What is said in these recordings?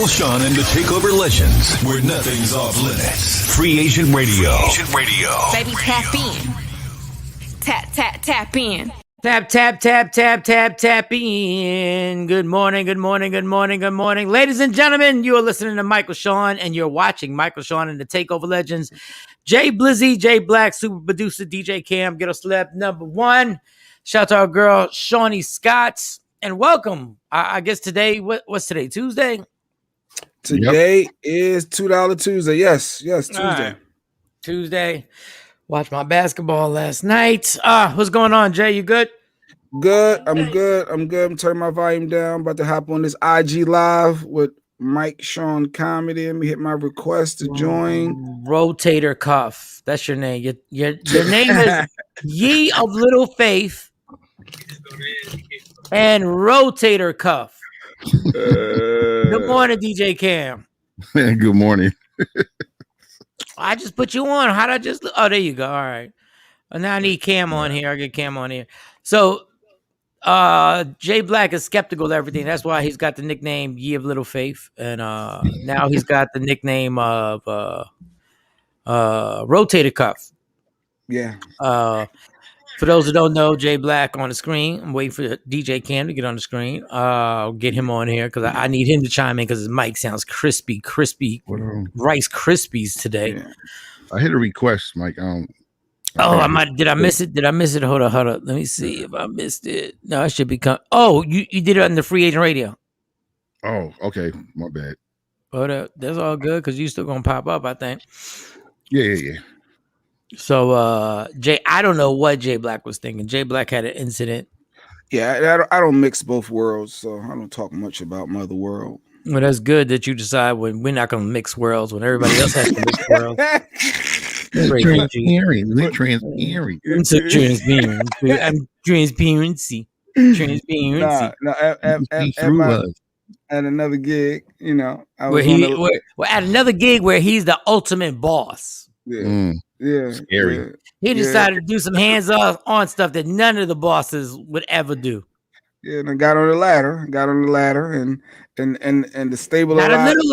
Michael, Shawn, and the Takeover legends, where nothing's off limits. Free Agent Radio. Baby, tap in. Tap in. Tap in. Good morning. Ladies and gentlemen, you are listening to Michael, Shawn, and you're watching Michael, Shawn, and the Takeover legends. Jay Blizzy, Jay Black, super producer, DJ Cam, Ghetto Celeb number one. Shout out to our girl, Shawnee Scott. And welcome. I guess today, what's today? Tuesday? Today is $2 Tuesday. Yes, Tuesday. Right. Tuesday. Watched my basketball last night. What's going on, Jay? You good? Good. I'm good. I'm turning my volume down. About to hop on this IG live with Mike Shawn Comedy. Let me hit my request to join. Rotator Cuff. That's your name. Your name is Ye of Little Faith and Rotator Cuff. Good morning, DJ Cam. Good morning. I just put you on. How'd I just... Oh, there you go. All right. Now I need Cam on here. I get Cam on here. So, Jay Black is skeptical of everything. That's why he's got the nickname Ye of Little Faith. And now he's got the nickname of Rotator Cuff. Yeah. For those who don't know, Jay Black on the screen. I'm waiting for DJ Cam to get on the screen. I'll get him on here because I need him to chime in because his mic sounds crispy Rice Krispies today. Yeah. I hit a request, Mike. Did I miss it? Hold up. Let me see if I missed it. No, it should be you did it on the Free Agent Radio. Oh, okay. My bad. But that's all good because you still gonna pop up, I think. Yeah. So, Jay, I don't know what Jay Black was thinking. Jay Black had an incident. Yeah, I don't mix both worlds, so I don't talk much about my other world. Well, that's good that you decide when we're not going to mix worlds when everybody else has to mix worlds. Transparency. At another gig, at another gig where he's the ultimate boss. Yeah. Scary. Yeah. He decided to do some hands-on stuff that none of the bosses would ever do. Yeah, and I got on the ladder and the stable. Not a little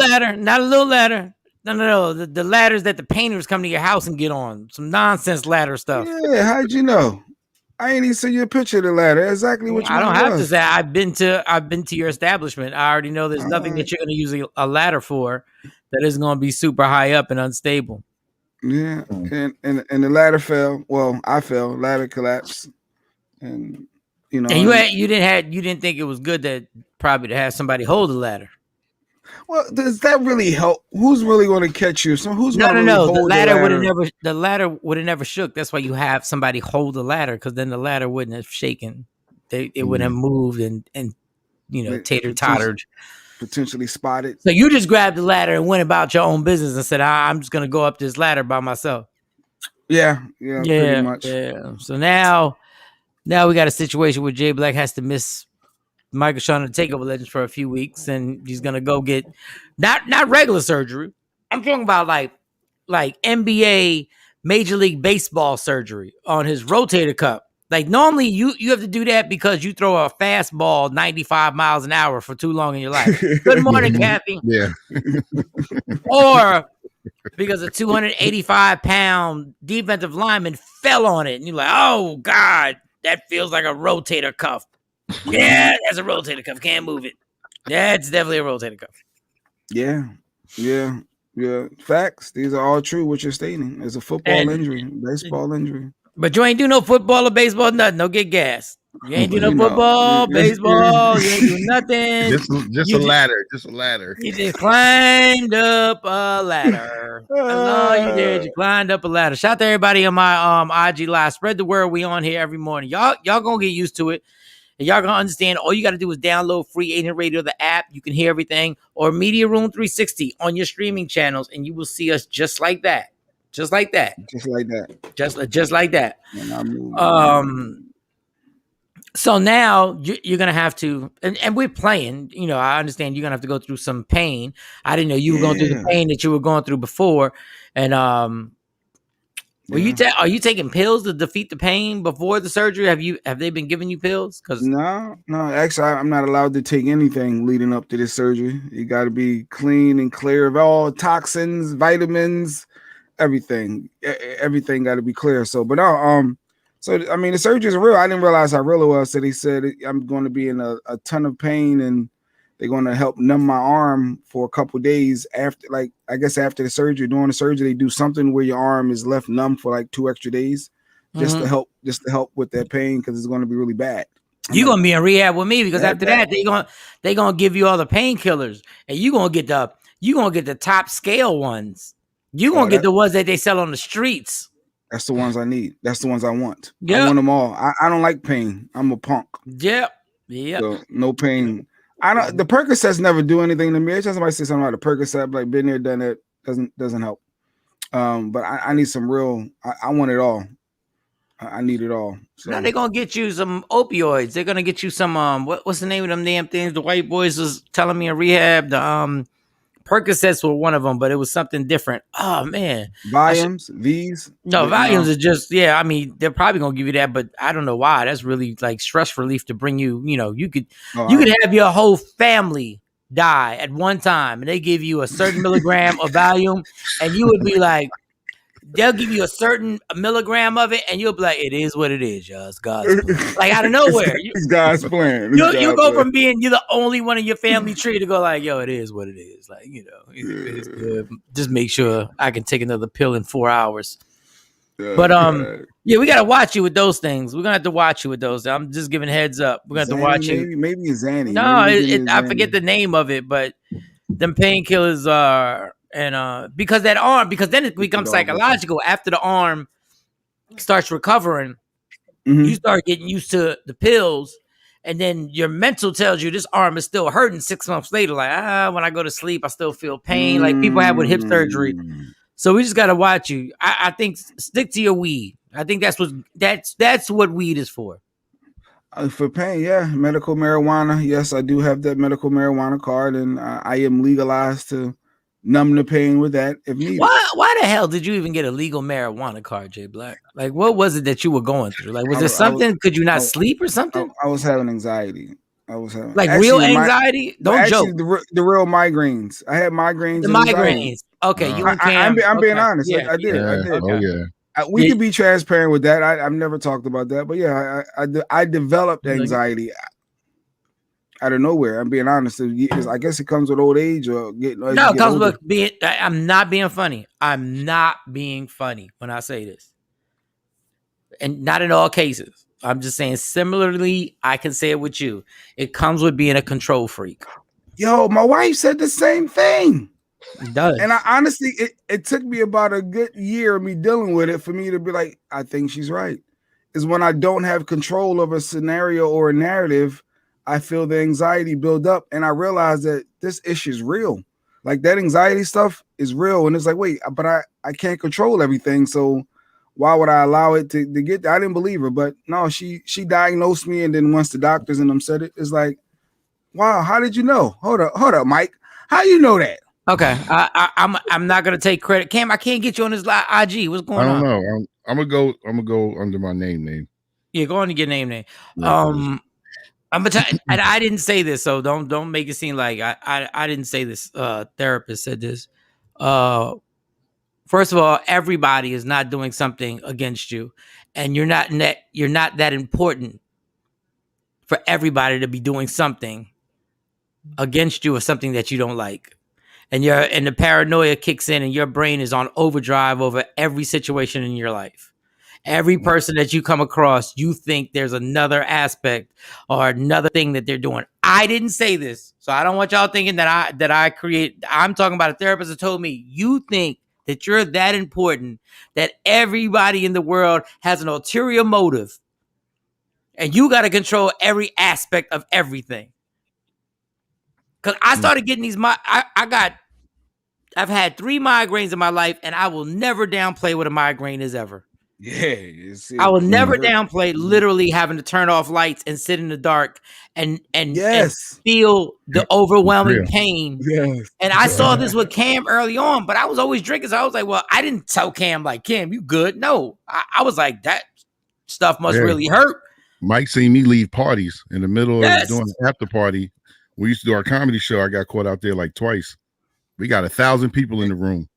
ladder. No. The ladders that the painters come to your house and get on. Some nonsense ladder stuff. Yeah, how'd you know? I ain't even seen you a picture of the ladder. Exactly what you. I don't have to say. I've been to your establishment. I already know there's nothing that you're going to use a ladder for that isn't going to be super high up and unstable. Yeah, and the ladder fell. Well, I fell. Ladder collapsed, and And you didn't think it was good to have somebody hold the ladder. Well, does that really help? Who's really going to catch you? So who's no. Hold the ladder would have never shook. That's why you have somebody hold the ladder because then the ladder wouldn't have shaken. It would have moved and tater tottered. Potentially spotted. So you just grabbed the ladder and went about your own business and said, I'm just going to go up this ladder by myself. Yeah, pretty much. Yeah. So now we got a situation where Jay Black has to miss Michael, Shawn, and the Takeover Legends for a few weeks, and he's going to go get not regular surgery. I'm talking about like NBA Major League Baseball surgery on his rotator cuff. Like normally you have to do that because you throw a fastball 95 miles an hour for too long in your life. Good morning, Kathy. Yeah. Or because a 285-pound defensive lineman fell on it and you're like, oh God, that feels like a rotator cuff. Yeah, that's a rotator cuff. Can't move it. That's definitely a rotator cuff. Yeah. Facts. These are all true. What you're stating is a football injury, baseball injury. But you ain't do no football or baseball, nothing. Don't get gas. You ain't do no football, baseball. You ain't do nothing. Just a ladder. Just a ladder. You just climbed up a ladder. That's all you did. You climbed up a ladder. Shout out to everybody on my IG live. Spread the word. We on here every morning. Y'all gonna get used to it. And y'all gonna understand. All you got to do is download Free Agent Radio, the app. You can hear everything, or Media Room 360 on your streaming channels, and you will see us just like that. Just like that. So now you're going to have to, and we're playing, I understand you're going to have to go through some pain. I didn't know you were going through the pain that you were going through before. And Are you taking pills to defeat the pain before the surgery? Have they been giving you pills? Because No. Actually, I'm not allowed to take anything leading up to this surgery. You got to be clean and clear of all toxins, vitamins, everything. Everything got to be clear. So, but so I mean, the surgery is real. I didn't realize how real it was. So they said I'm going to be in a ton of pain, and they're going to help numb my arm for a couple days after, like, I guess after the surgery. During the surgery, they do something where your arm is left numb for like 2 extra days, just to help with that pain, because it's going to be really bad. You're gonna be in rehab with me, because after that they gonna give you all the painkillers, and you're gonna get the top scale ones. You're gonna get the ones that they sell on the streets. That's the ones I need. That's the ones I want. Yep. I want them all. I don't like pain. I'm a punk. Yep. So no pain. The Percocets never do anything to me. It's just somebody say something about the Percocet, like been there, done it. Doesn't help. But I need some real. I want it all. I need it all. So now they're gonna get you some opioids. They're gonna get you some what's the name of them damn things? The white boys was telling me in rehab. The Percocets were one of them, but it was something different. Oh man, Valiums, these. No, Valiums are just I mean, they're probably gonna give you that, but I don't know why. That's really like stress relief to bring you. You could have your whole family die at one time, and they give you a certain milligram of Valium, and you would be like, they'll give you a certain milligram of it, and you'll be like, it is what it is, y'all. It's God's plan. Like out of nowhere. It's God's plan. You go from being you're the only one in your family tree to go like, yo, it is what it is. Like, it's good. Just make sure I can take another pill in 4 hours. But we gotta watch you with those things. We're gonna have to watch you with those. I'm just giving heads up. We're gonna have to watch you. Maybe it's Zanny. No, I forget the name of it, but them painkillers are. And because then it becomes psychological. After the arm starts recovering, you start getting used to the pills, and then your mental tells you this arm is still hurting 6 months later. Like, when I go to sleep, I still feel pain, like people have with hip surgery. So we just gotta watch you. I think stick to your weed. I think that's what weed is for. For pain, yeah, medical marijuana. Yes, I do have that medical marijuana card, and I am legalized to numb the pain with that if needed. Why the hell did you even get a legal marijuana card, Jay Black? Like, what was it that you were going through? Like, was there something? Could you not sleep or something? I was having anxiety. I was having real anxiety. Don't joke. The real migraines. I had migraines. The migraines. Okay, you and Cam. I'm being honest. Yeah, I did. Oh yeah. We can be transparent with that. I've never talked about that, but yeah, I developed anxiety out of nowhere. I'm being honest. I guess it comes with old age or getting. No, it comes with being. I'm not being funny. I'm not being funny when I say this, and not in all cases. I'm just saying. Similarly, I can say it with you. It comes with being a control freak. Yo, my wife said the same thing. It does. And I honestly, it took me about a good year of me dealing with it for me to be like, I think she's right. Is when I don't have control of a scenario or a narrative, I feel the anxiety build up, and I realize that this issue is real. Like that anxiety stuff is real, and it's like, wait, but I can't control everything, so why would I allow it to get there? I didn't believe her, but no, she diagnosed me, and then once the doctors and them said it, it's like, wow, how did you know? Hold up, Mike, how you know that? Okay, I'm not gonna take credit. Cam, I can't get you on this IG. What's going on? I don't know. I'm gonna go under my name. Yeah, go on and get name. Yeah, and I didn't say this, so don't make it seem like I didn't say this. Therapist said this. First of all, everybody is not doing something against you, and you're not that important for everybody to be doing something against you or something that you don't like. And the paranoia kicks in, and your brain is on overdrive over every situation in your life. Every person that you come across, you think there's another aspect or another thing that they're doing. I didn't say this, so I don't want y'all thinking that I create. I'm talking about a therapist that told me you think that you're that important that everybody in the world has an ulterior motive, and you got to control every aspect of everything. Because I started getting these. I've had 3 migraines in my life, and I will never downplay what a migraine is ever. Yeah, I will never hurt. downplay literally having to turn off lights and sit in the dark and Yes. feel the overwhelming Real. pain. Yes. And I saw this with Cam early on, but I was always drinking. So I was like, well, I didn't tell Cam like, Cam, you good? No, I was like, that stuff must really hurt. Mike seen me leave parties in the middle of Yes. doing the after party. We used to do our comedy show. I got caught out there like twice. We got 1,000 people in the room.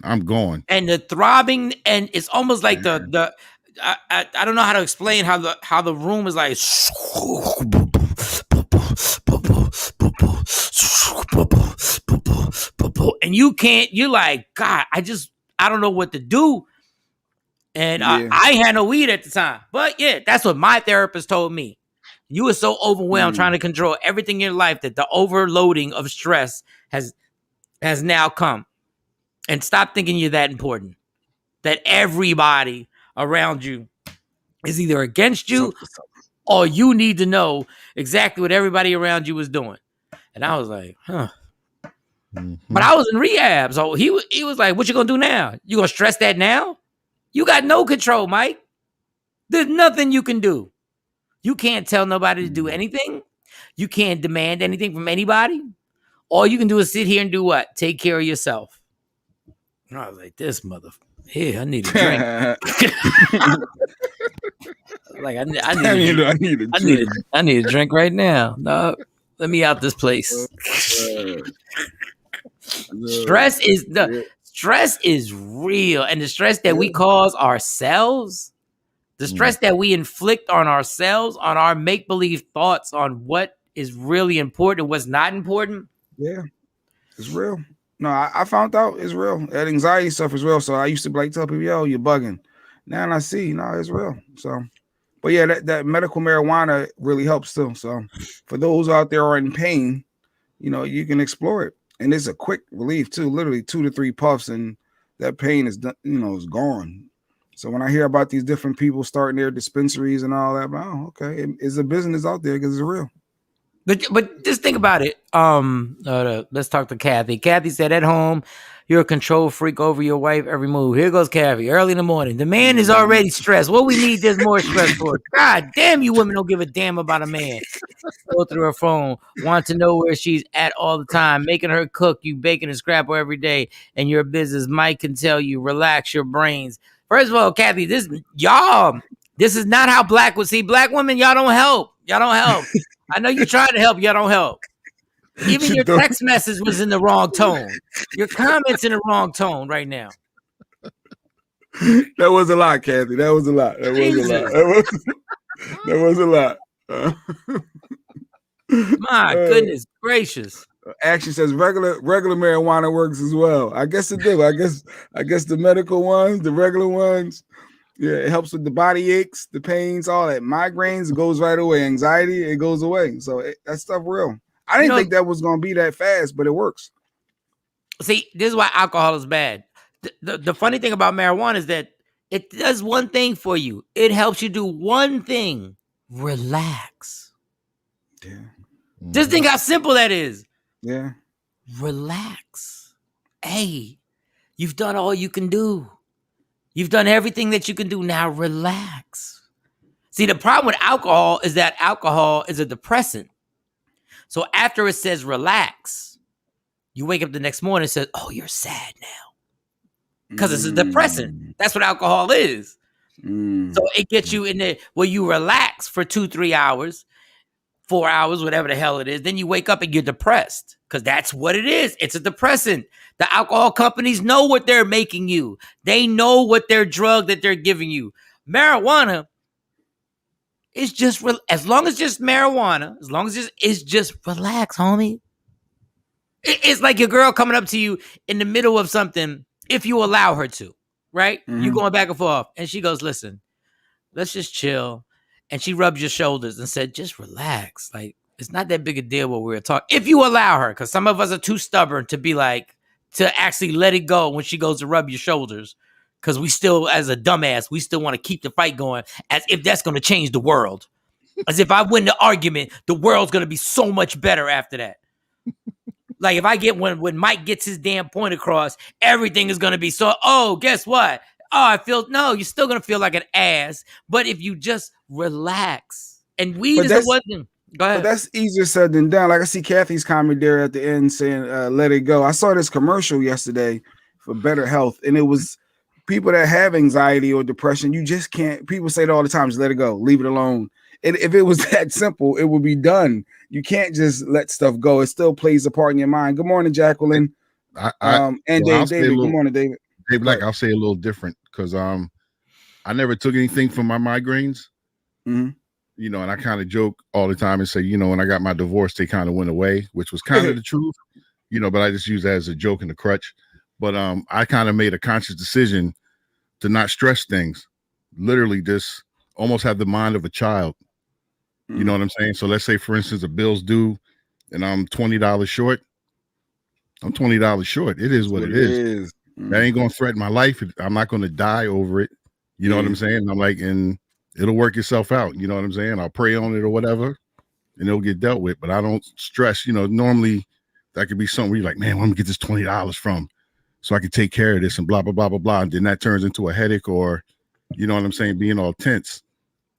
I'm gone. And the throbbing, and it's almost like I don't know how to explain how the room is like, and you're like, God, I don't know what to do. And I had no weed at the time, but yeah, that's what my therapist told me. You were so overwhelmed trying to control everything in your life that the overloading of stress has now come. And stop thinking you're that important. That everybody around you is either against you or you need to know exactly what everybody around you was doing. And I was like, huh. Mm-hmm. But I was in rehab. So he was like, what you gonna do now? You gonna stress that now? You got no control, Mike. There's nothing you can do. You can't tell nobody to do anything. You can't demand anything from anybody. All you can do is sit here and do what? Take care of yourself. And I was like, this here, I need a drink. Like I need a drink right now. No, let me out this place. Stress is real, and the stress that we cause ourselves, the stress that we inflict on ourselves, on our make-believe thoughts, on what is really important, what's not important. Yeah, it's real. No, I found out it's real. That anxiety stuff is real. So I used to like tell people, yo, you're bugging. Now I see, no, it's real. So, but yeah, that medical marijuana really helps too. So for those out there who are in pain, you can explore it. And it's a quick relief too, literally 2 to 3 puffs and that pain is done, is gone. So when I hear about these different people starting their dispensaries and all that, okay, it's a business out there because it's real. But just think about it. Let's talk to Kathy. Kathy said, at home, you're a control freak over your wife every move. Here goes Kathy, early in the morning. The man is already stressed. What we need is more stress for. God damn, you women don't give a damn about a man. Go through her phone, want to know where she's at all the time, making her cook, you baking and scrap her every day, and your business. Mike can tell you, relax your brains. First of all, Kathy, this is not how black would see. Black women, y'all don't help. I know you tried to help. Y'all don't help. Even your text message was in the wrong tone. Your comments in the wrong tone right now. That was a lot, Kathy. That was a lot. That was a lot. My goodness gracious. Action says regular marijuana works as well. I guess it do. I guess the medical ones, the regular ones. Yeah, it helps with the body aches, the pains, all that. Migraines, it goes right away. Anxiety, it goes away. So that stuff real. I didn't think that was going to be that fast, but it works. See, this is why alcohol is bad. The funny thing about marijuana is that it does one thing for you. It helps you do one thing. Relax. Yeah. Just think how simple that is. Yeah. Relax. Hey, you've done all you can do. You've done everything that you can do. Now relax. See, the problem with alcohol is that alcohol is a depressant. So after it says relax, you wake up the next morning and says, oh, you're sad now. Because it's a depressant. That's what alcohol is. So it gets you in there where you relax for 2-3 hours, 4 hours, whatever the hell it is. Then you wake up and you're depressed because that's what it is. It's a depressant. The alcohol companies know what they're making you. They know what their drug that they're giving you. Marijuana is just, as long as just marijuana, as long as it's just relax, homie. It's like your girl coming up to you in the middle of something, if you allow her to, right? You going back and forth. And she goes, listen, let's just chill. And she rubs your shoulders and said, just relax. Like, it's not that big a deal what we're talking. If you allow her, because some of us are too stubborn to be like, to actually let it go when she goes to rub your shoulders. Because we still, as a dumbass, we still want to keep the fight going as if that's going to change the world. As if I win the argument, the world's going to be so much better after that. Like if I get when Mike gets his damn point across, everything is going to be so, oh, guess what? I feel no, you're still gonna feel like an ass. But if you just relax, and weed But is a that's one thing. Go but ahead. that's easier said than done. Like I see Kathy's comment there at the end saying, "Let it go." I saw this commercial yesterday for better health, and it was people that have anxiety or depression. You just can't. People say it all the time. Just let it go. Leave it alone. And if it was that simple, it would be done. You can't just let stuff go. It still plays a part in your mind. Good morning, Jacqueline. And I'll David. Good morning, David. Dave Black, I'll say a little different because I never took anything for my migraines. Mm-hmm. You know, and I kind of joke all the time and say, you know, when I got my divorce, they kind of went away, which was kind of the truth, you know, but I just use that as a joke and a crutch. But I kind of made a conscious decision to not stress things, literally just almost have the mind of a child. Mm-hmm. You know what I'm saying? So let's say, for instance, a bill's due and I'm $20 short. I'm $20 short. It is what it is. Mm-hmm. That ain't going to threaten my life. I'm not going to die over it. You know what I'm saying? I'm like, and it'll work itself out. You know what I'm saying? I'll pray on it or whatever, and it'll get dealt with. But I don't stress. You know, normally that could be something where you're like, man, where am I get this $20 from, so I can take care of this and blah blah blah blah blah. And then that turns into a headache, or, you know what I'm saying, being all tense.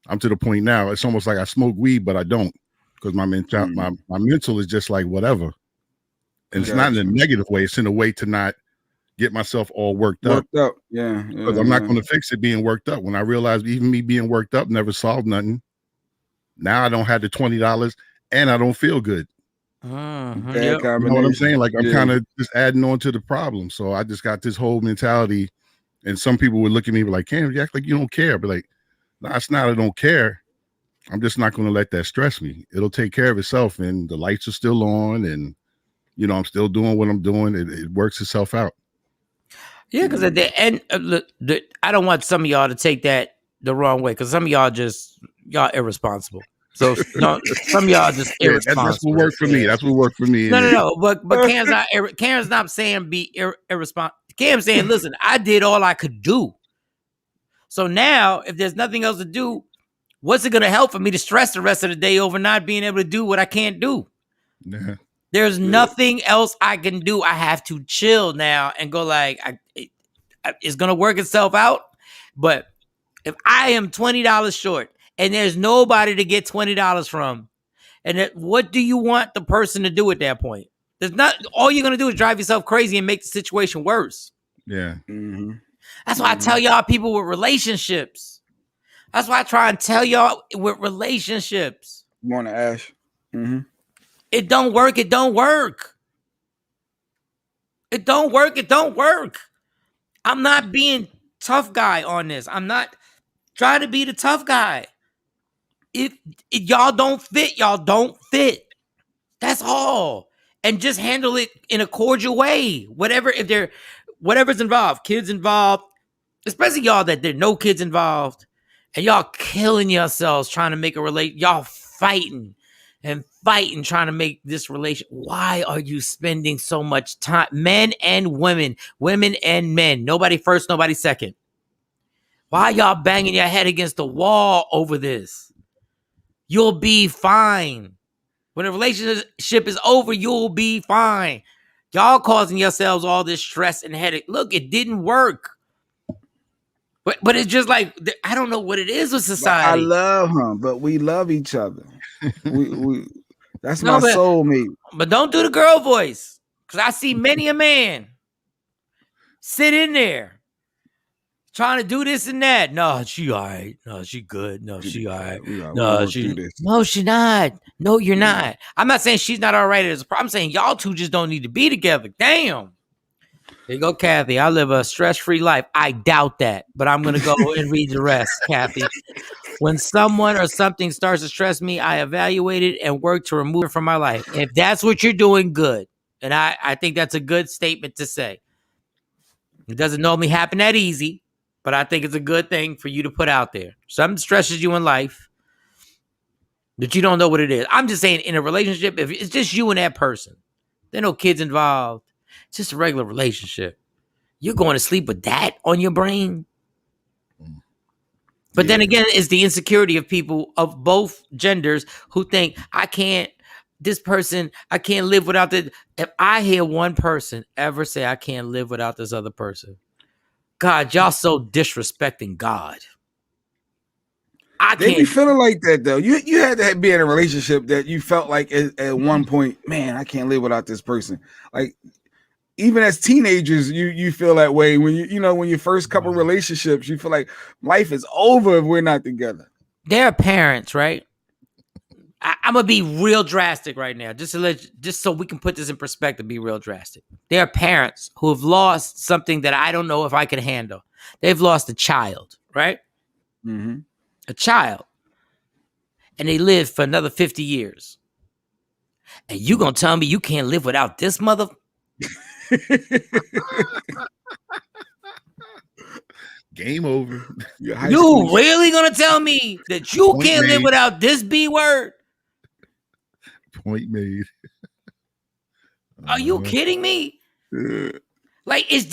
I'm to the point now. It's almost like I smoke weed, but I don't, because my mental is just like whatever, and it's not in a negative way. It's in a way to not get myself all worked up. Yeah. Because I'm not going to fix it being worked up. When I realized even me being worked up never solved nothing. Now I don't have the $20 and I don't feel good. Mm-hmm. Yep. You know what I'm saying? Like I'm kind of just adding on to the problem. So I just got this whole mentality, and some people would look at me like, Cam, you act like you don't care. But like, no, it's not I don't care. I'm just not going to let that stress me. It'll take care of itself, and the lights are still on, and, you know, I'm still doing what I'm doing. It works itself out. Yeah, because at the end, I don't want some of y'all to take that the wrong way, because some of y'all irresponsible. So no, some of y'all just irresponsible. That's what worked for me. That's what worked for me. No. But Cam's not saying be irresponsible. Cam's saying, listen, I did all I could do. So now, if there's nothing else to do, what's it going to help for me to stress the rest of the day over not being able to do what I can't do? Yeah. There's nothing else I can do. I have to chill now and go like, it's going to work itself out. But if I am $20 short and there's nobody to get $20 from, and what do you want the person to do at that point? There's not. All you're going to do is drive yourself crazy and make the situation worse. Yeah. Mm-hmm. That's why I tell y'all people with relationships. That's why I try and tell y'all with relationships. Morning, Ash. Mm-hmm. It don't work. It don't work. It don't work. It don't work. I'm not being tough guy on this. I'm not trying to be the tough guy. If y'all don't fit, y'all don't fit. That's all. And just handle it in a cordial way. Whatever's involved, kids involved, especially y'all that there are no kids involved, and y'all killing yourselves trying to make a relate. Y'all fighting trying to make this relation. Why are you spending so much time? Men and women and men. Nobody first, nobody second. Why y'all banging your head against the wall over this? You'll be fine. When a relationship is over, you'll be fine. Y'all causing yourselves all this stress and headache. Look, it didn't work. But it's just like, I don't know what it is with society. I love him, but we love each other. we that's my soulmate. But don't do the girl voice, because I see many a man sit in there trying to do this and that. No, she all right. No, she good. No, she all right. No, she not. No, you're not. I'm not saying she's not all right as a problem. I'm saying y'all two just don't need to be together. Damn. There you go, Kathy. I live a stress-free life. I doubt that, but I'm going to go and read the rest, Kathy. When someone or something starts to stress me, I evaluate it and work to remove it from my life. If that's what you're doing, good. And I think that's a good statement to say. It doesn't normally happen that easy, but I think it's a good thing for you to put out there. Something stresses you in life that you don't know what it is. I'm just saying, in a relationship, if it's just you and that person, there are no kids involved, it's just a regular relationship, you're going to sleep with that on your brain? But then again, it's the insecurity of people of both genders who think, I can't live without this. If I hear one person ever say, I can't live without this other person, God, y'all so disrespecting God. They be feeling like that though. You had to be in a relationship that you felt like at one point, man, I can't live without this person. Like even as teenagers, you feel that way when when your first couple relationships, you feel like life is over if we're not together. They're parents, right? I'm gonna be real drastic right now, just so we can put this in perspective. Be real drastic. There are parents who have lost something that I don't know if I could handle. They've lost a child, right? Mm-hmm. A child, and they live for another 50 years. And you gonna tell me you can't live without this mother? Game over. You really gonna tell me that you can't live without this B word? Point made. Are you kidding me? Like, it's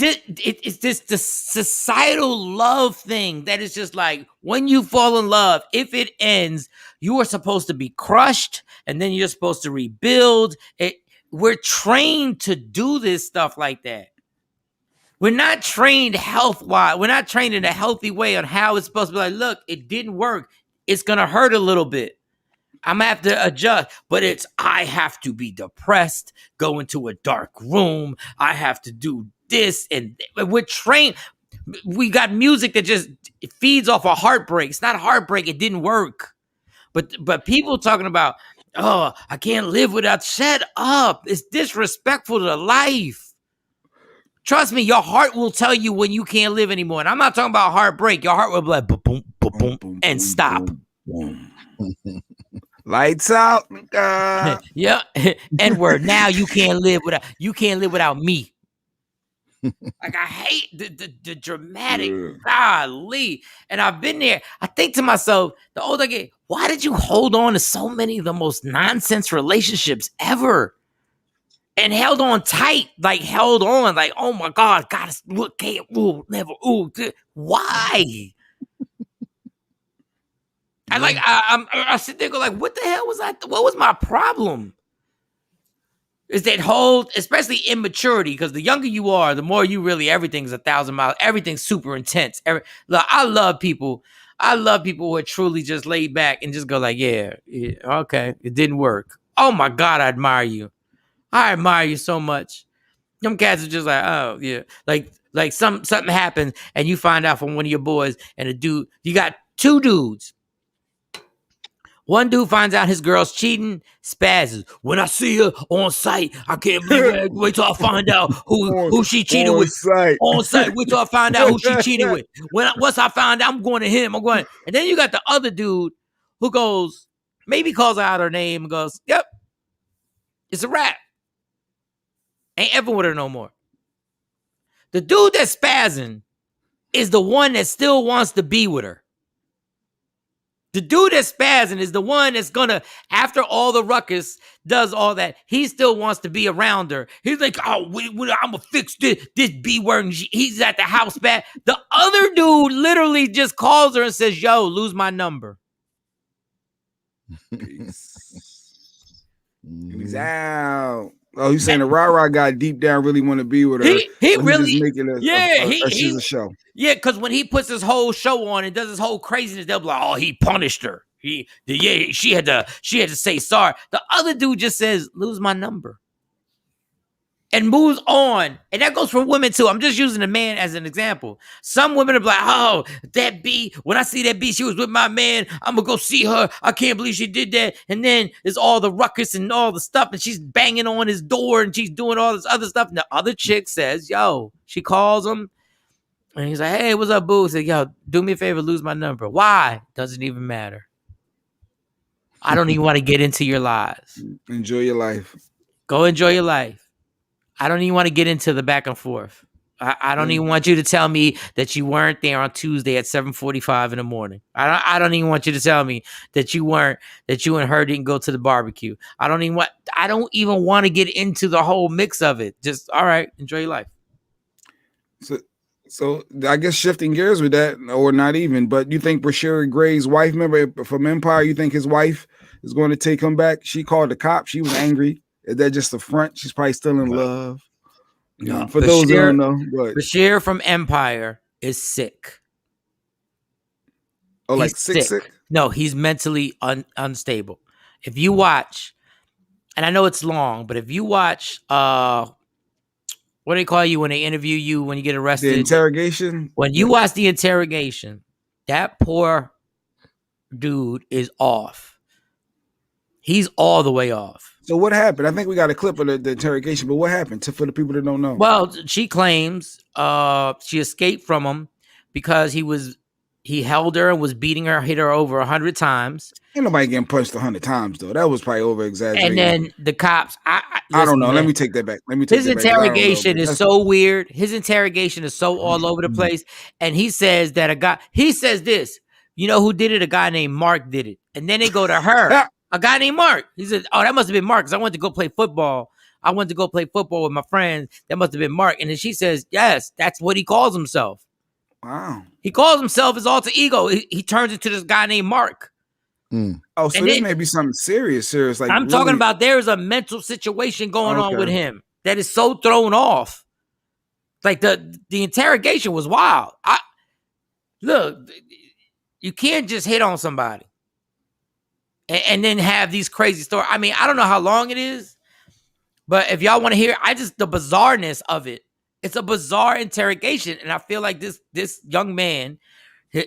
this the societal love thing that is just like, when you fall in love, if it ends, you are supposed to be crushed, and then you're supposed to rebuild. We're trained to do this stuff like that. We're not trained health-wise. We're not trained in a healthy way on how it's supposed to be like, look, it didn't work. It's going to hurt a little bit. I'm going to have to adjust. But I have to be depressed, go into a dark room. I have to do this. And we're trained. We got music that just feeds off of heartbreak. It's not heartbreak. It didn't work. But people talking about, oh, I can't live without. Shut up. It's disrespectful to life. Trust me, your heart will tell you when you can't live anymore. And I'm not talking about heartbreak. Your heart will be like, boom, boom, boom, boom, and stop. Boom. Lights out. Yeah. N-word. Now you can't live without me. Like, I hate the dramatic golly. And I've been there. I think to myself, the older I get, why did you hold on to so many of the most nonsense relationships ever? And held on tight, like oh my God, look, can't, never, why? I sit there and go like, what the hell was I? What was my problem? Is that whole, especially immaturity, because the younger you are, the more you really, everything's 1,000 miles, everything's super intense. Look, I love people who are truly just laid back and just go like, yeah, okay, it didn't work. Oh my God, I admire you. I admire you so much. Them cats are just like, oh yeah, like something happens and you find out from one of your boys, and a dude, you got two dudes. One dude finds out his girl's cheating, spazzes. When I see her on site, I can't believe it. Wait till I find out who she cheated with. On site. Wait till I find out who she cheated with. Once I find out, I'm going to him. I'm going. And then you got the other dude who goes, maybe calls out her name and goes, yep, it's a wrap. Ain't ever with her no more. The dude that's spazzing is the one that still wants to be with her. The dude that's spazzing is the one that's gonna, after all the ruckus, does all that, he still wants to be around her. He's like, oh, I'm gonna fix this B word. And he's at the house back. The other dude literally just calls her and says, yo, lose my number. Peace. He's out. Oh, you saying the rah-rah guy deep down really want to be with her? He really just making a show. Yeah, because when he puts his whole show on and does his whole craziness, they'll be like, "Oh, he punished her. She had to say sorry." The other dude just says, "Lose my number," and moves on. And that goes for women too. I'm just using a man as an example. Some women are like, oh, that B, when I see that B, she was with my man, I'm gonna go see her. I can't believe she did that. And then there's all the ruckus and all the stuff, and she's banging on his door and she's doing all this other stuff. And the other chick says, yo, she calls him and he's like, hey, what's up, boo? He's like, yo, do me a favor, lose my number. Why? Doesn't even matter. I don't even want to get into your lives. Enjoy your life. Go enjoy your life. I don't even want to get into the back and forth. I don't even want you to tell me that you weren't there on Tuesday at 7:45 in the morning. I don't even want you to tell me that you and her didn't go to the barbecue. I don't even want to get into the whole mix of it. Just, all right, enjoy your life. So I guess shifting gears with that, or not even, but you think Brashear Gray's wife, member from Empire, you think his wife is going to take him back? She called the cops. She was angry. Is that just a front? She's probably still in love. No, for those who don't know, Brashear from Empire is sick. Oh, like He's sick? No, he's mentally unstable. If you watch, and I know it's long, but if you watch, what do they call you when they interview you when you get arrested? The interrogation. When you watch the interrogation, that poor dude is off. He's all the way off. So what happened? I think we got a clip of the interrogation, but what happened for the people that don't know? Well, she claims she escaped from him because he held her and was beating her, hit her over 100 times. Ain't nobody getting punched 100 times though. That was probably over exaggerated. And then the cops, I don't know. Man, let me take that back. His interrogation is so weird. His interrogation is so all over the place. And he says that he says this, you know who did it? A guy named Mark did it. And then they go to her, a guy named Mark. He says, oh, that must have been Mark because I went to go play football. I went to go play football with my friends. That must have been Mark. And then she says, yes, that's what he calls himself. Wow. He calls himself his alter ego. He turns into this guy named Mark. Oh, so this may be something serious. Like I'm talking about there is a mental situation going on with him that is so thrown off. Like the interrogation was wild. Look, you can't just hit on somebody and then have these crazy stories. I mean, I don't know how long it is, but if y'all want to hear, the bizarreness of it. It's a bizarre interrogation, and I feel like this young man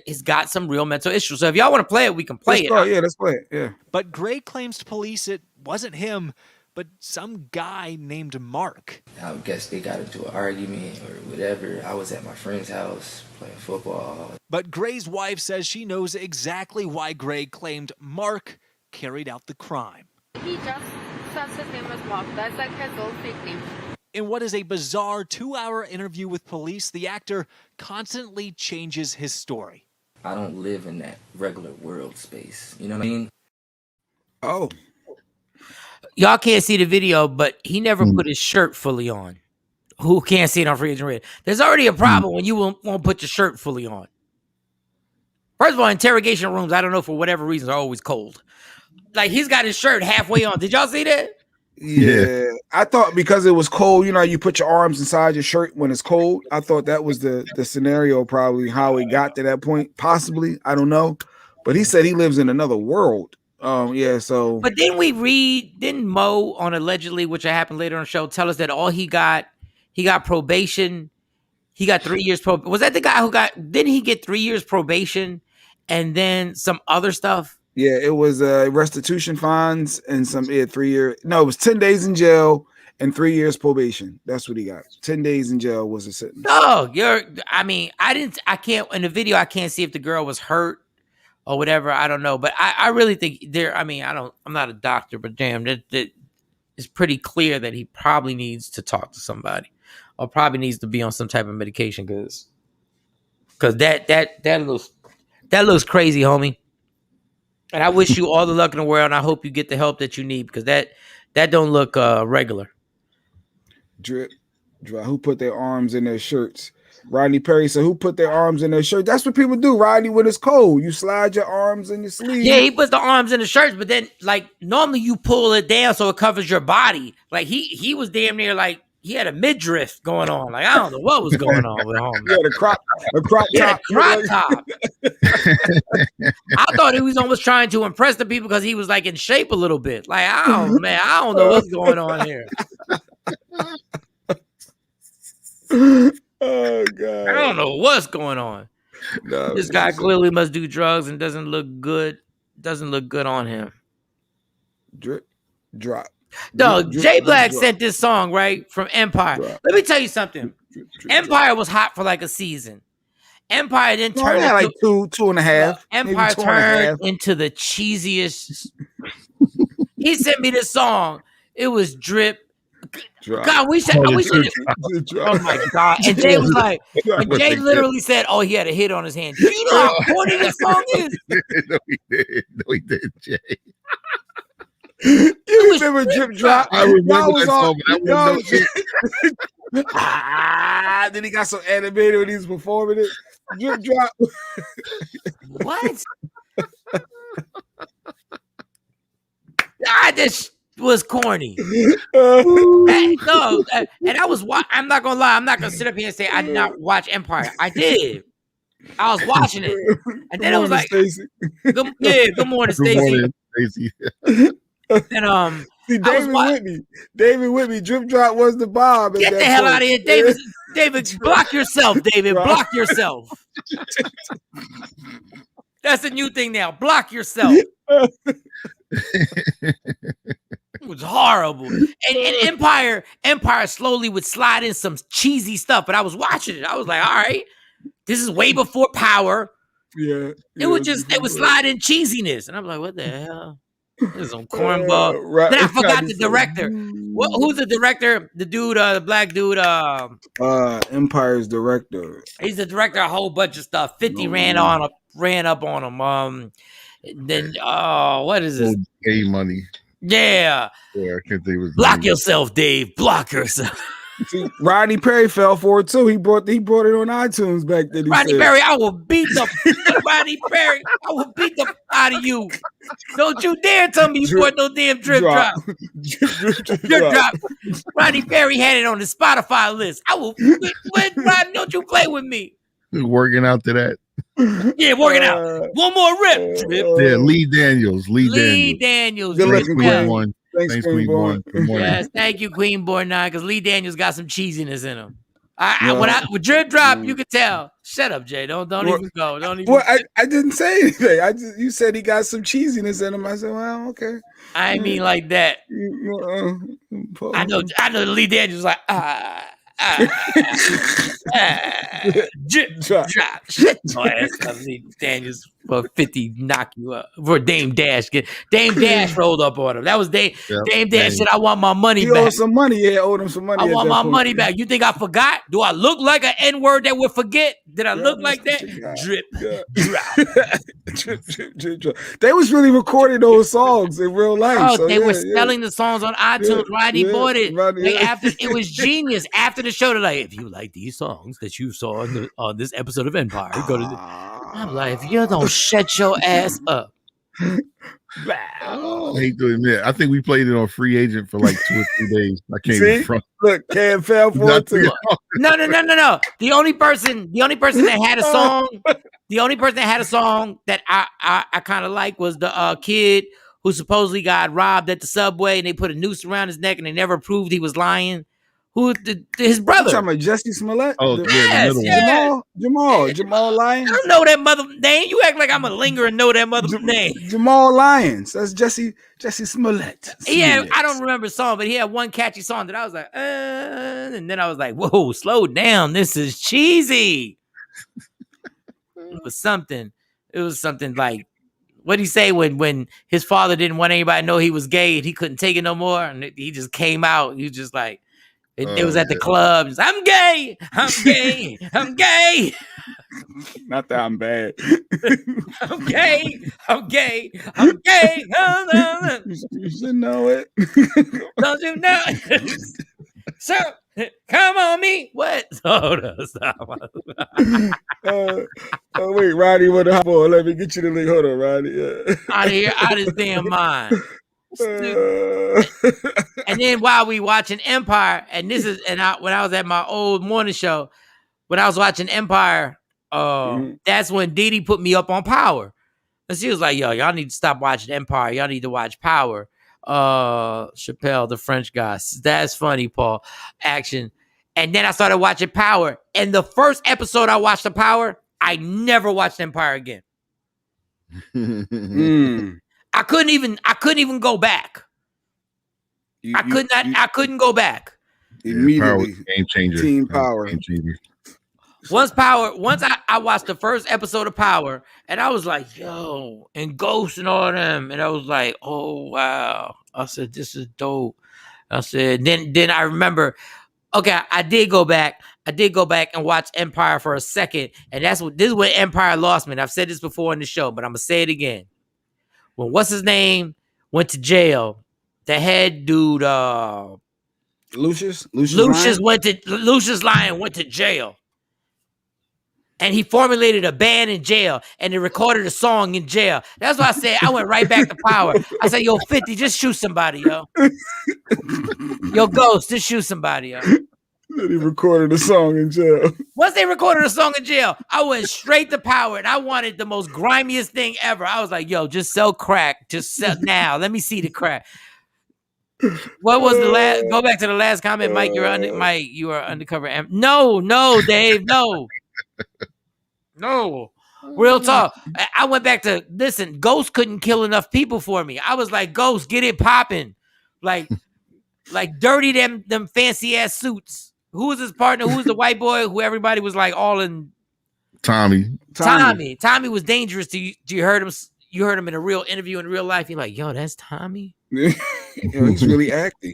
has got some real mental issues. So if y'all want to play it, we can play it. Let's play it. Yeah. But Gray claims to police it wasn't him, but some guy named Mark. I guess they got into an argument or whatever. I was at my friend's house playing football. But Gray's wife says she knows exactly why Gray claimed Mark carried out the crime. He just says his name is Mark. That's like his old fake name. In what is a bizarre 2-hour interview with police, the actor constantly changes his story. I don't live in that regular world space. You know what I mean? Oh. Y'all can't see the video, but he never put his shirt fully on. Who can't see it on Free Agent Radio? There's already a problem when you won't put your shirt fully on. First of all, interrogation rooms, I don't know, for whatever reason, are always cold. Like, he's got his shirt halfway on. Did y'all see that? Yeah, I thought because it was cold, you put your arms inside your shirt when it's cold. I thought that was the scenario, probably how he got to that point. Possibly, I don't know. But he said he lives in another world. So. But didn't Mo on allegedly, which happened later on the show, tell us that he got probation. He got 3 years probation. Was that the guy didn't he get 3 years probation and then some other stuff? Yeah, it was restitution fines and some 3 years. No, it was 10 days in jail and 3 years probation. That's what he got. 10 days in jail was a sentence. Oh, I can't in the video. I can't see if the girl was hurt or whatever. I don't know, but I really think I'm not a doctor, but damn, that it's pretty clear that he probably needs to talk to somebody or probably needs to be on some type of medication because that looks crazy, homie. And I wish you all the luck in the world, and I hope you get the help that you need because that don't look regular. Drip, who put their arms in their shirts? Rodney Perry said, who put their arms in their shirt? That's what people do, Rodney, when it's cold. You slide your arms in your sleeve. Yeah, he puts the arms in the shirts, but then, like, normally you pull it down so it covers your body. Like, he was damn near, like, he had a midriff going on. Like, I don't know what was going on with him. Yeah, a crop top. Crop top. I thought he was almost trying to impress the people because he was, like, in shape a little bit. Like, I don't know what's going on here. Oh God! I don't know what's going on. No, this guy clearly must do drugs and doesn't look good. Doesn't look good on him. Drip, drop. No, Jay Black sent this song right from Empire. Drop. Let me tell you something. Empire was hot for like a season. Empire then turned into like two and a half. Empire turned into the cheesiest. He sent me this song. It was drip. God, I wish. Oh my God! And Jay was like, and Jay literally said, "Oh, he had a hit on his hand." Do you know how corny this song is? No, he did, Jay. You remember Drip Drop? I remember that song, but then he got so animated when he was performing it. Drip Drop. What? was corny. And I was. I'm not gonna lie. I'm not gonna sit up here and say I did not watch Empire. I did. I was watching it, and then it was like, good morning, Stacey. And See, David Whitney, Drip Drop was the bomb. Get the hell out of here, David. David, block yourself, David. Block yourself. That's a new thing now. Block yourself. It was horrible. And Empire slowly would slide in some cheesy stuff, but I was watching it. I was like, all right, this is way before Power. Yeah. It would slide in cheesiness. And I'm like, what the hell? There's some cornball. Then I forgot the director. Who's the director? The dude, the black dude. Empire's director. He's the director of a whole bunch of stuff. 50 ran up on him. Then what is this? Gay money. Yeah. I can't think of his Block name. yourself, Dave. Block yourself. See, Rodney Perry fell for it too. He brought it on iTunes back then. Rodney Perry, I will beat the Rodney Perry. I will beat the out of you. Don't you dare tell me you bought no damn Drip Drop. Drip Drop. Rodney Perry had it on the Spotify list. I will. Rodney, don't you play with me? Working out to that. Yeah, working out. One more rip. Yeah, Lee Daniels. Lee Daniels. Good looking, Queen One. Thanks, Queen Born. Yes, thank you, Queen Born 9, because Lee Daniels got some cheesiness in him. With Drip Drop, you could tell. Shut up, Jay. Don't even go. Don't even. Well, I didn't say anything. You said he got some cheesiness in him. I said, well, okay. I mean like that. I know. Lee Daniels like Drip. Shut your ass up, Lee Daniels. For 50 knock you up. For Dame Dash. Dame Dash rolled up on him. That was Dame Dash said, I want my money back. Owed some money. Yeah, owed him some money. I want my money back. You think I forgot? Do I look like an N-word that would forget? Did I look like that? Drip. Drip. They was really recording those songs in real life. Oh, so they were selling the songs on iTunes. Rodney bought it. After it was genius. After the show, they're like, if you like these songs that you saw on this episode of Empire, go to I'm like, if you don't shut your ass up. I hate to admit, I think we played it on Free Agent for like 2 or 3 days. I can't even front. Look, Cam fell for it too. No. The only person that had a song, that I kind of like was the kid who supposedly got robbed at the subway and they put a noose around his neck and they never proved he was lying. His brother? You talking about Jesse Smollett? Oh, the middle one. Jamal Lyons. I don't know that mother name. You act like I'm a linger and know that mother name. Jamal Lyons. That's Jesse Smollett. Yeah, I don't remember the song, but he had one catchy song that I was like, and then I was like, whoa, slow down. This is cheesy. It was something like, what'd he say when his father didn't want anybody to know he was gay and he couldn't take it no more? And he just came out. He was just like, it was at the club. I'm gay. I'm gay. I'm gay. Not that I'm bad. I'm gay. I'm gay. I'm gay. You should know it. Don't you know? So, come on me. What? Oh, no, stop. Wait, Roddy, what the hop on? Let me get you the link. Hold on, Roddy. Out of here, out of his damn mind. And then while we watching Empire, when I was at my old morning show, when I was watching Empire, that's when Dee Dee put me up on Power. And she was like, yo, y'all need to stop watching Empire. Y'all need to watch Power. Chappelle, the French guy. That's funny, Paul. Action. And then I started watching Power. And the first episode I watched of Power, I never watched Empire again. I couldn't even go back. I couldn't go back. Immediately. Game changer. Team Power. Game changer. Once I watched the first episode of Power, and I was like, yo, and Ghost and all them, and I was like, oh wow. I said, this is dope. I said, then I remember, okay, I did go back and watch Empire for a second, and this is when Empire lost me. And I've said this before in the show, but I'm gonna say it again. When what's his name went to jail, the head dude, Lucius Lyon went to jail. And he formulated a band in jail, and they recorded a song in jail. That's why I said I went right back to Power. I said, yo, 50, just shoot somebody, yo. Yo, Ghost, just shoot somebody, yo. Then he recorded a song in jail. Once they recorded a song in jail, I went straight to Power, and I wanted the most grimiest thing ever. I was like, yo, just sell crack. Just sell now. Let me see the crack. What was the last? Go back to the last comment, Mike. You are undercover. No, Dave. No. Real talk. I went back to listen. Ghost couldn't kill enough people for me. I was like, Ghost, get it popping, like dirty them fancy ass suits. Who was his partner? Who was the white boy who everybody was like all in? Tommy was dangerous to you. You heard him. You heard him in a real interview in real life. You're like, yo, that's Tommy. He's really acting.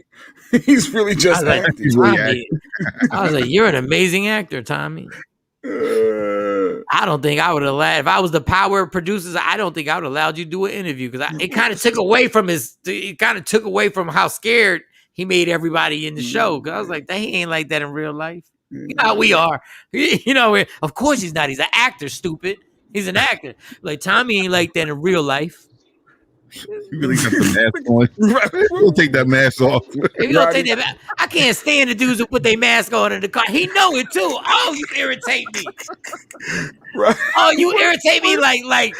He's really just acting. I was like, you're an amazing actor, Tommy. I don't think I would have allowed, if I was the Power producers, I don't think I would have allowed you to do an interview because it kind of took away from how scared he made everybody in the show. Because I was like, he ain't like that in real life. You know how we are. You know, of course he's not. He's an actor, stupid. He's an actor. Like Tommy ain't like that in real life. You really got the mask on. We'll take that mask off. If you don't take that, I can't stand the dudes who put their mask on in the car. He know it too. Oh, you irritate me. Right. Oh, you irritate me like Lion,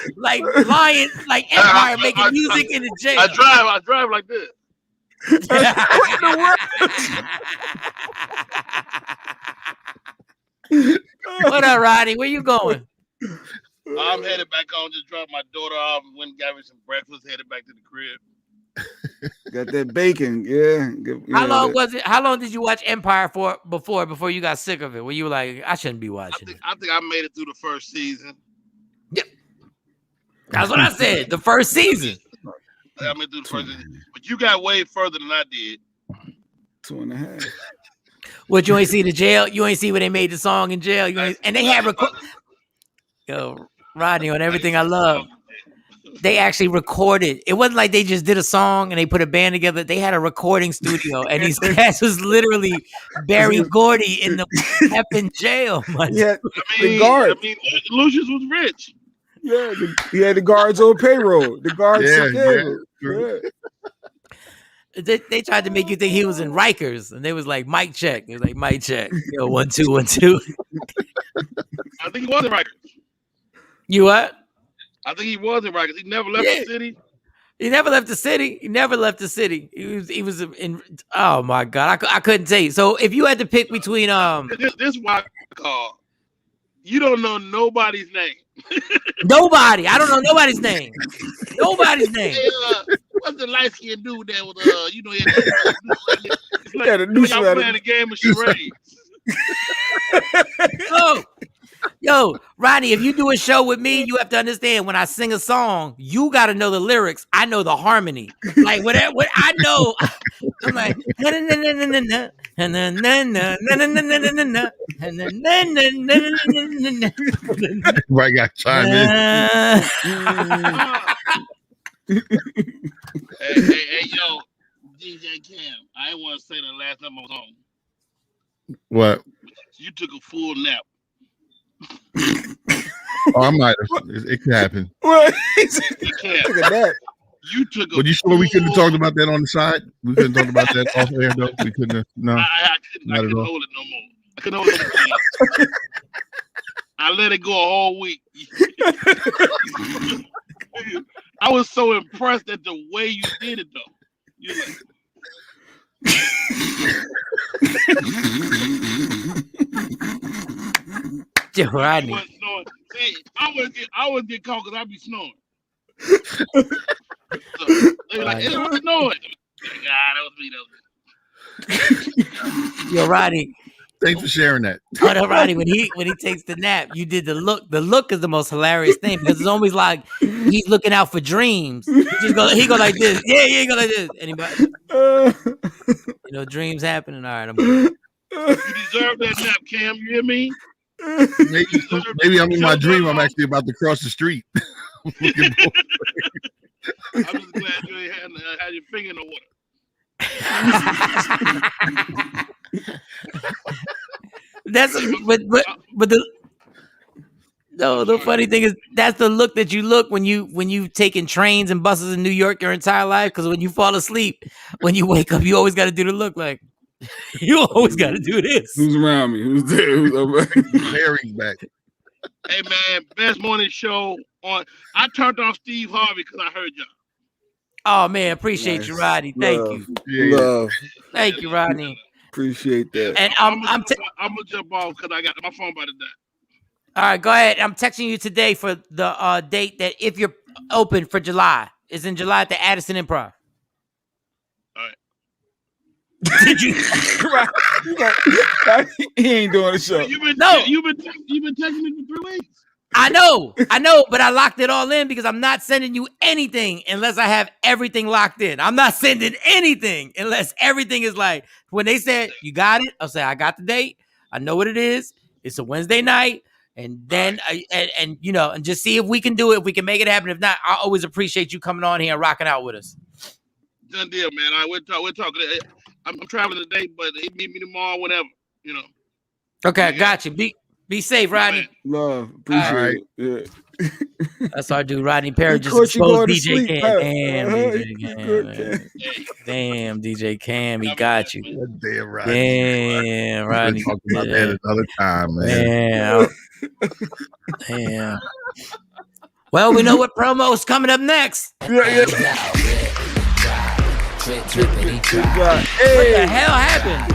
like Empire making music in the jail. I drive like this. What up, Roddy? Where you going? I'm headed back home. Just dropped my daughter off and went and got me some breakfast. Headed back to the crib. Got that bacon, yeah. How long was it? How long did you watch Empire for before you got sick of it? Where you were like, I shouldn't be watching it? I think I made it through the first season. Yep. That's what I said. The first season. I made it through the first season. But you got way further than I did. 2.5. What, you ain't see the jail? You ain't see where they made the song in jail? And they had yo, Rodney, on Everything I Love, they actually recorded. It wasn't like they just did a song and they put a band together. They had a recording studio, and these guys was literally Barry Gordy in the effing jail. Yeah, the guard. Lucius was rich. Yeah, he had the guards on payroll. The guards, They tried to make you think he was in Rikers, and they was like, Mic check. It was like, Mic check. Yo, 1 2 1 2. I think he was in Rikers. You what? I think he was in Rikers. He never left the city. He never left the city. He was in. Oh my God, I couldn't tell you. So if you had to pick between this wild card, you don't know nobody's name. Nobody. I don't know nobody's name. Nobody's name. Hey, what's the light skinned dude there with it's like y'all playing a game of charades. Yo, Ronnie, if you do a show with me, you have to understand when I sing a song, you got to know the lyrics. I know the harmony. Like what I know, I'm like, right, got chime in. Hey, yo, DJ Cam, I didn't want to say the last time I was on. What? You took a full nap. I might have. It can happen. What? Took a nap. You took a. But you sure we couldn't have talked about that on the side? We couldn't talk about that off air though. We couldn't have. No, I couldn't hold it no more. I couldn't hold it. I let it go a whole week. I was so impressed at the way you did it though. You're like. Rodney. I would get caught because I'd be snoring. So they were like, "Hey, what's the noise?" That was me. Yo, Rodney. Thanks for sharing that. Oh, no, Rodney, when he takes the nap, you did the look. The look is the most hilarious thing because it's always like he's looking out for dreams. He go like this. Yeah, he go like this. Anybody? You know, dreams happening. All right, I'm good. You deserve that nap, Cam. You hear me? Maybe I'm in my dream. I'm actually about to cross the street. I'm just glad you ain't had your finger in the water. That's but No, the funny thing is that's the look that you look when you taking trains and buses in New York your entire life. Because when you fall asleep, when you wake up, you always got to do the look like you always got to do this. Who's around me? Who's there? Who's over? Larry's back. Hey man, best morning show on. I turned off Steve Harvey because I heard y'all. Oh man, appreciate you, Rodney. Thank you. Love. Thank you, Rodney. Appreciate that. And I'm gonna jump off because I got my phone about to die. all right, go ahead. I'm texting you today for the date that if you're open for July. It's in July at the Addison Improv. All right. Did you? He ain't doing the show. You've been texting me for 3 weeks. I know, but I locked it all in because I'm not sending you anything unless I have everything locked in. I'm not sending anything unless everything is like, when they said, you got it? I'll say, I got the date. I know what it is. It's a Wednesday night. And then, and just see if we can do it, if we can make it happen. If not, I always appreciate you coming on here and rocking out with us. Done deal, man. We're talking. I'm traveling today, but meet me tomorrow, whatever, Okay, got you. Be safe, Rodney. Love, appreciate it. Yeah. That's our dude, Rodney Perry. Just exposed DJ Cam. Damn, DJ Cam, he got you. Damn, Rodney. Damn, Rodney. We'll talk about that another time, man. Damn. Well, we know what promo is coming up next. Yeah. What the hell happened?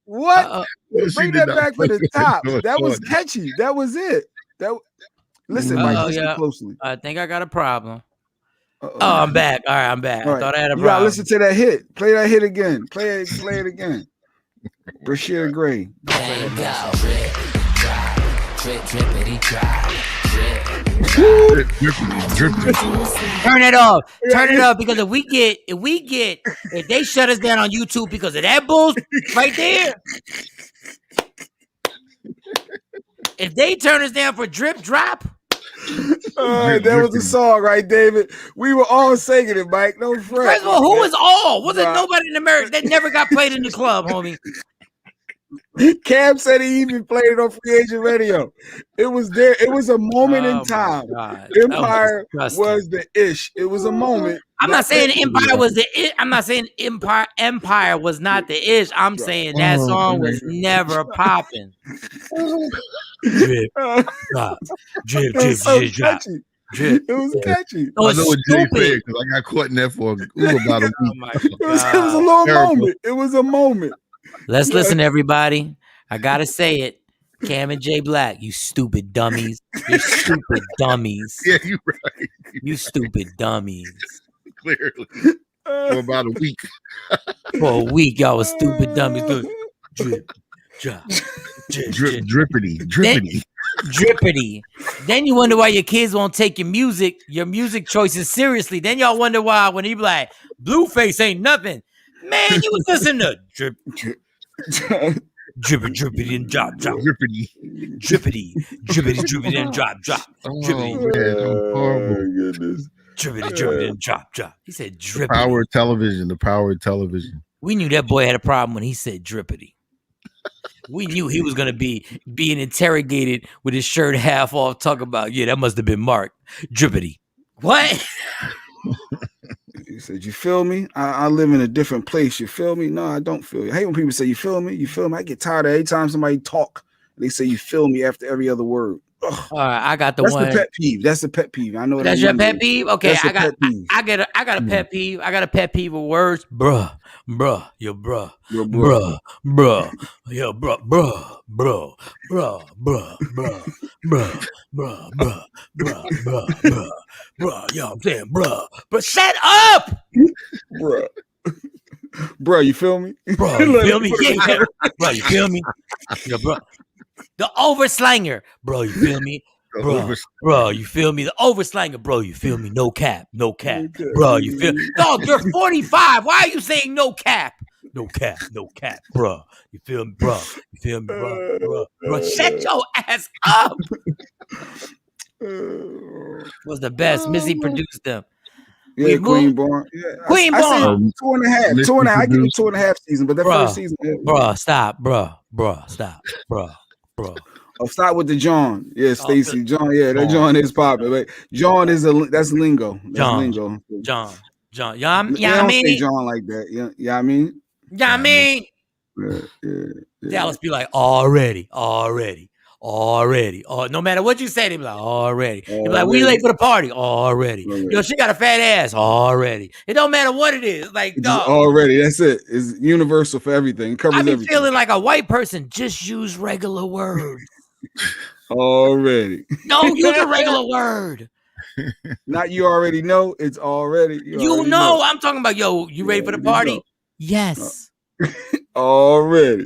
What? Bring that back to the top. That was catchy. That was it. Listen, Mike, listen closely. I think I got a problem. I'm back. All right, I'm back. All right. I thought I had a problem. You gotta listen to that hit. Play that hit again. Play it again. Brashear Gray. Turn it off. Turn it off, because if they shut us down on YouTube because of that bullshit right there, if they turn us down for drip drop. That was a song, right, David? We were all singing it, Mike. No fret. First of all, who was all? Was it nobody in America that never got played in the club, homie? Cam said he even played it on Free Agent Radio. It was there. It was a moment in time. Empire was the ish. It was a moment. I'm not saying Empire was the ish. I'm not saying Empire was not the ish. I'm saying that song was never popping. Drip, drop, drip, drip, drip, drop. It was catchy. I know what Jay said because I got caught in that for about a week. It was a little moment. It was a moment. Let's listen, everybody. I gotta say it. Cam and Jay Black, you stupid dummies. You stupid dummies. Yeah, you're right. You stupid dummies. Clearly. For about a week. For a week, y'all was stupid dummies. Drip, drop, drip, drippity. Drippity. Then you wonder why your kids won't take your music choices seriously. Then y'all wonder why when you be like, Blueface ain't nothing. Man, you was listening to drip, drippity, and drop. Drippity, and drop. Drippity. Goodness. Drippity, and drop. He said drippity. The power of television. We knew that boy had a problem when he said drippity. We knew he was going to be being interrogated with his shirt half off, talking about, that must have been Mark. Drippity. What? He said, you feel me? I live in a different place. You feel me? No, I don't feel you. I hate when people say, you feel me? You feel me? I get tired of every time somebody talk, they say, you feel me after every other word. Ugh. All right, I got That's one. That's the pet peeve. That's the pet peeve. I know that's your pet peeve. Okay, I got a pet peeve. I got a pet peeve with words. Bruh, yo, bruh, yo, bruh, yo, I'm saying, bruh, shut up, bruh, you feel me? Bro, you feel me? Yeah. Bro, you feel me? Yeah, bro. The overslanger, bro, you feel me? Bro, you feel me? The overslanger, bro, you feel me? No cap. Bro, you feel me? Dog, you're 45. Why are you saying no cap? No cap, bro. You feel me, bro? You feel me, bro? Shut your ass up. Was the best. Missy produced them. Yeah, Queen Born. Yeah, Queen Born. I say 2.5. 2.5. I give it 2.5 seasons, but that first season. Bro, stop. Bro, stop. Bro. start with the John. Yeah, Stacy. John. Yeah, that John is popping. But John is that's lingo. That's lingo. John. Yeah, They I don't mean, say John like that. Yeah, I mean. yeah, I mean. Yeah. Dallas be like, already. No matter what you say, they be like, already. They be like, we late for the party. Already. Yo, she got a fat ass. Already. It don't matter what it is. Like, dog. Already. That's it. It's universal for everything. It covers I be everything. feeling like a white person. Just use regular words. Already. Don't use a regular word. Not you already know. It's already. You know. I'm talking about, yo, you ready for the party? Yes. Already.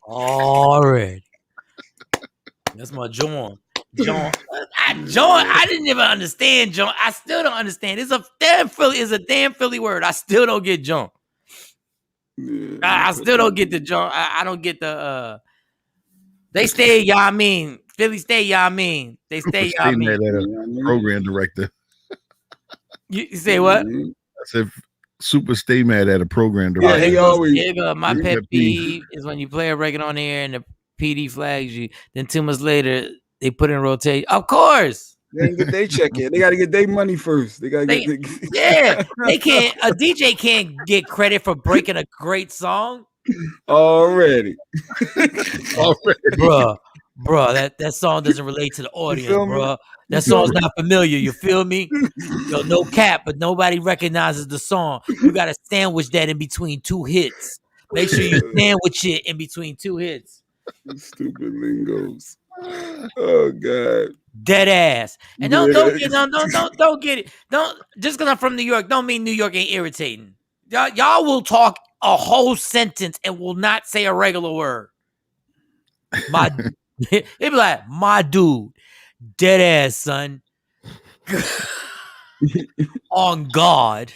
Already. That's my John. I didn't even understand John. I still don't understand. It's a damn Philly word. I still don't get John. I still don't get the John. I don't get the they stay, y'all I mean. Philly stay, y'all I mean. They stay, y'all I mean. Program director. You say what? I said super stay mad at a program director. Yeah, he always. My pet peeve is when you play a record on air and the PD flags you. Then 2 months later, they put in rotation. Of course. They get their check in. They got to get their money first. They got to get. Yeah, they can't. A DJ can't get credit for breaking a great song. Already. Bruh, that song doesn't relate to the audience, bruh. That song's not familiar. You feel me? Yo, no cap, but nobody recognizes the song. You got to sandwich that in between 2 hits. Make sure you sandwich it in between 2 hits. Stupid lingos. Oh God. Dead ass. And don't get it. Don't just because I'm from New York, don't mean New York ain't irritating. Y'all will talk a whole sentence and will not say a regular word. It be like, my dude, dead ass, son. On God.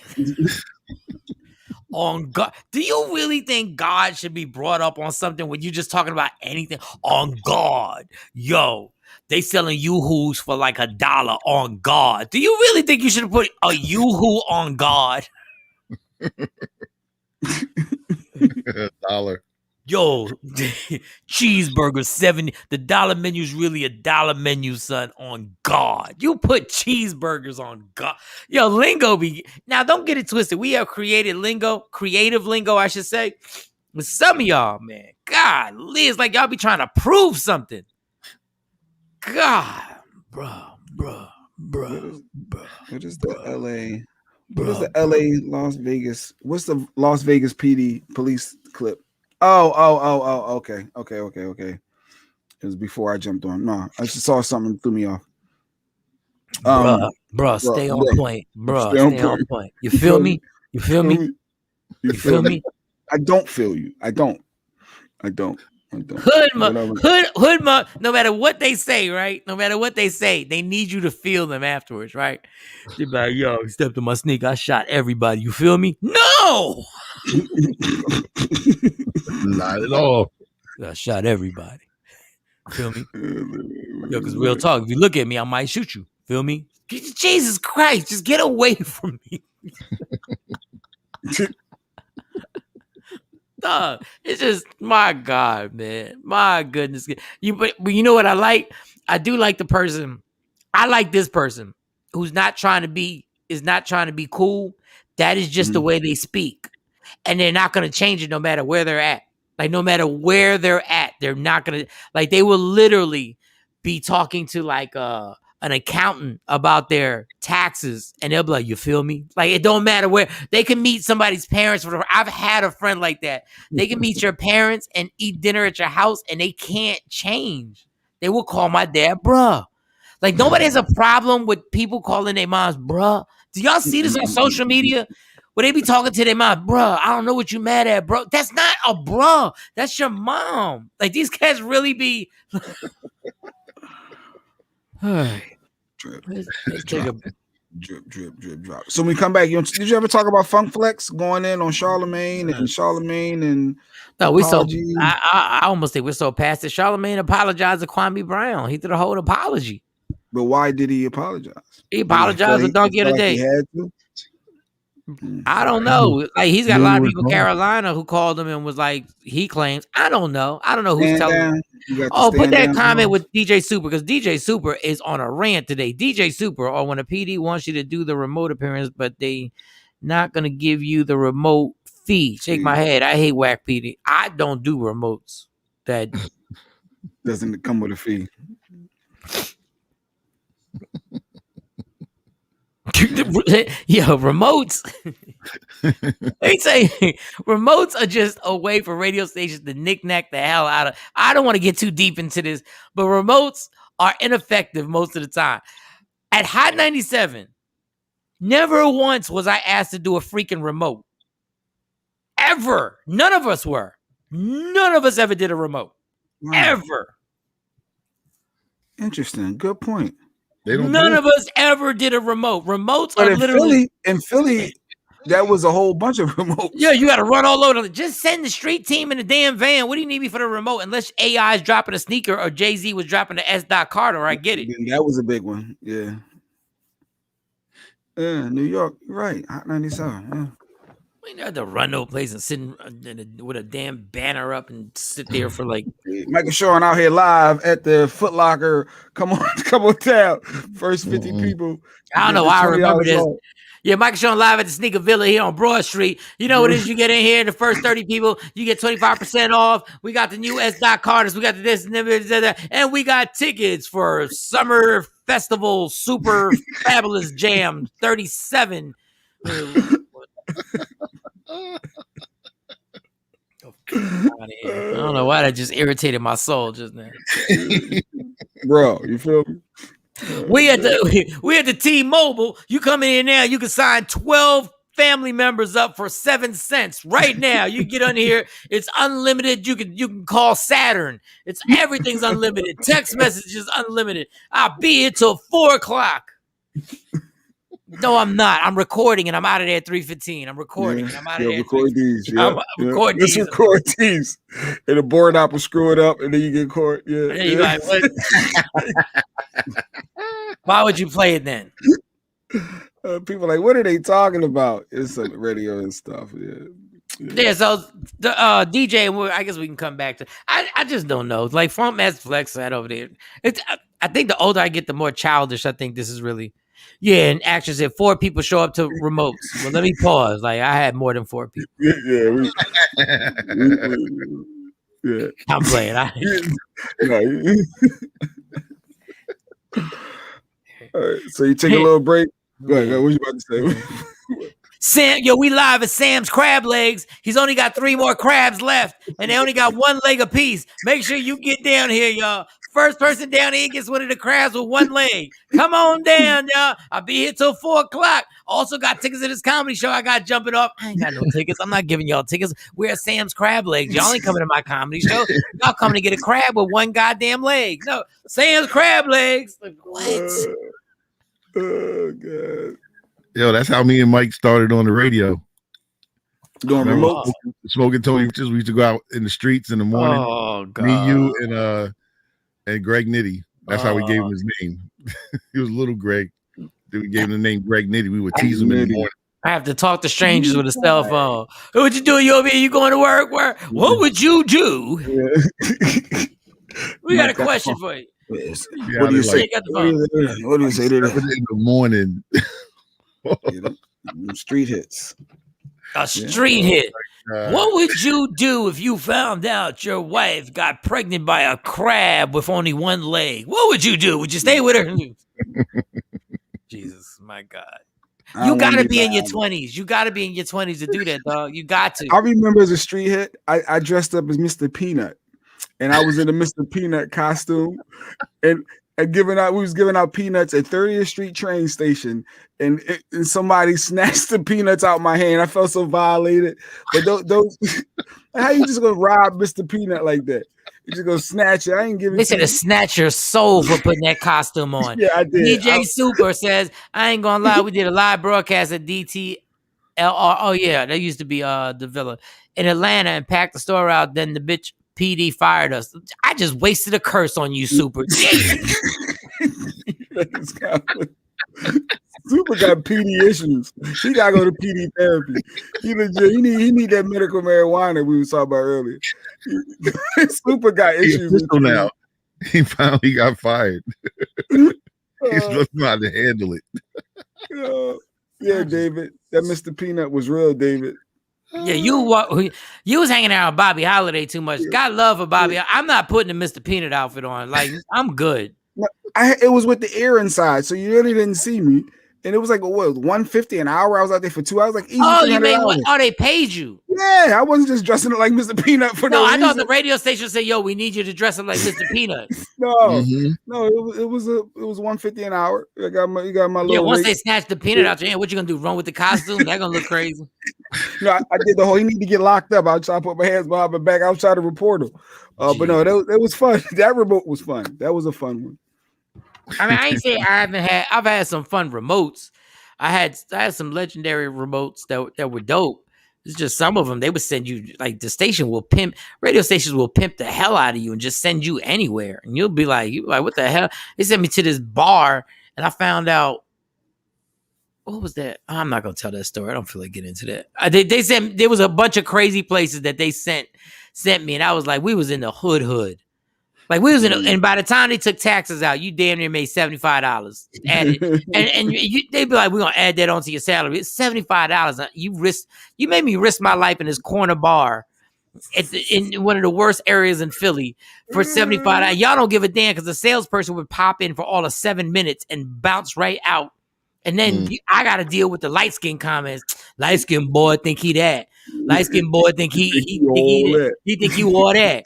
On God. Do you really think God should be brought up on something when you're just talking about anything? On God. Yo, they selling yoo-hoos for like $1 on God. Do you really think you should put a yoo-hoo on God? $1. Yo, cheeseburger 70. The dollar menu is really a dollar menu, son. On God, you put cheeseburgers on God. Yo, lingo be now. Don't get it twisted. We have creative lingo, I should say. With some of y'all, man, God, it's like y'all be trying to prove something. God, bro. What is the LA? What is the LA Las Vegas? What's the Las Vegas PD police clip? Oh, okay. It was before I jumped on. No, I just saw something that threw me off. Bro, stay on point. Bro, stay on point. You feel me? You feel me? You feel me? I don't feel you. I don't. Hood, no matter what they say, right? No matter what they say, they need you to feel them afterwards, right? They be like, yo, you stepped on my sneak. I shot everybody. You feel me? No! Not at all. I shot everybody. Feel me? Yo, because real talk, if you look at me, I might shoot you. Feel me? Jesus Christ, just get away from me. Dog, it's just, my God, man. My goodness. But you know what I like? I do like the person. I like this person who's not trying to be cool. That is just the way they speak. And they're not going to change it no matter where they're at. Like, no matter where they're at, they're not going to, like, they will literally be talking to like an accountant about their taxes, and they'll be like, you feel me? Like, it don't matter where. They can meet somebody's parents. I've had a friend like that. They can meet your parents and eat dinner at your house, and they can't change. They will call my dad bruh. Like, nobody has a problem with people calling their moms bruh. Do y'all see this on social media? Where they be talking to their mom, bruh, I don't know what you mad at, bro. That's not a bruh. That's your mom. Like, these cats really be... Drip. So when we come back, did you ever talk about Funk Flex going in on Charlemagne and no, we so I almost think we're so past it. Charlemagne apologized to Kwame Brown. He did a whole apology. But why did he apologize? He apologized to Donkey of the Day. He had to? I don't know. Like he's got a lot of people in Wrong. Carolina who called him and was like, he claims. I don't know. I don't know who's Stand telling him. down. You got the Oh, put stand that down comment clause. with DJ Super because DJ Super is on a rant today. DJ Super, or when a PD wants you to do the remote appearance, but they not gonna give you the remote fee. Shake my head. I hate whack PD. I don't do remotes. That Doesn't come with a fee. Yo, remotes. They say remotes are just a way for radio stations to knick-knack the hell out of. I don't want to get too deep into this, but remotes are ineffective most of the time. At Hot 97, never once was I asked to do a freaking remote. Ever. None of us were. None of us ever did a remote. Wow. Ever. Interesting. Good point. None of us ever did a remote. Remotes But are literally in Philly, that was a whole bunch of remotes. Yeah, you got to run all over. Just send the street team in the damn van. What do you need me for the remote? Unless AI is dropping a sneaker or Jay-Z was dropping the S. Carter, I get it. That was a big one. Yeah. Yeah, New York. Right. Hot 97. Yeah. We had to run no place and sit with a damn banner up and sit there for like. Michael Shawn out here live at the Foot Locker. Come on down. First 50 people. I don't know why I remember this. Yeah, Michael Shawn live at the Sneaker Villa here on Broad Street. You know what it is? You get in here, the first 30 people, you get 25% off. We got the new S. Carters. We got the this and that. And we got tickets for Summer Festival Super Fabulous Jam 37. I don't know why that just irritated my soul just now. Bro, you feel me? We at the T-Mobile. You come in here now, you can sign 12 family members up for 7 cents right now. You get on here, it's unlimited. You can call Saturn. Everything's unlimited. Text messages unlimited. I'll be here till 4:00. No, I'm not. I'm recording and I'm out of there at 3:15. I'm recording and I'm out of there. Record these. I'm recording these. Let's record these. And the board op will screw it up and then you get caught. Yeah. And you're like, what? Why would you play it then? People are like, what are they talking about? It's on the radio and stuff. Yeah, so the DJ, I guess we can come back to. I just don't know. Like Funk Master Flex sat over there. I think the older I get, the more childish I think this is really. Yeah, and Action said 4 people show up to remotes. Well, let me pause. Like I had more than 4 people. Yeah. I'm playing. All right, so you take a little break. Go ahead. What you about to say? Sam, we live at Sam's Crab Legs. He's only got 3 more crabs left, and they only got 1 leg apiece. Make sure you get down here, y'all. First person down here gets one of the crabs with 1 leg. Come on down, y'all. I'll be here till 4:00. Also got tickets to this comedy show. I got jumping off. I ain't got no tickets. I'm not giving y'all tickets. We're at Sam's Crab Legs. Y'all ain't coming to my comedy show. Y'all coming to get a crab with 1 goddamn leg. No, Sam's Crab Legs. Like, what? Oh, God. Yo, that's how me and Mike started on the radio. Doing remote. Smoking Tony. We used to go out in the streets in the morning. Oh, God. Me, you, and Greg Nitty. That's how we gave him his name. He was little Greg. We gave him the name Greg Nitty. We would tease him in the morning. I have to talk to strangers with a cell phone. What you doing? You over here? You going to work? Where? What would you do? Yeah. We got a question for you. Yes. What do you say? What do you say to that? In the morning. Street hits. A street hit. What would you do if you found out your wife got pregnant by a crab with only 1 leg? What would you do? Would you stay with her? Jesus, my God. You got to be in your 20s. You got to be in your 20s to do that, dog. You got to. I remember as a street hit, I dressed up as Mr. Peanut. And I was in a Mr. Peanut costume. And we was giving out peanuts at 30th Street train station, and somebody snatched the peanuts out my hand. I felt so violated. But those how you just gonna rob Mr. Peanut like that? You just gonna snatch it. I ain't giving. They said to snatch your soul for putting that costume on. Yeah, I did. DJ Super says, I ain't gonna lie, we did a live broadcast at DTLR. Oh yeah, that used to be the Villa in Atlanta and packed the store out. Then the bitch PD fired us. I just wasted a curse on you, Super. Super got PD issues. He gotta go to PD therapy. He legit. He need that medical marijuana we was talking about earlier. Super got He's issues with official now. He finally got fired. He's not how to handle it. Yeah, David. That Mr. Peanut was real, David. Yeah, you was hanging out with Bobby Holiday too much. God love for Bobby. I'm not putting the Mr. Peanut outfit on. Like, I'm good. It was with the air inside, so you really didn't see me. And it was like, what, $150 an hour? I was out there for 2 hours, like easy. Oh, you mean what? Oh, they paid you? Yeah, I wasn't just dressing it like Mr. Peanut for no I reason. thought the radio station said, "Yo, we need you to dress up like Mr. Peanut." No, it was $150 an hour. You got my little. Yeah, once they snatch the peanut out your hand, what you gonna do? Run with the costume? That gonna look crazy. No, I did the whole. He need to get locked up. I was trying to put my hands behind my back. I was trying to report him. But no, that was fun. That remote was fun. That was a fun one. I mean, I ain't say I've had some fun remotes. I had some legendary remotes that were dope. It's just some of them they would send you, like, the station will pimp, radio stations will pimp the hell out of you and just send you anywhere, and you'll be like, what the hell? They sent me to this bar and I found out, what was that? I'm not gonna tell that story. I don't feel like getting into that. They sent, there was a bunch of crazy places that they sent me, and I was like, we was in the hood. Like, we was in, and by the time they took taxes out, you damn near made $75 added, and they'd be like, we're gonna add that onto your salary. It's $75. You made me risk my life in this corner bar in one of the worst areas in Philly for $75. Y'all don't give a damn because the salesperson would pop in for all of 7 minutes and bounce right out, and then I got to deal with the light skin comments. Light skin boy think he that. Light skin boy think he think he wore that.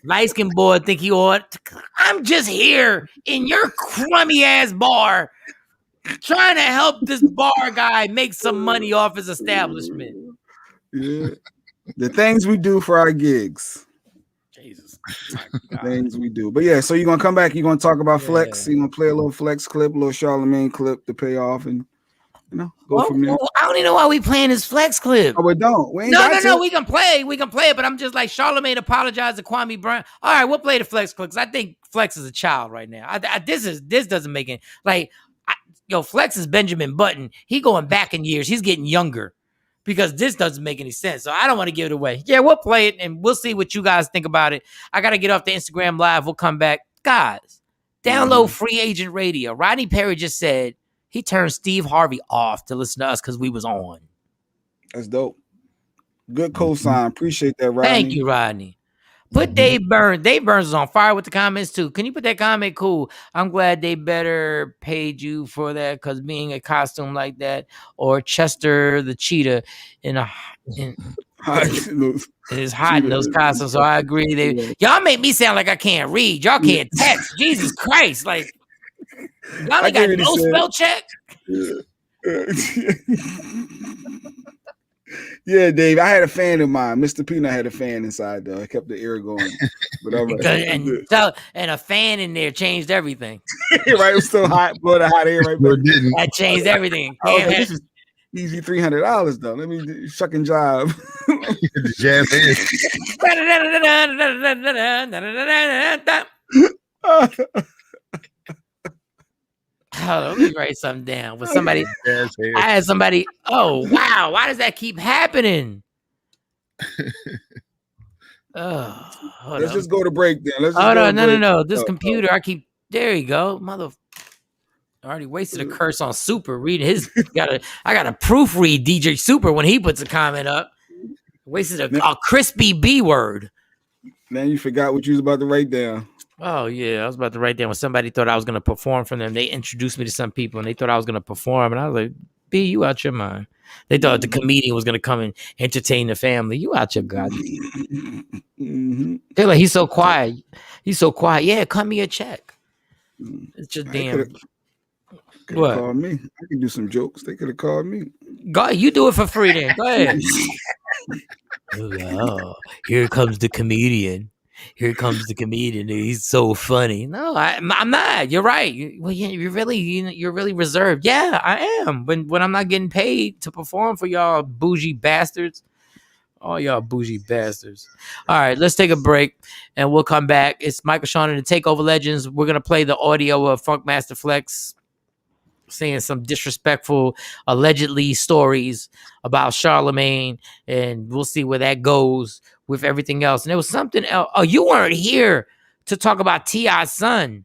Light skin boy think he ought. I'm just here in your crummy ass bar trying to help this bar guy make some money off his establishment. Yeah. The things we do for our gigs. Jesus. Things we do. But yeah, so you're gonna come back, you're gonna talk about Flex, you're gonna play a little Flex clip, a little Charlemagne clip to pay off, and go from there. I don't even know why we playing this Flex clip. Oh, we don't. We ain't no. We can play it, but I'm just like, Charlemagne apologized to Kwame Brown. All right, we'll play the Flex clip because I think Flex is a child right now. This doesn't make it like, Flex is Benjamin Button. He going back in years. He's getting younger because this doesn't make any sense. So I don't want to give it away. Yeah, we'll play it and we'll see what you guys think about it. I got to get off the Instagram live. We'll come back, guys. Download Free Agent Radio. Rodney Perry just said he turned Steve Harvey off to listen to us because we was on. That's dope. Good cosign. Appreciate that, Rodney. Thank you, Rodney. Put Dave Burns. Dave Burns is on fire with the comments too. Can you put that comment? Cool. I'm glad they better paid you for that because being a costume like that, or Chester the cheetah is hot in those costumes. So I agree. Y'all make me sound like I can't read. Y'all can't text. Jesus Christ! Like, y'all ain't got no spell check. Yeah, Dave. I had a fan of mine. Mr. Peanut had a fan inside though. It kept the air going. But and a fan in there changed everything. Right, it was still hot. Blow the hot air right back. That changed everything. This is easy $300 though. Let me shucking job. Jazz let me write something down with somebody. I had somebody. Oh wow! Why does that keep happening? Let's just go to break then. No. This computer, there you go, mother. I already wasted a curse on Super reading his. I got to proofread DJ Super when he puts a comment up. Wasted a crispy B word. Now you forgot what you was about to write down. Oh yeah, I was about to write down when somebody thought I was going to perform for them. They introduced me to some people and they thought I was going to perform, and I was like, "B, you out your mind." They thought the comedian was going to come and entertain the family. You out your goddamn. They're like, he's so quiet. Yeah, cut me a check. It's just damn. What? Called me. I can do some jokes. They could have called me. Go, you do it for free then. Go ahead. Oh, here comes the comedian. He's so funny. No, I'm not. You're right. You're really reserved. Yeah, I am. When I'm not getting paid to perform for y'all bougie bastards. All y'all bougie bastards. All right, let's take a break and we'll come back. It's Michael Shawn and the Takeover Legends. We're gonna play the audio of Funkmaster Flex. saying some disrespectful, allegedly stories about Charlemagne, and we'll see where that goes with everything else. And there was something else. Oh, you weren't here to talk about T.I.'s son.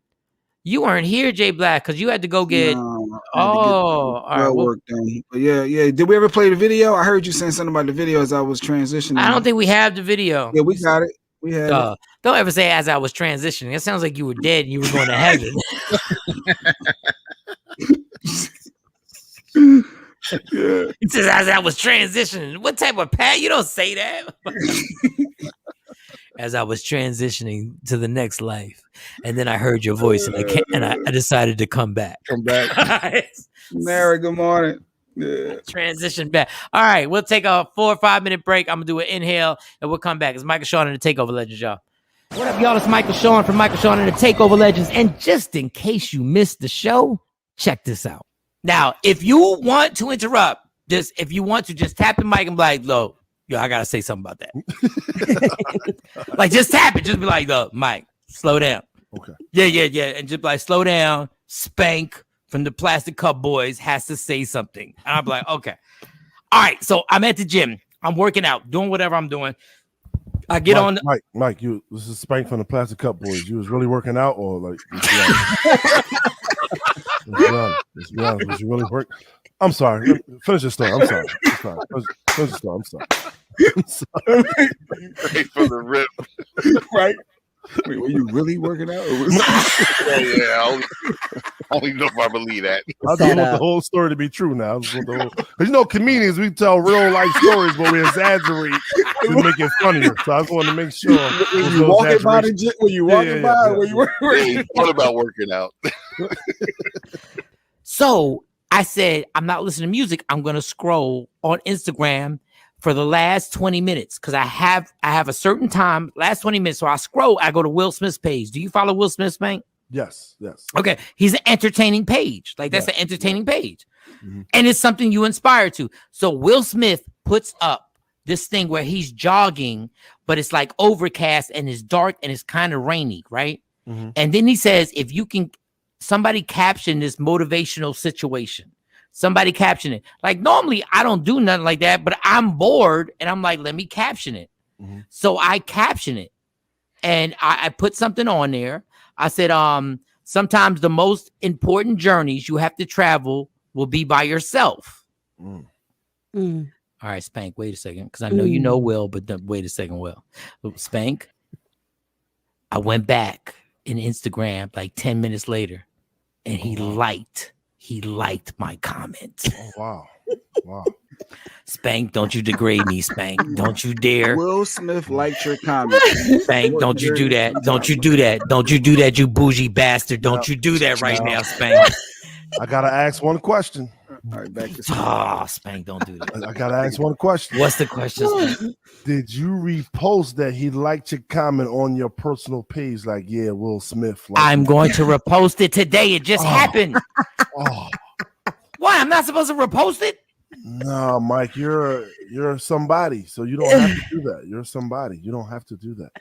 You weren't here, Jay Black, because you had to go get. All right, work done. But yeah. Did we ever play the video? I heard you saying something about the video as I was transitioning. I don't think we have the video. Yeah, we got it. We had it. Don't ever say as I was transitioning. It sounds like you were dead and you were going to heaven. Yeah. He says as I was transitioning. What type of pat? You don't say that. As I was transitioning to the next life, and then I heard your voice, and I decided to come back. Mary, good morning. Yeah. Transition back. All right, we'll take a 4 or 5 minute break. I'm gonna do an inhale, and we'll come back. It's Michael Shawn and the Takeover Legends, y'all. What up, y'all? It's Michael Shawn from Michael Shawn and the Takeover Legends. And just in case you missed the show, check this out. Now, if you want to interrupt, just tap the mic and be like, "Yo, I gotta say something about that." Like, just tap it. Just be like, "Look, Mike, slow down." Okay. Yeah. And just be like, slow down. Spank from the Plastic Cup Boys has to say something. And I'm like, okay. All right. So I'm at the gym. I'm working out, doing whatever I'm doing. I get on. Mike, this is Spank from the Plastic Cup Boys. You was really working out, or like? Let's be honest. Was you really work? I'm sorry. Finish your story. I'm sorry. Finish your story. I'm sorry. Right from the rip. Right. Wait, were you really working out? Or was I only know if I believe that. I just want the whole story to be true now. Because comedians, we tell real life stories, but we exaggerate to make it funnier. So I just want to make sure. Were you walking by the gym? Were you walking by? Were you working? What about working out? So I said, I'm not listening to music. I'm going to scroll on Instagram for the last 20 minutes because I have a certain time, last 20 minutes. So I scroll, I go to Will Smith's page. Do you follow Will Smith's bank? Yes. Okay. He's an entertaining page. Like that's an entertaining page. Mm-hmm. And it's something you inspire to. So Will Smith puts up this thing where he's jogging, but it's like overcast and it's dark and it's kind of rainy, right? Mm-hmm. And then he says, if you can, somebody caption this motivational situation. Somebody caption it. Like normally I don't do nothing like that, but I'm bored and I'm like, let me caption it. Mm-hmm. So I caption it and I put something on there. I said, sometimes the most important journeys you have to travel will be by yourself. Mm. Mm. All right, Spank, wait a second. Because I know you know Will, but wait a second, Will. Spank, I went back in Instagram like 10 minutes later and he liked my comment. Oh, wow. Spank, don't you degrade me, Spank. Don't you dare. Will Smith liked your comment. Spank, don't you do that. Don't you do that. Don't you do that, you bougie bastard. Don't you do that right now, Spank. I got to ask one question. All right, back to Spank. Spank, don't do that. I got to ask one question. What's the question, Spank? Did you repost that he liked your comment on your personal page? Like, yeah, Will Smith. I'm going to repost it today. It just happened. Why? I'm not supposed to repost it? No, Mike, you're somebody, so you don't have to do that. You're somebody. You don't have to do that.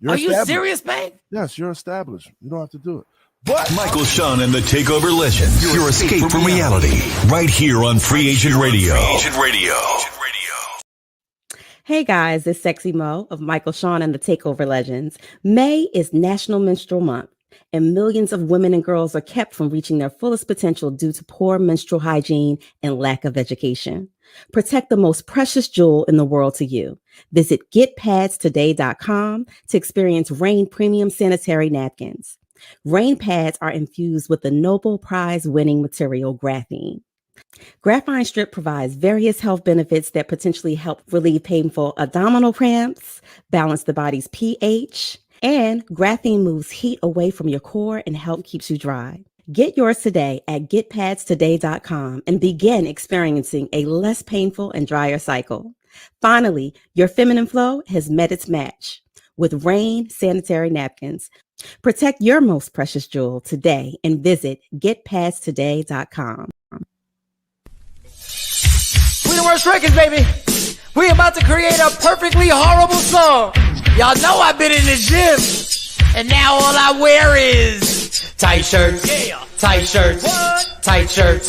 Are you serious, man? Yes, you're established. You don't have to do it. But Michael Shawn and the Takeover Legends, your escape from reality, right here on Free Agent Radio. Hey guys, it's Sexy Mo of Michael Shawn and the Takeover Legends. May is National Menstrual Month, and millions of women and girls are kept from reaching their fullest potential due to poor menstrual hygiene and lack of education. Protect the most precious jewel in the world to you. Visit getpadstoday.com to experience Rain Premium Sanitary Napkins. Rain pads are infused with the Nobel Prize-winning material graphene. Graphene strip provides various health benefits that potentially help relieve painful abdominal cramps, balance the body's pH, and graphene moves heat away from your core and help keeps you dry. Get yours today at getpadstoday.com and begin experiencing a less painful and drier cycle. Finally, your feminine flow has met its match with Rain Sanitary Napkins. Protect your most precious jewel today and visit getpadstoday.com. We the worst records, baby. We about to create a perfectly horrible song. Y'all know I've been in the gym, and now all I wear is tight shirts, Tight shirts. Tight shirts.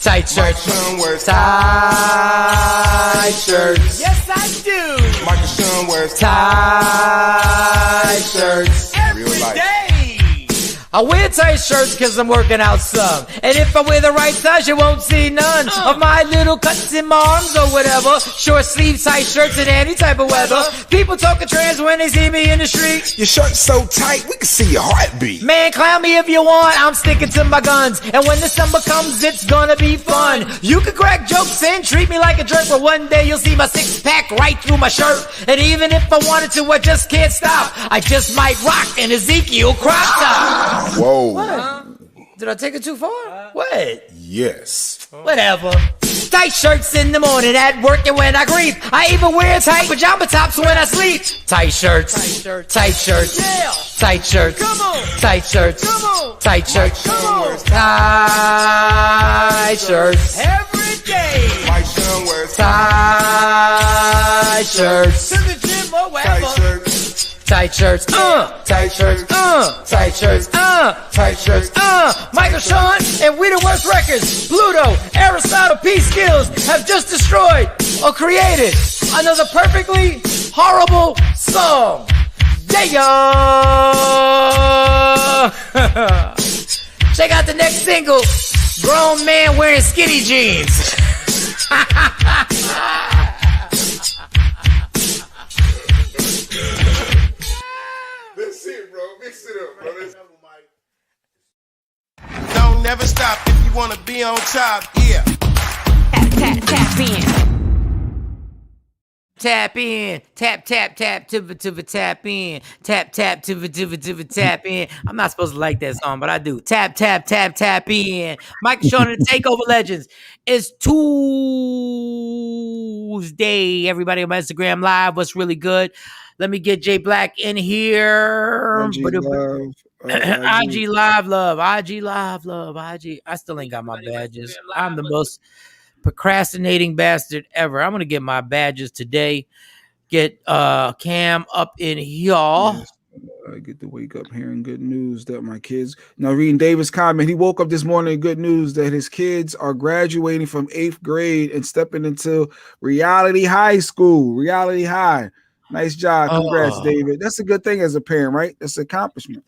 Tight shirts. Tight shirts. Yes, I do. Michael Shawn wears tight shirts. Every day. I wear tight shirts because I'm working out some. And if I wear the right size, you won't see none of my little cuts in my arms or whatever. Short sleeve tight shirts in any type of weather. People talking trans when they see me in the street. Your shirt's so tight, we can see your heartbeat. Man, clown me if you want, I'm sticking to my guns. And when the summer comes, it's gonna be fun. You can crack jokes and treat me like a jerk, but one day you'll see my six-pack right through my shirt. And even if I wanted to, I just can't stop. I just might rock an Ezekiel crop top. Whoa. Did I take it too far? What? Yes. Whatever. Tight shirts in the morning at work and when I grieve. I even wear tight pajama tops when I sleep. Tight shirts. Tight shirts. Yeah. Tight shirts. Come on. Tight shirts. Come on. Tight shirts. Come on. Tight shirts. Every day. Mike Shawn wears tight shirts. To the gym or wherever. tight shirts. Tight shirts, tight shirts, tight shirts, tight shirts, Michael Shawn and We the Worst Records, Pluto, Aristotle, P Skills have just destroyed or created another perfectly horrible song. Yeah. Check out the next single, Grown Man Wearing Skinny Jeans. That's it, bro. Mix it up, bro. Don't never stop if you wanna be on top. Yeah. Tap in. Tap in, tap to tap in, tap to tap in. I'm not supposed to like that song, but I do. Tap in. Mike Shawn and the Takeover Legends. It's Tuesday. Everybody on my Instagram Live. What's really good? Let me get Jay Black in here. IG Live love. IG. I still ain't got my badges. I'm the most procrastinating bastard ever. I'm gonna get my badges today. Get Cam up in here. Yes. I get to wake up hearing good news that my kids. Now, reading David's comment, he woke up this morning with good news that his kids are graduating from 8th grade and stepping into Reality High School. Reality High. Nice job. Congrats, David. That's a good thing as a parent, right? That's an accomplishment.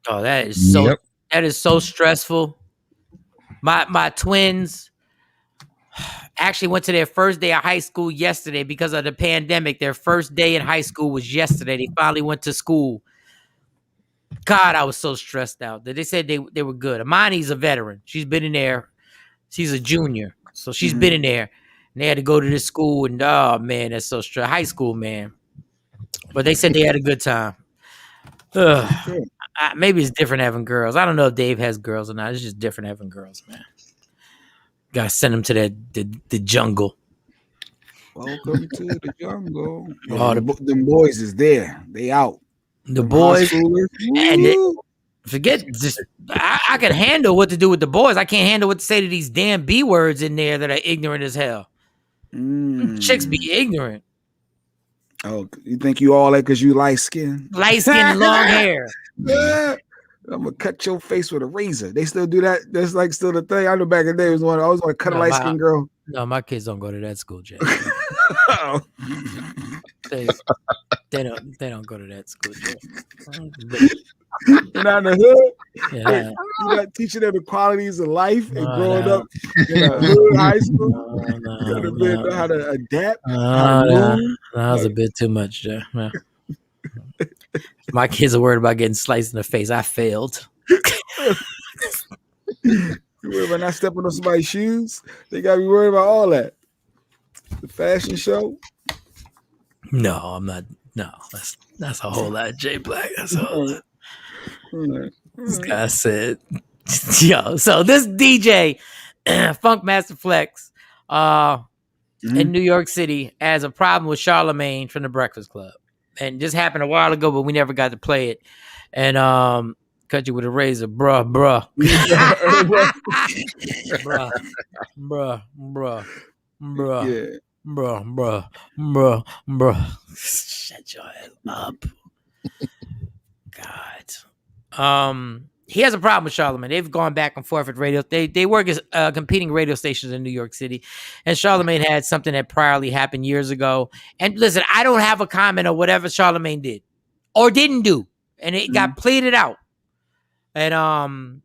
Oh, that is so. Yep. That is so stressful. My twins actually went to their first day of high school yesterday because of the pandemic. Their first day in high school was yesterday. They finally went to school. God, I was so stressed out. They said they were good. Amani's a veteran. She's been in there. She's a junior. So she's been in there. And they had to go to this school. And, oh, man, that's so stressful. High school, man. But they said they had a good time. Maybe it's different having girls. I don't know if Dave has girls or not. It's just different having girls, man. Gotta send them to the jungle. Welcome to the jungle. Oh, the boys is there. They out. The boys. And forget just I can handle what to do with the boys. I can't handle what to say to these damn B words in there that are ignorant as hell. Chicks be ignorant. Oh, you think you all that because you light skin? Light skin and long hair. I'm gonna cut your face with a razor. They still do that. That's like still the thing. I know back in the day was one. I was gonna cut a light skinned girl. No, my kids don't go to that school, Jay. they don't go to that school, Jay. You're not in the hood. Yeah. You're not teaching them the qualities of life and growing up in a hood high school. You gotta know how to adapt. That was a bit too much, Jay. Yeah. My kids are worried about getting sliced in the face. I failed. You worried about not stepping on somebody's shoes? They gotta be worried about all that. The fashion show? No, I'm not. No, that's a whole lot, Jay Black. That's a whole lot. This guy said, yo, so this DJ, Funk Master Flex, in New York City has a problem with Charlemagne from the Breakfast Club. And just happened a while ago, but we never got to play it. And cut you with a razor, bruh. Yeah. Bruh. Shut your head up. God. he has a problem with Charlamagne. They've gone back and forth at radio. They work as competing radio stations in New York City, and Charlamagne had something that priorly happened years ago. And listen, I don't have a comment on whatever Charlamagne did or didn't do, and it got pleaded out, and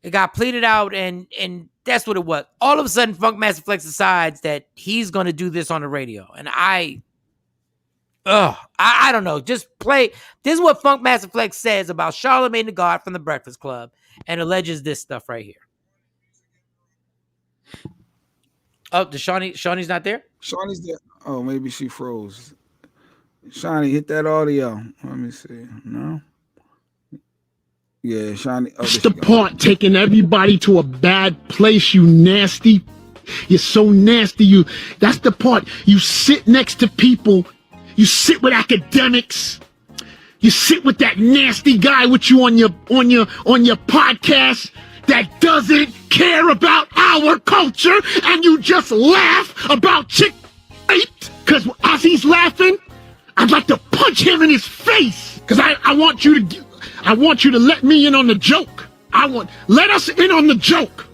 it got pleaded out, and that's what it was. All of a sudden, Funk Master Flex decides that he's going to do this on the radio, and I don't know. Just play. This is what Funk Master Flex says about Charlamagne the God from the Breakfast Club and alleges this stuff right here. Oh, Shawnee's not there? Shawnee's there. Oh, maybe she froze. Shawnee, hit that audio. Let me see. No? Yeah, Shawnee. That's the part taking everybody to a bad place, you nasty. You're so nasty. That's the part. You sit next to people. You sit with academics. You sit with that nasty guy with you on your podcast that doesn't care about our culture, and you just laugh about chick raped. Because as he's laughing, I'd like to punch him in his face. Because I want you to let me in on the joke. Let us in on the joke.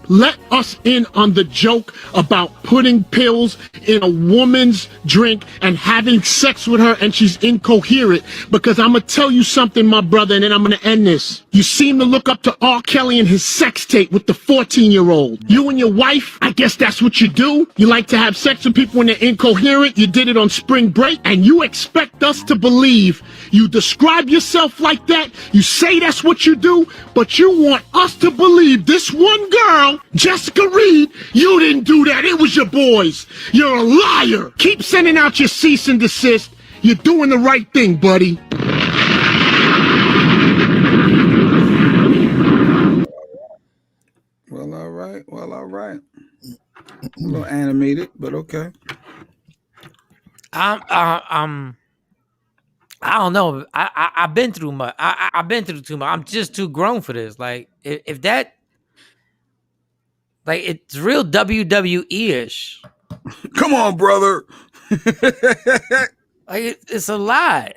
Let us in on the joke about putting pills in a woman's drink and having sex with her and she's incoherent. Because I'm going to tell you something, my brother, and then I'm going to end this. You seem to look up to R. Kelly and his sex tape with the 14-year-old. You and your wife, I guess that's what you do. You like to have sex with people when they're incoherent. You did it on spring break, and you expect us to believe. You describe yourself like that. You say that's what you do, but you want us to believe this one girl, Jessica Reed, you didn't do that. It was your boys. You're a liar. Keep sending out your cease and desist. You're doing the right thing, buddy. Well, all right. Well, all right. A little animated, but okay. I don't know. I've been through much. I've been through too much. I'm just too grown for this. Like if that, like it's real WWE-ish. Come on, brother. Like it's a lot.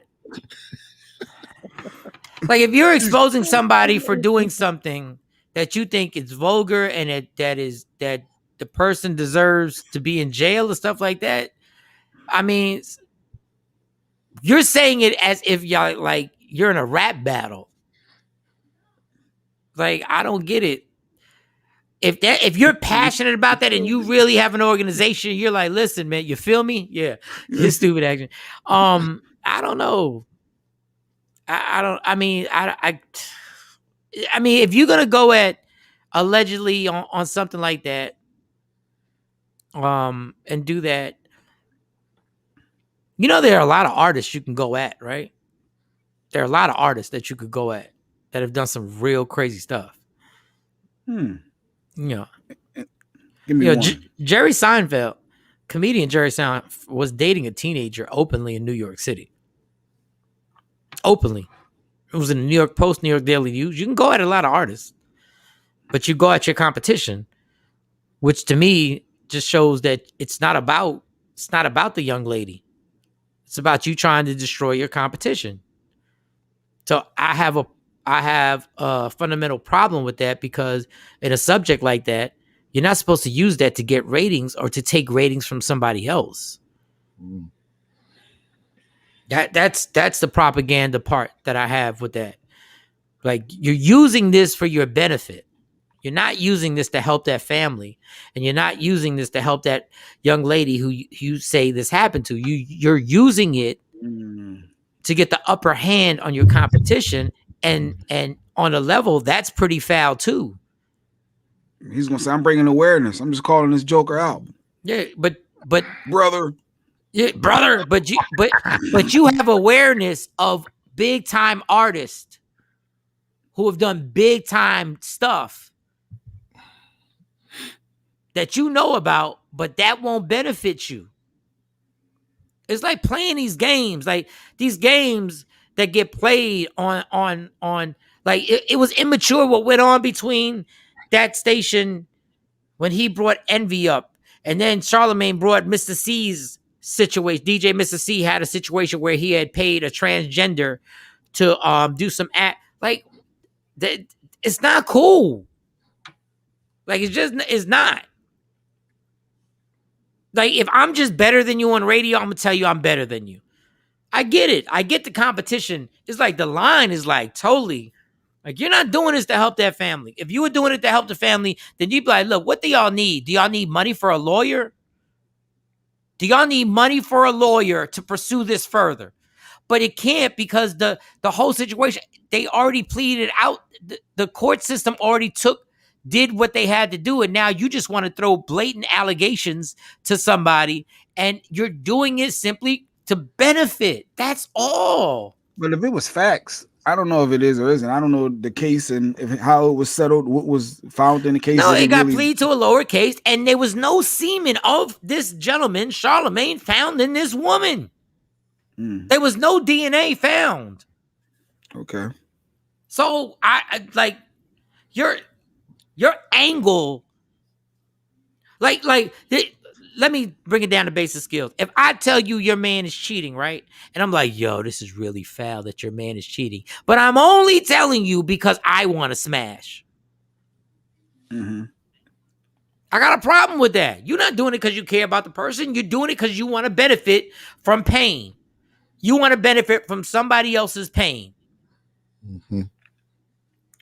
Like if you're exposing somebody for doing something that you think is vulgar and that the person deserves to be in jail and stuff like that. I mean, you're saying it as if you're in a rap battle. Like, I don't get it. If you're passionate about that and you really have an organization, you're like, listen, man, you feel me? Yeah. This stupid action. I don't know. I mean, if you're gonna go at allegedly on something like that, and do that, there are a lot of artists you can go at, right? There are a lot of artists that you could go at that have done some real crazy stuff. Give me one. Jerry Seinfeld, comedian Jerry Seinfeld, was dating a teenager openly in New York City. Openly. It was in the New York Post, New York Daily News. You can go at a lot of artists, but you go at your competition, which to me just shows that it's not about the young lady. It's about you trying to destroy your competition. So I have a fundamental problem with that, because in a subject like that, you're not supposed to use that to get ratings or to take ratings from somebody else. That's the propaganda part that I have with that. Like, you're using this for your benefit. You're not using this to help that family, and you're not using this to help that young lady who you say this happened to. You're using it to get the upper hand on your competition, and on a level that's pretty foul too. He's gonna say, I'm bringing awareness. I'm just calling this joker out. Yeah, but brother. Yeah, brother, but you have awareness of big time artists who have done big time stuff that you know about, but that won't benefit you. It's like playing these games, like these games that get played on like it was immature what went on between that station when he brought Envy up, and then Charlamagne brought Mr. C's situation. DJ Mr. C had a situation where he had paid a transgender to do some act. Like, that it's not cool. Like it's not. Like if I'm just better than you on radio, I'm gonna tell you I'm better than you. I get it. I get the competition. It's like the line is like totally like you're not doing this to help that family. If you were doing it to help the family, then you'd be like, look, what do y'all need? Do y'all need money for a lawyer? Do y'all need money for a lawyer to pursue this further? But it can't because the whole situation, they already pleaded out. The court system already did what they had to do. And now you just want to throw blatant allegations to somebody and you're doing it simply to benefit. That's all. But if it was facts, I don't know if it is or isn't. I don't know the case and how it was settled, what was found in the case. No, it got pleaded to a lower case, and there was no semen of this gentleman, Charlemagne, found in this woman. There was no DNA found. Okay. So I like your angle. Let me bring it down to basic skills. If I tell you your man is cheating, right? And I'm like, yo, this is really foul that your man is cheating. But I'm only telling you because I want to smash. Mm-hmm. I got a problem with that. You're not doing it because you care about the person. You're doing it because you want to benefit from pain. You want to benefit from somebody else's pain. Mm-hmm.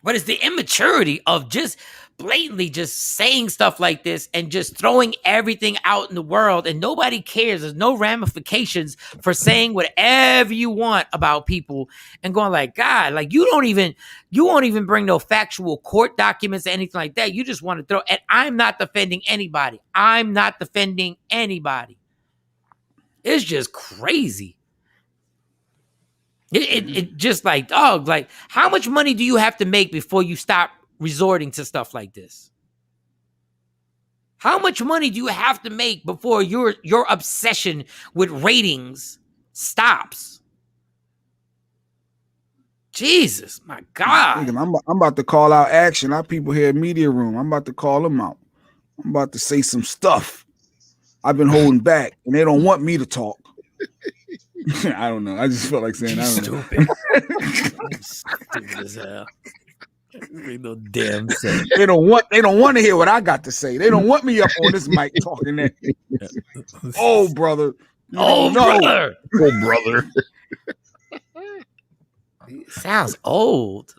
But it's the immaturity of just blatantly just saying stuff like this and just throwing everything out in the world and nobody cares. There's no ramifications for saying whatever you want about people and going like, God, like you won't even bring no factual court documents or anything like that. You just want to throw, and I'm not defending anybody. It's just crazy. It just like, dog, like how much money do you have to make before you stop resorting to stuff like this? How much money do you have to make before your obsession with ratings stops? Jesus, my God. I'm about to call out action. Our people here at Media Room. I'm about to call them out. I'm about to say some stuff I've been holding back, and they don't want me to talk. I don't know. I just felt like saying, I don't know. Stupid as hell. Make no damn sense. They don't want to hear what I got to say. They don't want me up on this mic talking that. Oh, brother. Brother. Oh, brother. Sounds old.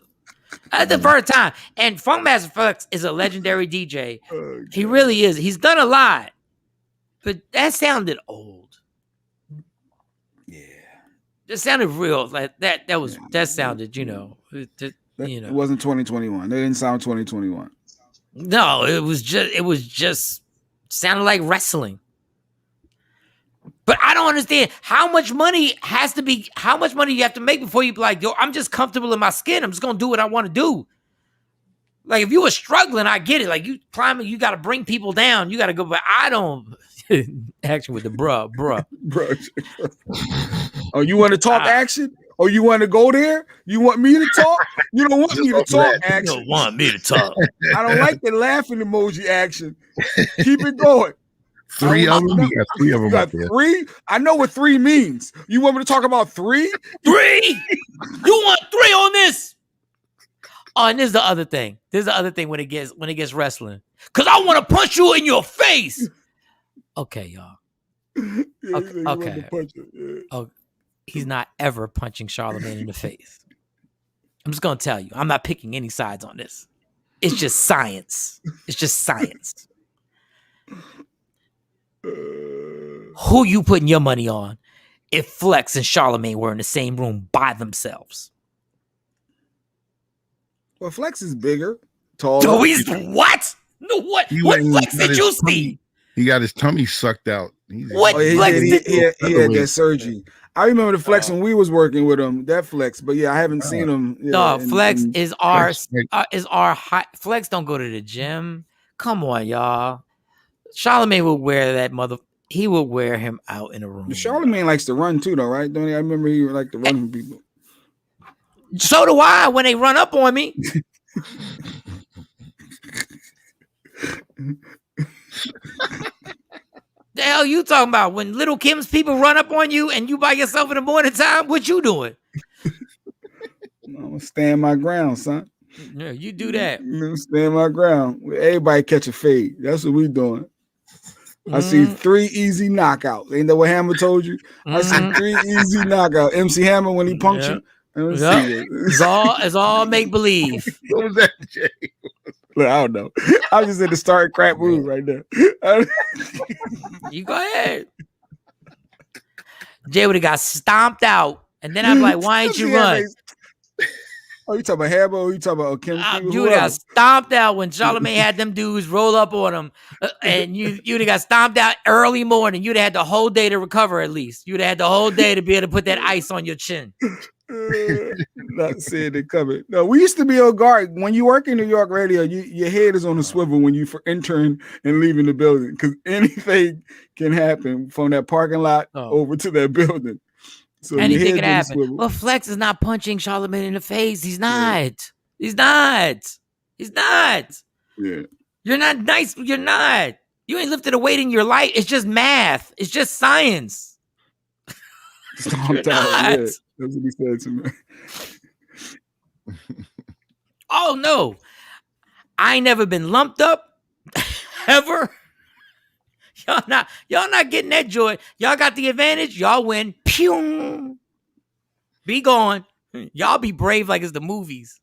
That's the first time. And Funkmaster Flex is a legendary DJ. He really is. He's done a lot. But that sounded old. It sounded real, like that. That sounded, you know. It wasn't 2021. They didn't sound 2021. No, it was just sounded like wrestling. But I don't understand how much money you have to make before you be like, yo, I'm just comfortable in my skin. I'm just gonna do what I want to do. Like if you were struggling, I get it. Like you climbing, you got to bring people down. You got to go, but I don't. Action with the bruh. Oh, you want to talk action? Oh, you want to go there? You want me to talk? You don't want me to talk action. You don't want me to talk. I don't like the laughing emoji action. Keep it going. Three of them. You got three? I know what three means. You want me to talk about three? Three? You want three on this? Oh, and this is the other thing. When it gets wrestling. Because I want to punch you in your face. Okay, y'all. Okay. Oh, he's not ever punching Charlemagne in the face. I'm just gonna tell you, I'm not picking any sides on this. It's just science. Who you putting your money on if Flex and Charlemagne were in the same room by themselves? Well, Flex is bigger, taller. So he's what? No, what? What Flex did you see? He got his tummy sucked out. What Flex he had that surgery. I remember the Flex when we was working with him. That Flex, but yeah, I haven't seen him. No, Flex is our high. Flex don't go to the gym. Come on, y'all. Charlemagne will wear that mother. He will wear him out in a room. Charlemagne likes to run too, though, right? Don't he? I remember he like to run from people. So do I when they run up on me. The hell you talking about? When Little Kim's people run up on you and you by yourself in the morning time, what you doing? I'm gonna stand my ground, son. Yeah, you do that. Stand my ground. Everybody catch a fade. That's what we doing. I see 3 easy knockouts. Ain't that what Hammer told you? I see 3 easy knockouts. MC Hammer when he punked you. Let's see this. It's all make believe. What was that, Jay? Look, I don't know. I'm just in the start crap mood right now. You go ahead. Jay would have got stomped out, and then I'm like, "Why ain't you run?" Oh, you talking about Hammer? Or you talking about Kim? You would have got stomped out when Charlamagne had them dudes roll up on him, and you'd have got stomped out early morning. You'd have had the whole day to recover at least. You'd have had the whole day to be able to put that ice on your chin. Not seeing it coming. No, we used to be on guard. When you work in New York radio, your head is on a swivel when you entering and leaving the building because anything can happen from that parking lot over to that building. So anything can happen. Well, Flex is not punching Charlamagne in the face. He's not. Yeah. He's not. He's not. Yeah. You're not nice. You're not. You ain't lifted a weight in your life. It's just math. It's just science. You're not. Yeah. That's what he said to me. Oh no. I ain't never been lumped up ever. Y'all not getting that joy. Y'all got the advantage. Y'all win. Pew. Be gone. Y'all be brave like it's the movies.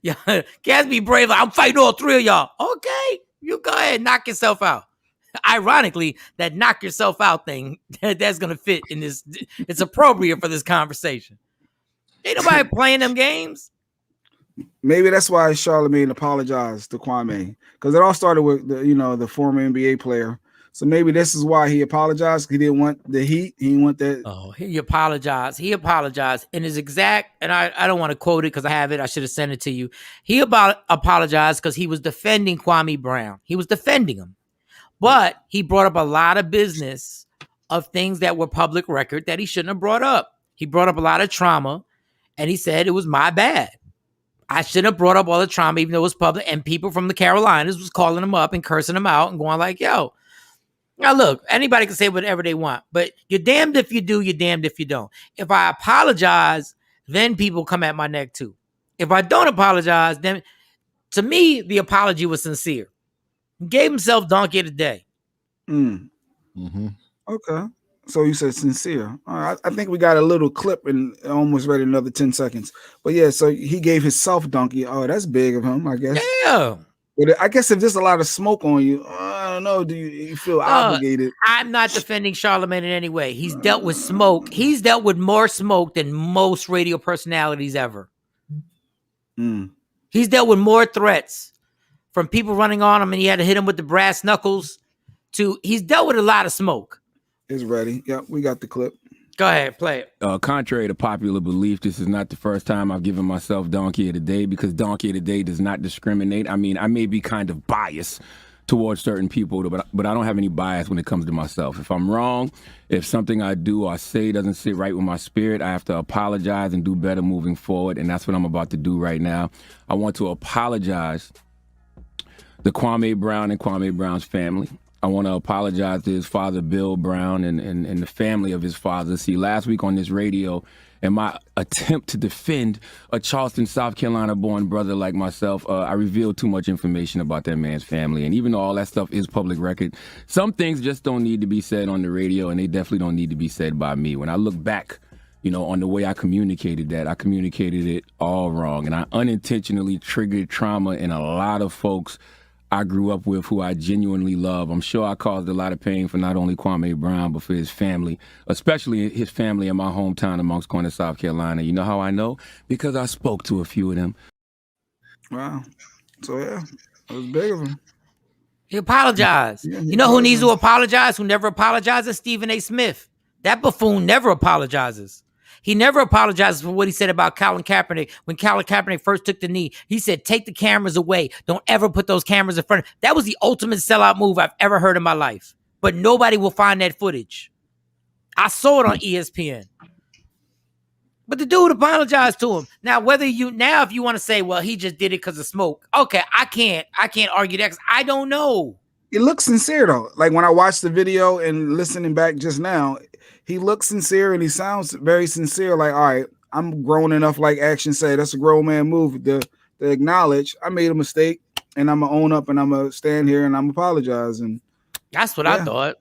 Y'all guys be brave like I'm fighting all 3 of y'all. Okay. You go ahead, knock yourself out. Ironically, that knock yourself out thing, that's gonna fit in this. It's appropriate for this conversation. Ain't nobody playing them games. Maybe that's why Charlamagne apologized to Kwame. Because it all started with the former NBA player. So maybe this is why he apologized. He didn't want the heat. He didn't want that. Oh, he apologized. He apologized in his exact, and I don't want to quote it because I have it. I should have sent it to you. He apologized because he was defending Kwame Brown. He was defending him. But he brought up a lot of business of things that were public record that he shouldn't have brought up. He brought up a lot of trauma, and he said it was my bad. I shouldn't have brought up all the trauma, even though it was public, and people from the Carolinas was calling him up and cursing him out and going like, yo. Now, look, anybody can say whatever they want, but you're damned if you do, you're damned if you don't. If I apologize, then people come at my neck too. If I don't apologize, then to me, the apology was sincere. He gave himself donkey of the day. Mm-hmm. Okay. So you said sincere. All right. I think we got a little clip and almost ready another 10 seconds. But yeah, so he gave himself donkey. Oh, that's big of him, I guess. Yeah. But I guess if there's a lot of smoke on you, I don't know. Do you feel obligated? I'm not defending Charlamagne in any way. He's dealt with smoke. He's dealt with more smoke than most radio personalities ever. He's dealt with more threats from people running on him and he had to hit him with the brass knuckles to he's dealt with a lot of smoke. It's ready. Yeah, we got the clip. Go ahead, play it. Contrary to popular belief, this is not the first time I've given myself donkey of the day because donkey of the day does not discriminate. I mean, I may be kind of biased towards certain people, but I don't have any bias when it comes to myself. If I'm wrong, if something I do or say doesn't sit right with my spirit, I have to apologize and do better moving forward, and that's what I'm about to do right now. I want to apologize to Kwame Brown and Kwame Brown's family. I want to apologize to his father, Bill Brown, and the family of his father. See, last week on this radio, in my attempt to defend a Charleston, South Carolina-born brother like myself, I revealed too much information about that man's family. And even though all that stuff is public record, some things just don't need to be said on the radio, and they definitely don't need to be said by me. When I look back, on the way I communicated that, I communicated it all wrong. And I unintentionally triggered trauma in a lot of folks I grew up with who I genuinely love. I'm sure I caused a lot of pain for not only Kwame Brown, but for his family, especially his family in my hometown of Moncks Corner, South Carolina. You know how I know? Because I spoke to a few of them. Wow. So, yeah, it was big of him. He apologized. Yeah, you know who needs to apologize, who never apologizes? Stephen A. Smith. That buffoon never apologizes. He never apologizes for what he said about Colin Kaepernick. When Colin Kaepernick first took the knee, he said, take the cameras away. Don't ever put those cameras in front. That was the ultimate sellout move I've ever heard in my life. But nobody will find that footage. I saw it on ESPN. But the dude apologized to him. Now, if you want to say, well, he just did it because of smoke. Okay, I can't argue that because I don't know. It looks sincere, though. Like when I watched the video and listening back just now, he looks sincere and he sounds very sincere. Like, all right, I'm grown enough, like Action said, that's a grown man move to to acknowledge I made a mistake, and I'm gonna own up, and I'm gonna stand here and I'm apologize. And that's what I thought.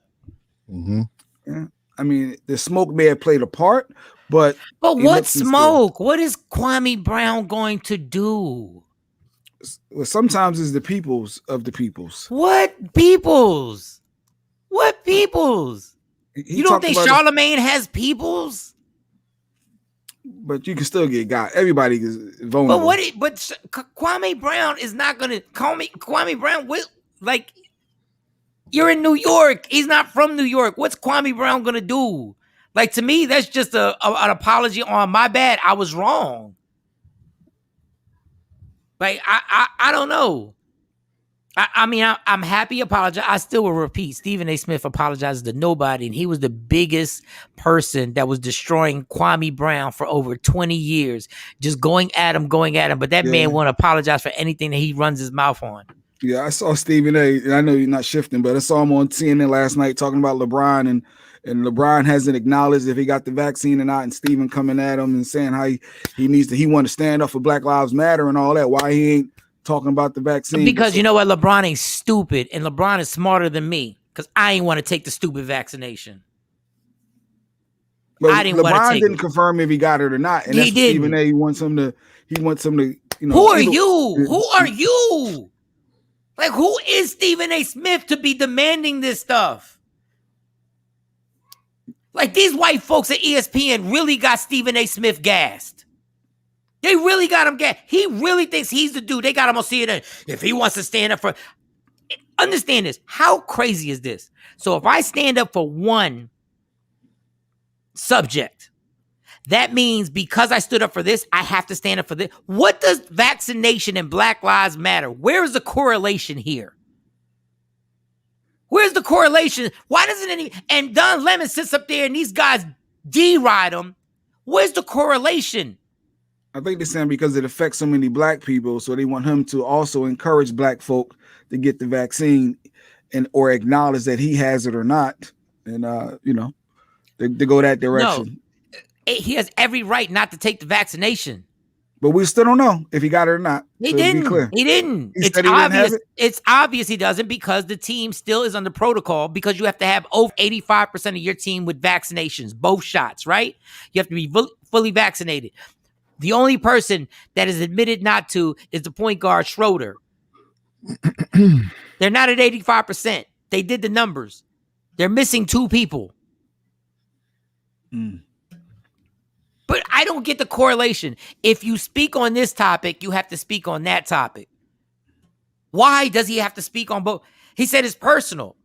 Mm-hmm. Yeah, I mean, the smoke may have played a part, but what smoke? What is Kwame Brown going to do? Well, sometimes it's the peoples of the peoples. What peoples? What peoples? You don't think Charlemagne has peoples? But you can still get got. Everybody is vulnerable. But Kwame Brown is not gonna call me Kwame Brown. Like, you're in New York. He's not from New York. What's Kwame Brown gonna do? Like, to me, that's just an apology on my bad. I was wrong. Like, I don't know. I mean, I'm happy. Apologize. I still will repeat. Stephen A. Smith apologizes to nobody, and he was the biggest person that was destroying Kwame Brown for over 20 years, just going at him. But that man won't apologize for anything that he runs his mouth on. Yeah, I saw Stephen A. And I know you're not shifting, but I saw him on CNN last night talking about LeBron, and LeBron hasn't acknowledged if he got the vaccine or not, and Stephen coming at him and saying how he want to stand up for Black Lives Matter and all that. Why he ain't talking about the vaccine? Because you know what? LeBron ain't stupid, and LeBron is smarter than me, because I ain't want to take the stupid vaccination. But I didn't LeBron didn't confirm if he got it or not, and he that's what didn't. Stephen A. wants him to. He wants him to. You know, who are you? Who are you? Like, who is Stephen A. Smith to be demanding this stuff? Like, these white folks at ESPN really got Stephen A. Smith gassed. They really got him gassed. He really thinks he's the dude. They got him on CNN. If he wants to stand up for... Understand this. How crazy is this? So if I stand up for one subject, that means because I stood up for this, I have to stand up for this. What does vaccination and Black Lives Matter? Where is the correlation here? Where's the correlation? Why doesn't any... And Don Lemon sits up there and these guys deride him. Where's the correlation? I think they're saying because it affects so many black people, so they want him to also encourage black folk to get the vaccine and or acknowledge that he has it or not. And, you know, to go that direction. No, he has every right not to take the vaccination. But we still don't know if he got it or not. He didn't. He didn't. It's obvious. It's obvious he doesn't, because the team still is under protocol, because you have to have over 85% of your team with vaccinations, both shots, right? You have to be fully vaccinated. The only person that is admitted not to is the point guard, Schroeder. They're not at 85%. They did the numbers. They're missing 2 people. But I don't get the correlation. If you speak on this topic, you have to speak on that topic. Why does he have to speak on both? He said it's personal.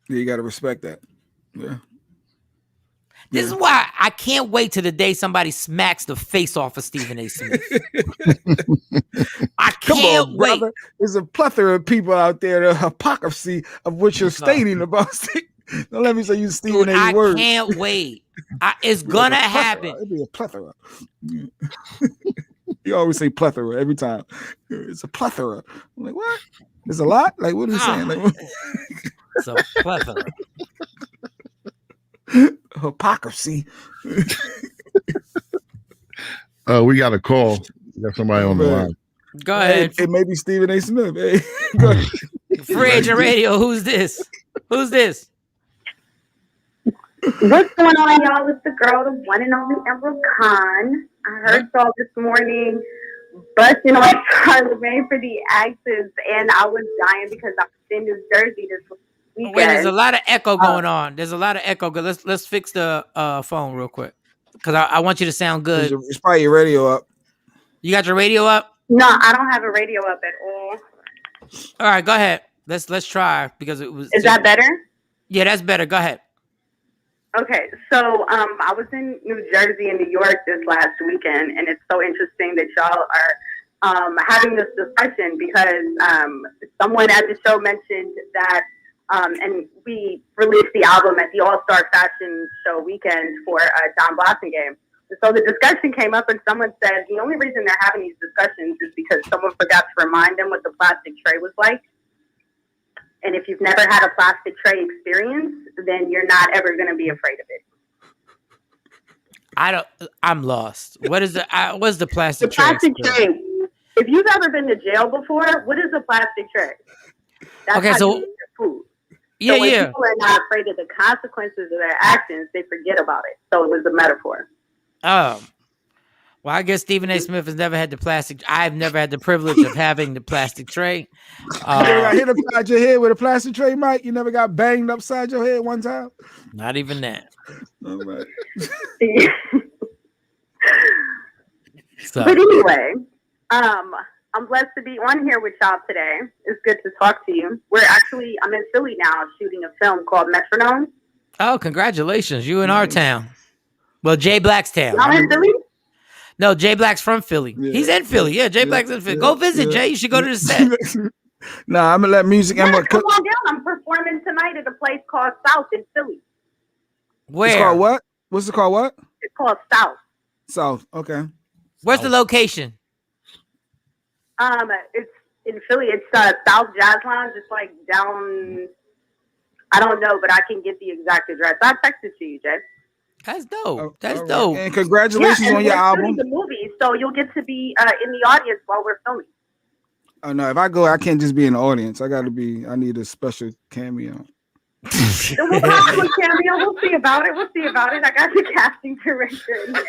Yeah, you got to respect that. Yeah. This is why I can't wait till the day somebody smacks the face off of Stephen A. Smith. I can't wait. Brother. There's a plethora of people out there, the hypocrisy of what you're stating about. Don't let me say you Stephen A. word. I can't wait. It's gonna happen. It'd be a plethora. You always say plethora every time. It's a plethora. I'm like, what? There's a lot? Like, what are you saying? Like, it's a plethora. Hypocrisy. We got a call. We got somebody on the line. Go ahead. It may be Stephen A. Smith. Hey, go ahead. Free Agent Radio. Who's this? Who's this? What's going on, y'all? It's the girl, the one and only Emerald Khan. I heard y'all this morning busting on Charlemagne for the axes, and I was dying because I was in New Jersey this weekend. Wait, there's a lot of echo going on. There's a lot of echo. Let's fix the phone real quick, because I want you to sound good. It's probably your radio up. You got your radio up? No, I don't have a radio up at all. All right, go ahead. Let's try, because it was. Is that better? Yeah, that's better. Go ahead. Okay, so I was in New Jersey and New York this last weekend, and it's so interesting that y'all are having this discussion, because someone at the show mentioned that, and we released the album at the All-Star Fashion Show weekend for John Blassingame. So the discussion came up, and someone said the only reason they're having these discussions is because someone forgot to remind them what the plastic tray was like. And if you've never had a plastic tray experience, then you're not ever going to be afraid of it. I'm lost. What is what's the plastic tray? The plastic tray, If you've ever been to jail before, what is a plastic tray? That's Okay, how so you eat your food. yeah, so when yeah. people are not afraid of the consequences of their actions, they forget about it. So it was a metaphor. Well, I guess Stephen A. Smith has never had the plastic. I've never had the privilege of having the plastic tray. You never got hit upside your head with a plastic tray, Mike? You never got banged upside your head one time? Not even that. All right. So. But anyway, I'm blessed to be on here with y'all today. It's good to talk to you. I'm in Philly now shooting a film called Metronome. Oh, congratulations. You in our town. Well, Jay Black's town. Y'all in Philly? No, Jay Black's from Philly. Yeah. He's in Philly. Yeah, Jay Black's in Philly. Go visit, Jay. You should go to the set. Nah, I'm going to let music. Yeah, come on down. I'm performing tonight at a place called South in Philly. Where? It's called what? What's it called? What? It's called South. South. Okay. Where's the location? It's in Philly. It's South Jazz Lounge. It's like down. I don't know, but I can get the exact address. I'll text it to you, Jay. That's dope. That's right. dope. And congratulations on your album. The movie, so you'll get to be in the audience while we're filming. Oh no! If I go, I can't just be in the audience. I need a special cameo. So we'll have a cameo. We'll see about it. I got the casting director in here.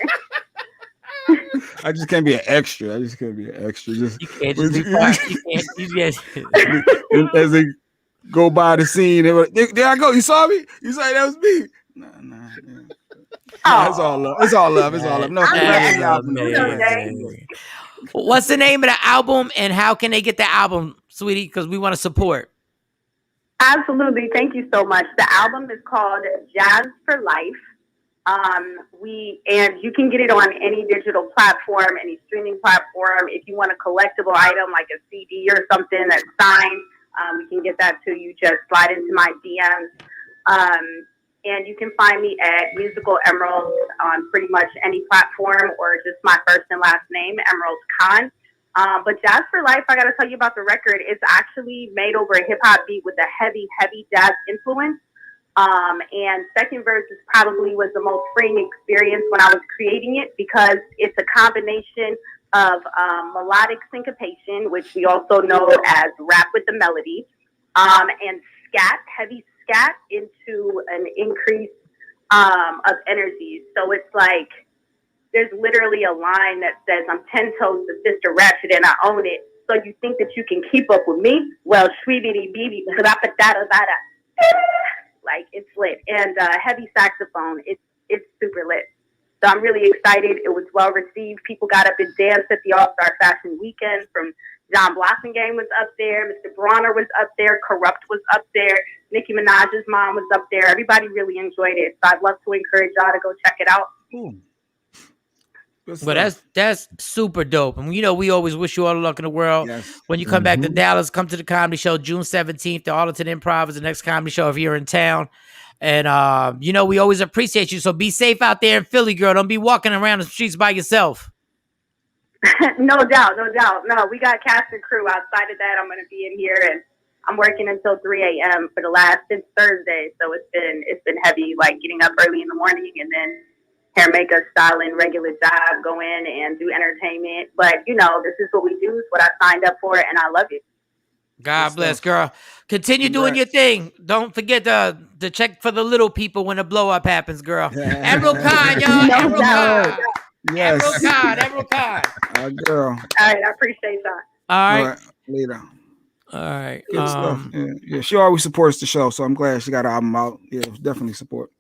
I just can't be an extra. Just You can't just be part. You can't. As they go by the scene, there I go. You saw me? You saw that was me? Nah. It's all love. It's all love. No, what's the name of the album and how can they get the album, sweetie? Because we want to support. Absolutely. Thank you so much. The album is called Jazz for Life. And you can get it on any digital platform, any streaming platform. If you want a collectible item like a CD or something that's signed, we can get that to you. Just slide into my DMs. And you can find me at Musical Emerald on pretty much any platform or just my first and last name, Emerald Khan. But Jazz for Life, I got to tell you about the record. It's actually made over a hip-hop beat with a heavy, heavy jazz influence. And second verse probably was the most freeing experience when I was creating it because it's a combination of melodic syncopation, which we also know as rap with the melody, and scat, heavy scat into an increase of energy. So it's like there's literally a line that says, I'm 10 toes to Sister Ratchet and I own it. So you think that you can keep up with me? Well, shweebity beeby, like it's lit. And heavy saxophone, it's super lit. So I'm really excited. It was well received. People got up and danced at the All-Star Fashion Weekend. From John Blossomgame was up there. Mr. Bronner was up there. Corrupt was up there. Nicki Minaj's mom was up there. Everybody really enjoyed it. So I'd love to encourage y'all to go check it out. Well, that's super dope. And we always wish you all the luck in the world. Yes. When you come back to Dallas, come to the comedy show June 17th. The Arlington Improv is the next comedy show if you're in town. And we always appreciate you. So be safe out there in Philly, girl. Don't be walking around the streets by yourself. No doubt. No, we got cast and crew. Outside of that, I'm going to be in here and I'm working until 3 a.m. since Thursday. So it's been heavy, like getting up early in the morning and then hair, makeup, styling, regular job, go in and do entertainment. But this is what we do. It's what I signed up for, and I love it. God bless, girl. Continue doing your thing. Don't forget to check for the little people when the blow up happens, girl. Emerald Khan, y'all. Emerald Khan. Yes. Emerald Khan. Girl. All right, I appreciate that. All right. Later. All right. Good stuff. Yeah, she always supports the show, so I'm glad she got her album out. Yeah, definitely support.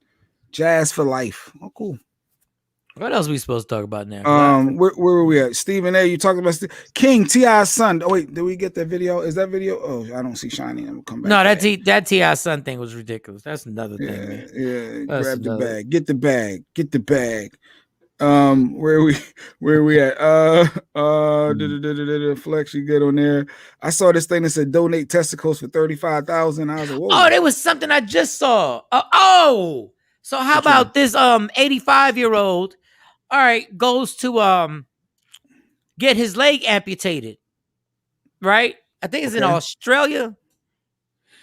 Jazz for Life. Oh, cool. What else are we supposed to talk about now? Where were we at? Stephen A. You talking about King T.I.'s son? Oh wait, did we get that video? Is that video? Oh, I don't see Shiny. I'm gonna come back. No, that T.I.'s son thing was ridiculous. That's another thing. Man. Yeah. That's grab the bag. Get the bag. Where we at? Flex, you get on there. I saw this thing that said donate testicles for 35,000. I was like, whoa. Oh, there was something I just saw. So how about this 85-year-old? All right, goes to get his leg amputated. Right? I think it's in Australia.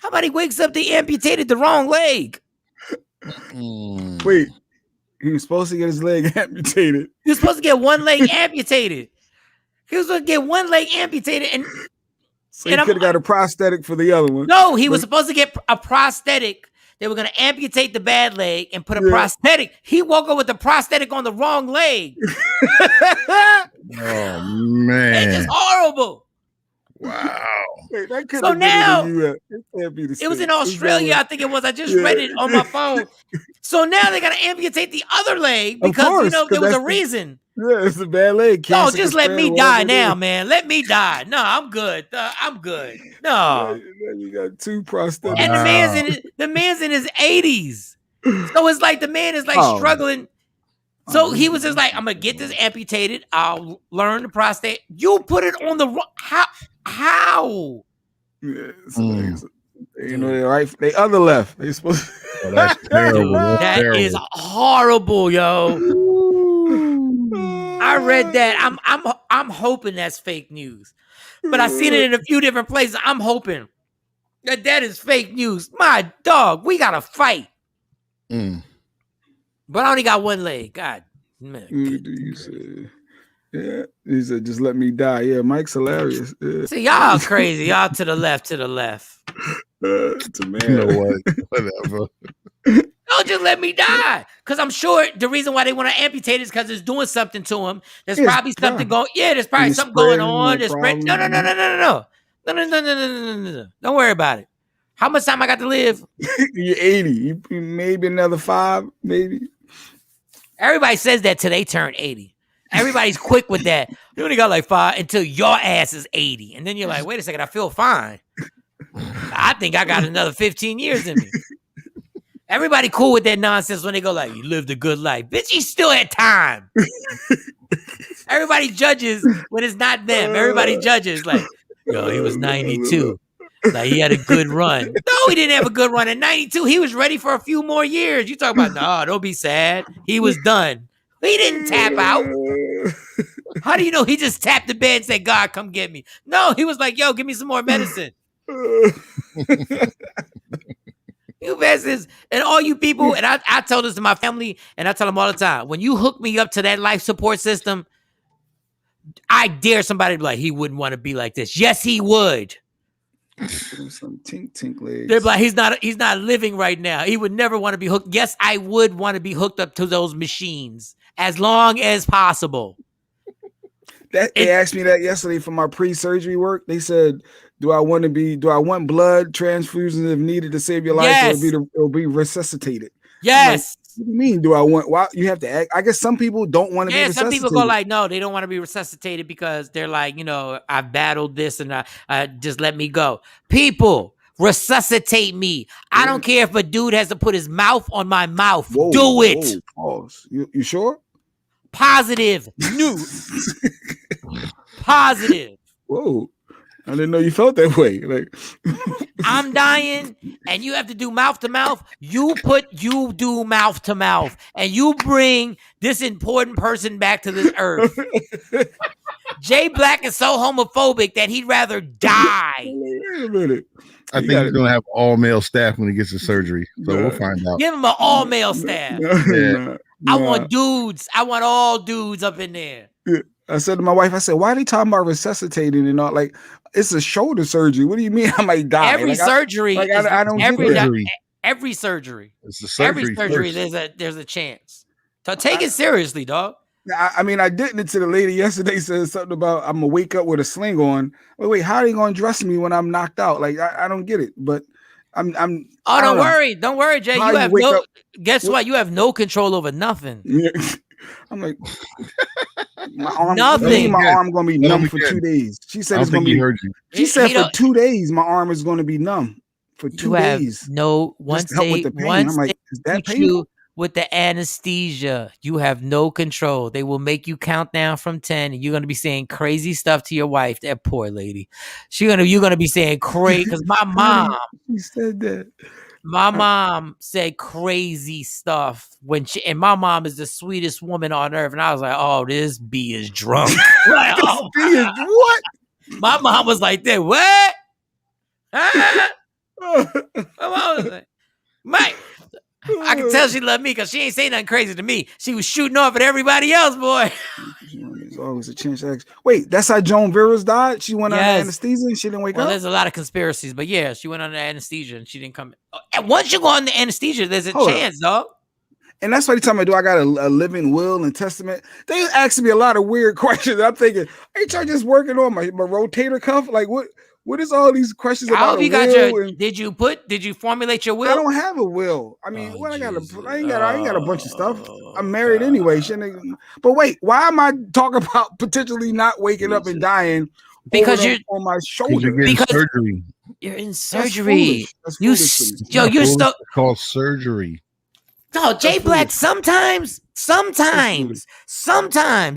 How about he wakes up they amputated the wrong leg? Wait, he was supposed to get his leg amputated. He was supposed to get one leg amputated. He was gonna get one leg amputated, and so he could have got a prosthetic for the other one. No, he was supposed to get a prosthetic. They were gonna amputate the bad leg and put a prosthetic. He woke up with the prosthetic on the wrong leg. Oh man, it's horrible. Wow. Wait, that So now it can't be the it was same. in Australia, I think it was. I just read it on my phone. So now they gotta amputate the other leg because there was a reason. Yeah, it's a bad leg. No, just let me die now, man. Let me die. No, I'm good. I'm good. No. You got 2 prosthetics. And the man's in his 80s. So it's like the man is like struggling. So he was just like, I'm gonna get this amputated. I'll learn the prostate. You put it on the how? Yeah, they're right. They other left. They supposed. Oh, that's terrible. That is horrible, yo. I read that. I'm hoping that's fake news, but I seen it in a few different places. I'm hoping that is fake news. My dog, we gotta fight. But I only got one leg. God, man. Yeah, he said, "Just let me die." Yeah, Mike's hilarious. Yeah. See, y'all crazy. Y'all to the left. It's a man. You know what? Whatever. No, just let me die. Because I'm sure the reason why they want to amputate is because it's doing something to him. There's probably something going. Yeah, there's probably something going on. There's no. Don't worry about it. How much time I got to live? You're 80. Maybe another 5. Maybe. Everybody says that till they turn 80. Everybody's quick with that. You only got like 5 until your ass is 80. And then you're like, wait a second, I feel fine. I think I got another 15 years in me. Everybody cool with that nonsense when they go like, you lived a good life. Bitch, you still had time. Everybody judges when it's not them. Everybody judges like, yo, he was 92. Like he had a good run. No, he didn't have a good run. At 92, he was ready for a few more years. You talk about, no, don't be sad. He was done. He didn't tap out. How do you know he just tapped the bed and said, God, come get me? No, he was like, yo, give me some more medicine. You bastards and all you people, and I tell this to my family, and I tell them all the time, when you hook me up to that life support system, I dare somebody to be like, he wouldn't want to be like this. Yes, he would. Some tink legs. They're like, he's not living right now. He would never want to be hooked. Yes, I would want to be hooked up to those machines as long as possible. They asked me that yesterday for my pre-surgery work. They said, do I want blood transfusions if needed to save your life, yes, or it'll be resuscitated? Yes. Like, what do you mean? Do I want? Why you have to act? I guess some people don't want to be resuscitated. Some people go like, no, they don't want to be resuscitated because they're like, I've battled this and I just let me go. People, resuscitate me. I don't care if a dude has to put his mouth on my mouth. Do it. Pause. You sure? Positive news. Positive. Whoa. I didn't know you felt that way. Like I'm dying and you have to do mouth to mouth. You do mouth to mouth and you bring this important person back to this earth. Jay Black is so homophobic that he'd rather die. Wait a minute. I think he's gonna have all male staff when he gets his surgery. So we'll find out. Give him an all male staff. I want dudes. I want all dudes up in there. Yeah. I said to my wife, I said, why are they talking about resuscitating and all? Like, it's a shoulder surgery. What do you mean I might die? Every surgery. I don't every surgery. It's the surgery. Every surgery, there's a chance. So take it seriously, dog. I mean, I did it to the lady yesterday. Said something about I'm gonna wake up with a sling on. Wait, how are they gonna dress me when I'm knocked out? Like, I don't get it. But I'm. Oh, don't worry, Jay. You have no. Guess what? You have no control over nothing. Yeah. I'm like, my arm. Nothing. My arm gonna be numb for 2 days. She said it's gonna be. She said for 2 days my arm is gonna be numb for 2 days. Once they treat you with the anesthesia, you have no control. They will make you count down from 10, and you're gonna be saying crazy stuff to your wife. That poor lady. You're gonna be saying crazy because my mom. She said that. My mom said crazy stuff and my mom is the sweetest woman on earth. And I was like, oh, this bee is drunk. Like, oh, bee is what? My mom was like, that what? Huh? My mom was like, Mike, I can tell she loved me because she ain't saying nothing crazy to me. She was shooting off at everybody else, boy. There's always a chance. Wait, that's how Joan Veras died? She went under anesthesia and she didn't wake up? There's a lot of conspiracies, but yeah, she went under anesthesia and she didn't come. And once you go under anesthesia, there's a chance, dog. And that's why they tell me, do I got a living will and testament? They asking me a lot of weird questions. I'm thinking, ain't y'all just working on my rotator cuff? Like what is all these questions about? I hope you got your. Did you formulate your will? I don't have a will. I mean, I ain't got a bunch of stuff. I'm married anyway. But wait, why am I talking about potentially not waking up and dying? Because you're on my shoulder. Because surgery. You're in surgery. You're still called surgery. No, Jay Black. Sometimes,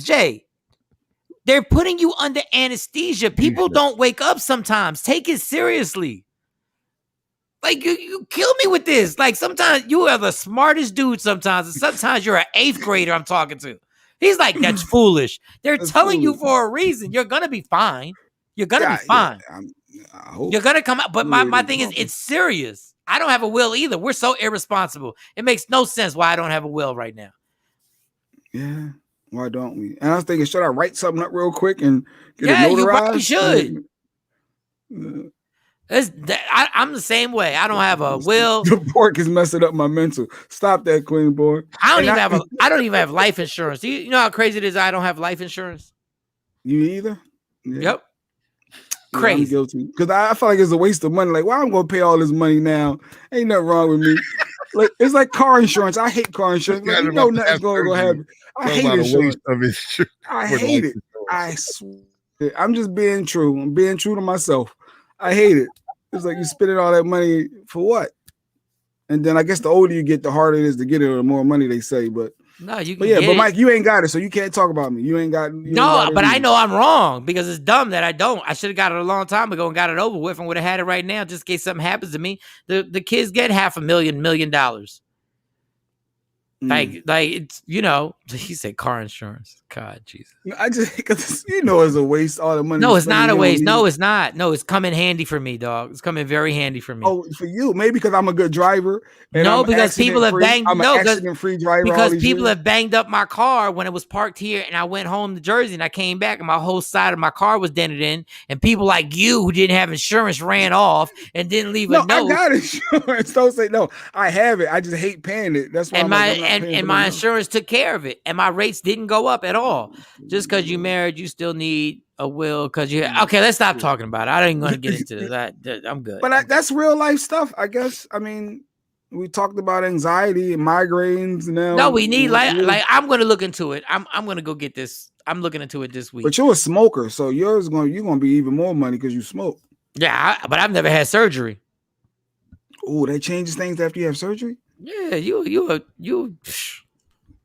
Jay. They're putting you under anesthesia. People don't wake up sometimes. Take it seriously. Like, you kill me with this. Like, sometimes you are the smartest dude sometimes, and sometimes you're an 8th grader I'm talking to. He's like, that's foolish. They're telling you for a reason. You're going to be fine. You're going to be fine. You're going to come out. But my thing is, it's serious. I don't have a will either. We're so irresponsible. It makes no sense why I don't have a will right now. Yeah. Why don't we? And I was thinking, should I write something up real quick and get it notarized? You probably should. I'm the same way. I don't have a will. The pork is messing up my mental. Stop that, Queen Boy. I don't even have life insurance. You know how crazy it is? I don't have life insurance. You either? Yeah. Yep. Crazy. I'm guilty because I feel like it's a waste of money. Like, why I'm gonna pay all this money now? Ain't nothing wrong with me. Like, it's like car insurance. I hate car insurance. Like, you know nothing's gonna happen. I hate insurance. I hate it. I swear. I'm just being true. I'm being true to myself. I hate it. It's like you spending all that money for what? And then I guess the older you get, the harder it is to get it, or the more money they say. But no, you can. But yeah, but Mike, you ain't got it, so you can't talk about me. You ain't got. But I know I'm wrong because it's dumb that I don't. I should have got it a long time ago and got it over with, and would have had it right now, just in case something happens to me. The kids get $500,000, $1 million. Like it's, he said car insurance. God, Jesus. I just, because it's a waste, all the money. No, it's not a waste. No, it's not. No, it's coming handy for me, dog. It's coming very handy for me. Oh, for you, maybe because I'm a good driver. And no, because people have banged. I'm an accident-free driver. Because people have banged up my car when it was parked here, and I went home to Jersey, and I came back, and my whole side of my car was dented in, and people like you who didn't have insurance ran off and didn't leave a note. I got insurance. Don't say no. I have it. I just hate paying it. That's why. And my insurance took care of it, and my rates didn't go up at all. Just because you married, you still need a will because you. Okay, let's stop talking about it. I ain't going to get into this. I'm good. But that's real life stuff, I guess. I mean, we talked about anxiety and migraines now. No, we need like I'm going to look into it. I'm going to go get this. I'm looking into it this week. But you're a smoker, so you're going to be even more money because you smoke. Yeah, but I've never had surgery. Oh, that changes things after you have surgery. Yeah, you.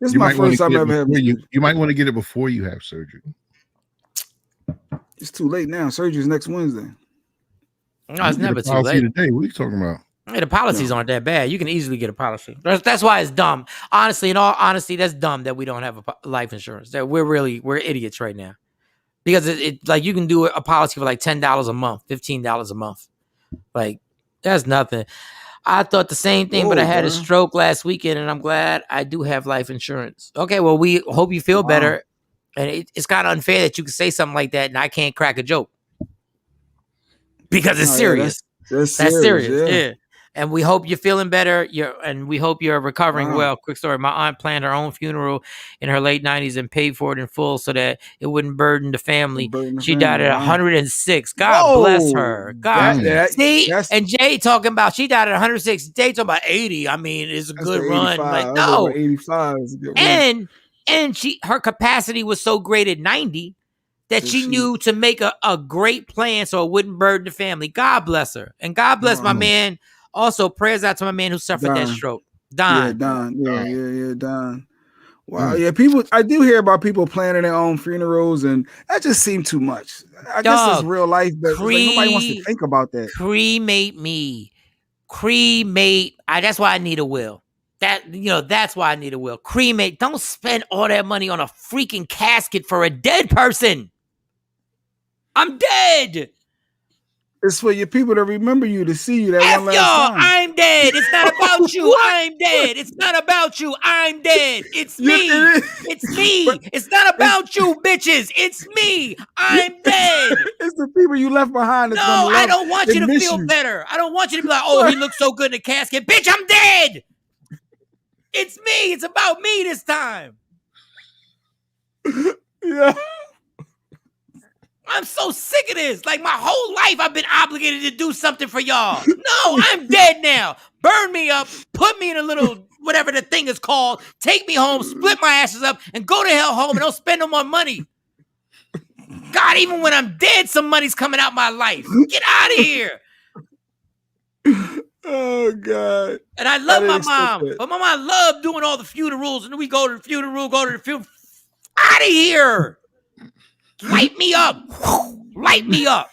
This is my first time ever having. You might want to get it before you have surgery. It's too late now. Surgery is next Wednesday. No, it's never too late. Today. What are you talking about? Hey, the policies aren't that bad. You can easily get a policy. That's why it's dumb. Honestly, in all honesty, that's dumb that we don't have a life insurance. That we're idiots right now. Because it like you can do a policy for like $10 a month, $15 a month. Like that's nothing. I thought the same thing, but I had a stroke last weekend, and I'm glad I do have life insurance. Okay, well, we hope you feel better. And it's kind of unfair that you can say something like that, and I can't crack a joke because it's serious. That's serious. Yeah. And we hope you're feeling better. And we hope you're recovering well. Quick story: my aunt planned her own funeral in her late 90s and paid for it in full so that it wouldn't burden the family. She died at 106. God bless her. God. And Jay talking about she died at 106. Jay talking about 80. I mean, it's a good run. Like no, 85 is a good run. And her capacity was so great at 90 that she knew to make a great plan so it wouldn't burden the family. God bless her. And God bless my man. Also, prayers out to my man who suffered that stroke. Don. Yeah, Don. Yeah, Don. Wow. Yeah, people. I do hear about people planning their own funerals, and that just seemed too much. I guess it's real life, but nobody wants to think about that. Cremate me. Cremate. That's why I need a will. That's why I need a will. Cremate. Don't spend all that money on a freaking casket for a dead person. I'm dead. It's for your people to remember you, to see you that F one last y'all, time. I'm dead. It's not about you. I'm dead. It's not about you. I'm dead. It's me. It's me. It's not about you, bitches. It's me. I'm dead. It's the people you left behind that's gonna No, love I don't want you and to miss feel you. better. I don't want you to be like, oh, he looks so good in the casket. Bitch, I'm dead. It's me. It's about me this time. Yeah. I'm so sick of this. Like, my whole life I've been obligated to do something for y'all. No, I'm dead now. Burn me up, put me in a little, whatever the thing is called, take me home, split my ashes up, and go to hell home and don't spend no more money. God, even when I'm dead, some money's coming out my life. Get out of here. Oh, God. And I love my mom, but my mom loved doing all the funerals, and then we go to the funeral, Out of here. Light me up. Light me up.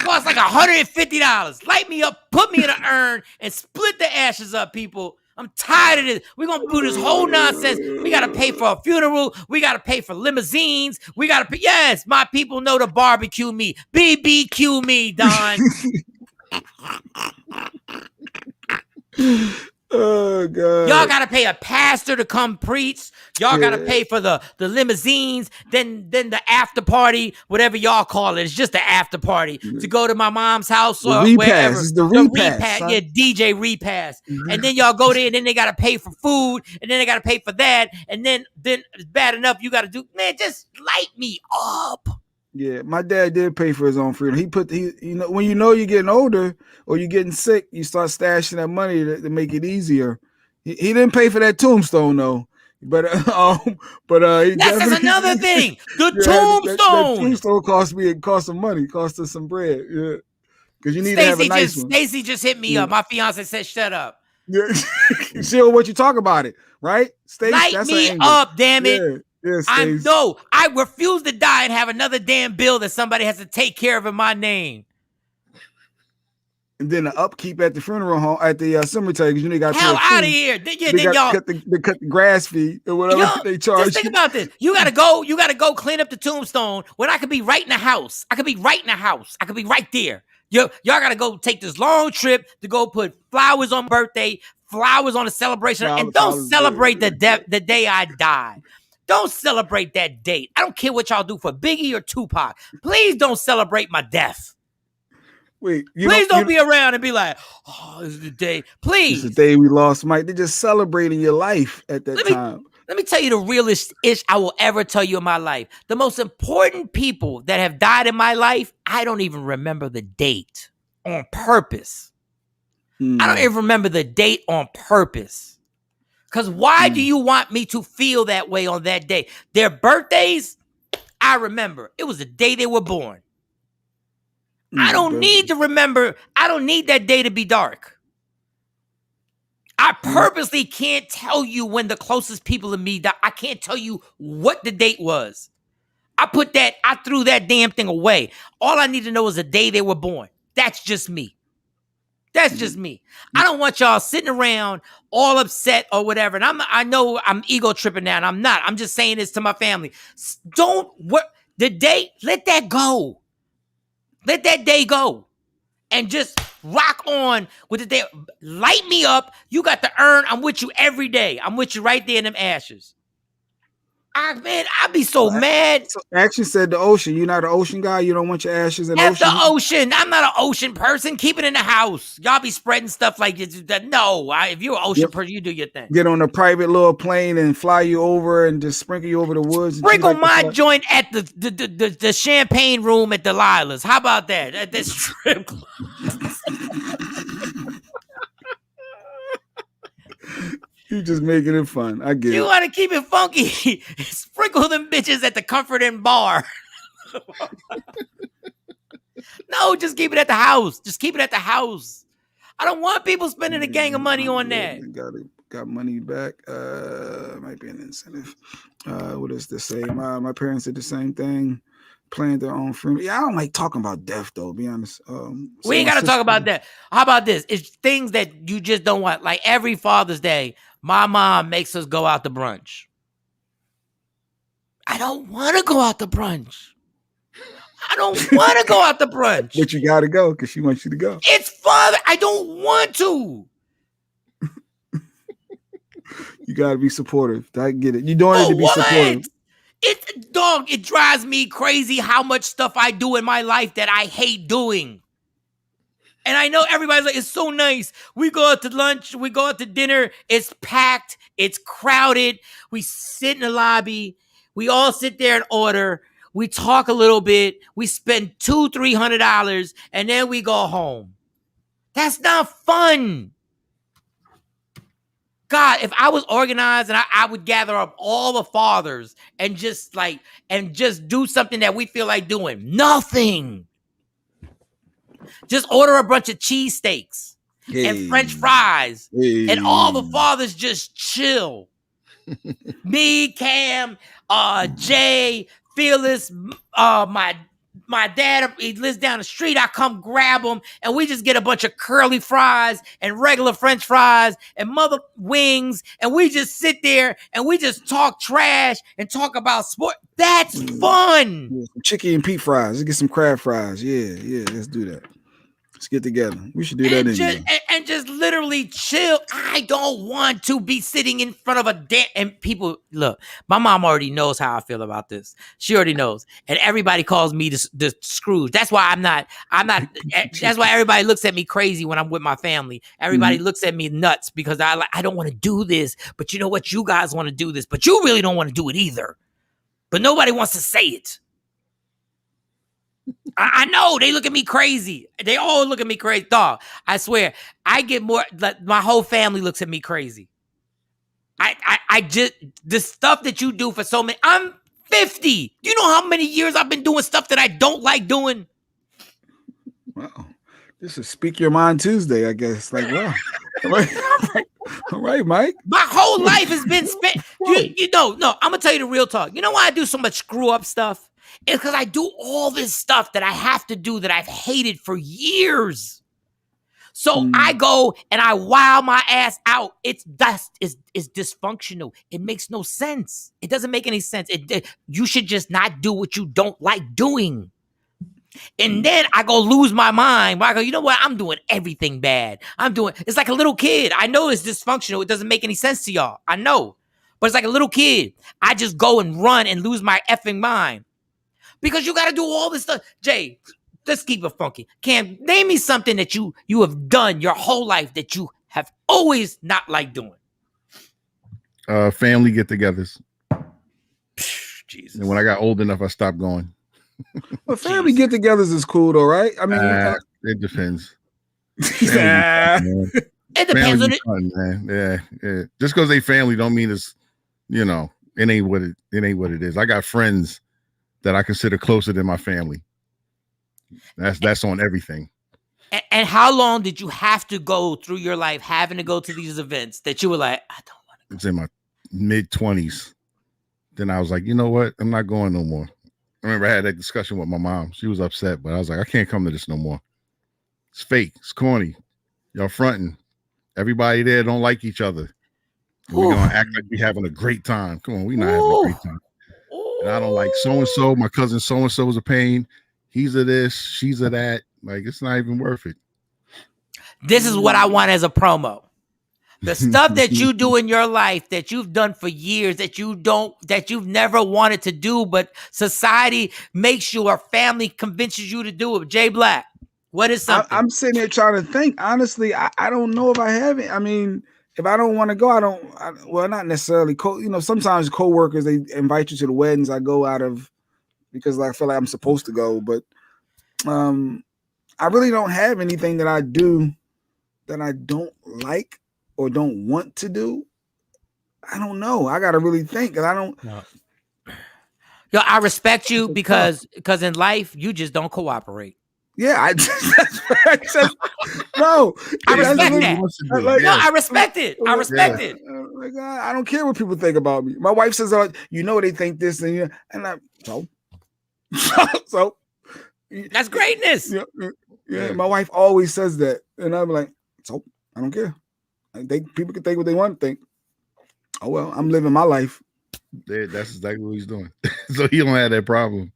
Costs like $150. Light me up, put me in an urn, and split the ashes up, people. I'm tired of this. We're going to do this whole nonsense. We got to pay for a funeral. We got to pay for limousines. We got to pay. Yes, my people know to barbecue me. BBQ me, Don. Oh, God. Y'all got to pay a pastor to come preach. Y'all got to pay for the limousines. Then the after party, whatever y'all call it. It's just the after party to go to my mom's house or wherever. It's the repass. Yeah, DJ repass. And then y'all go there and then they got to pay for food. And then they got to pay for that. And then it's bad enough. You got to do, man, just light me up. Yeah, my dad did pay for his own freedom. When you're getting older or you're getting sick, you start stashing that money to make it easier. He didn't pay for that tombstone though, but he that's another thing. The tombstone. That tombstone cost some money, cost us some bread. Yeah, because you need to have a nice one. Stacy just hit me up. My fiance said, "Shut up." Yeah, see what you talk about it, right? Stacey, light me up, damn it. Yeah. Yes, I refuse to die and have another damn bill that somebody has to take care of in my name. And then the upkeep at the funeral home at the cemetery, because you got hell out of here. They cut the grass fee or whatever they charge. Just think about this. You gotta go clean up the tombstone when I could be right in the house. I could be right there. Y'all gotta go take this long trip to go put flowers on birthday, flowers on the celebration, and don't celebrate the day I die. Don't celebrate that date. I don't care what y'all do for Biggie or Tupac. Please don't celebrate my death. Please don't be around and be like, oh, this is the day. Please. This is the day we lost Mike. They're just celebrating your life at that time. Let me tell you the realest ish I will ever tell you in my life. The most important people that have died in my life, I don't even remember the date on purpose. I don't even remember the date on purpose. Because why do you want me to feel that way on that day? Their birthdays, I remember. It was the day they were born. I don't need to remember. I don't need that day to be dark. I purposely can't tell you when the closest people to me died. I can't tell you what the date was. I threw that damn thing away. All I need to know is the day they were born. That's just me. That's just me. I don't want y'all sitting around all upset or whatever. And I know I'm ego tripping now, and I'm not. I'm just saying this to my family. Let that go. Let that day go. And just rock on with the day. Light me up. You got the urn. I'm with you every day. I'm with you right there in them ashes. I'd be so mad. So Action said the ocean. You're not an ocean guy. You don't want your ashes in the ocean. The ocean. I'm not an ocean person. Keep it in the house. Y'all be spreading stuff like this. No, if you're an ocean person, you do your thing. Get on a private little plane and fly you over and just sprinkle you over the woods. Sprinkle my joint at the champagne room at Delilah's. How about that? At this strip club. You just making it fun. I get it. You want to keep it funky? Sprinkle them bitches at the Comfort Inn bar. No, just keep it at the house. Just keep it at the house. I don't want people spending a gang of money on that. Got money back. Might be an incentive. What does this say? My parents did the same thing. Planned their own funeral. Yeah, I don't like talking about death though, to be honest. We ain't got to talk about that. How about this? It's things that you just don't want. Like every Father's Day, my mom makes us go out to brunch. I don't want to go out to brunch. I don't want to go out to brunch. But you gotta go because she wants you to go. It's fun. I don't want to. You gotta be supportive. I get it. You're doing it to be supportive. It drives me crazy how much stuff I do in my life that I hate doing. And I know everybody's like, it's so nice. We go out to lunch, we go out to dinner. It's packed, it's crowded. We sit in the lobby. We all sit there and order. We talk a little bit. We spend $200-$300, and then we go home. That's not fun. God, if I was organized and I would gather up all the fathers and just do something that we feel like doing. Nothing. Just order a bunch of cheesesteaks and French fries, and all the fathers just chill. Me, Cam, Jay, Phyllis, my dad, he lives down the street. I come grab him, and we just get a bunch of curly fries and regular French fries and mother wings, and we just sit there and we just talk trash and talk about sport. That's fun. Yeah, some chicken and Pete fries. Let's get some crab fries. Yeah, let's do that. Let's get together. We should do that anyway. And just literally chill. I don't want to be sitting in front of a damn. And people, look, my mom already knows how I feel about this. She already knows. And everybody calls me the Scrooge. That's why I'm not. That's why everybody looks at me crazy when I'm with my family. Everybody looks at me nuts because I don't want to do this. But you know what? You guys want to do this. But you really don't want to do it either. But nobody wants to say it. I know they look at me crazy. They all look at me crazy. Dog, I swear, I get more. Like, my whole family looks at me crazy. I just the stuff that you do for so many. I'm 50. Do you know how many years I've been doing stuff that I don't like doing? Wow, this is Speak Your Mind Tuesday, I guess. Like, wow, all right, Mike. My whole life has been spent. No, I'm gonna tell you the real talk. You know why I do so much screw up stuff? It's because I do all this stuff that I have to do that I've hated for years. So I go and I wow my ass out. It's dysfunctional. It makes no sense. It doesn't make any sense. You should just not do what you don't like doing. And then I go lose my mind. I go, you know what? I'm doing everything bad. It's like a little kid. I know it's dysfunctional. It doesn't make any sense to y'all. I know. But it's like a little kid. I just go and run and lose my effing mind. Because you got to do all this stuff. Jay, let's keep it funky. Cam, name me something that you have done your whole life that you have always not liked doing. Family get-togethers. Jesus. And when I got old enough, I stopped going. Well, family get-togethers is cool, though, right? I mean, it depends. It depends on it. Fun, man. Yeah. Just because they family don't mean it's, it ain't what it is. I got friends that I consider closer than my family. That's on everything. And how long did you have to go through your life having to go to these events that you were like, I don't want to go? It's in my mid-20s. Then I was like, you know what? I'm not going no more. I remember I had that discussion with my mom. She was upset, but I was like, I can't come to this no more. It's fake. It's corny. Y'all fronting. Everybody there don't like each other. We're going to act like we having a great time. Come on, we not having a great time. And I don't like so-and-so. My cousin so-and-so is a pain. He's a this. She's a that. Like, it's not even worth it. This is what I want as a promo. The stuff that you do in your life that you've done for years that you've never wanted to do, but society makes you or family convinces you to do it. Jay Black, what is something? I'm sitting here trying to think. Honestly, I don't know if I have it. I mean, if I don't want to go, well, not necessarily. Sometimes coworkers, they invite you to the weddings. I go out of because I feel like I'm supposed to go, but I really don't have anything that I do that I don't like or don't want to do. I don't know. I got to really think because I don't. No. Yo, I respect you because in life you just don't cooperate. Yeah, I respect that. No, I respect it. I respect it. Like, I don't care what people think about me. My wife says, they think this, and so that's greatness. Yeah, my wife always says that, and I'm like, so I don't care. People can think what they want to think. Oh well, I'm living my life. That's exactly what he's doing. So he don't have that problem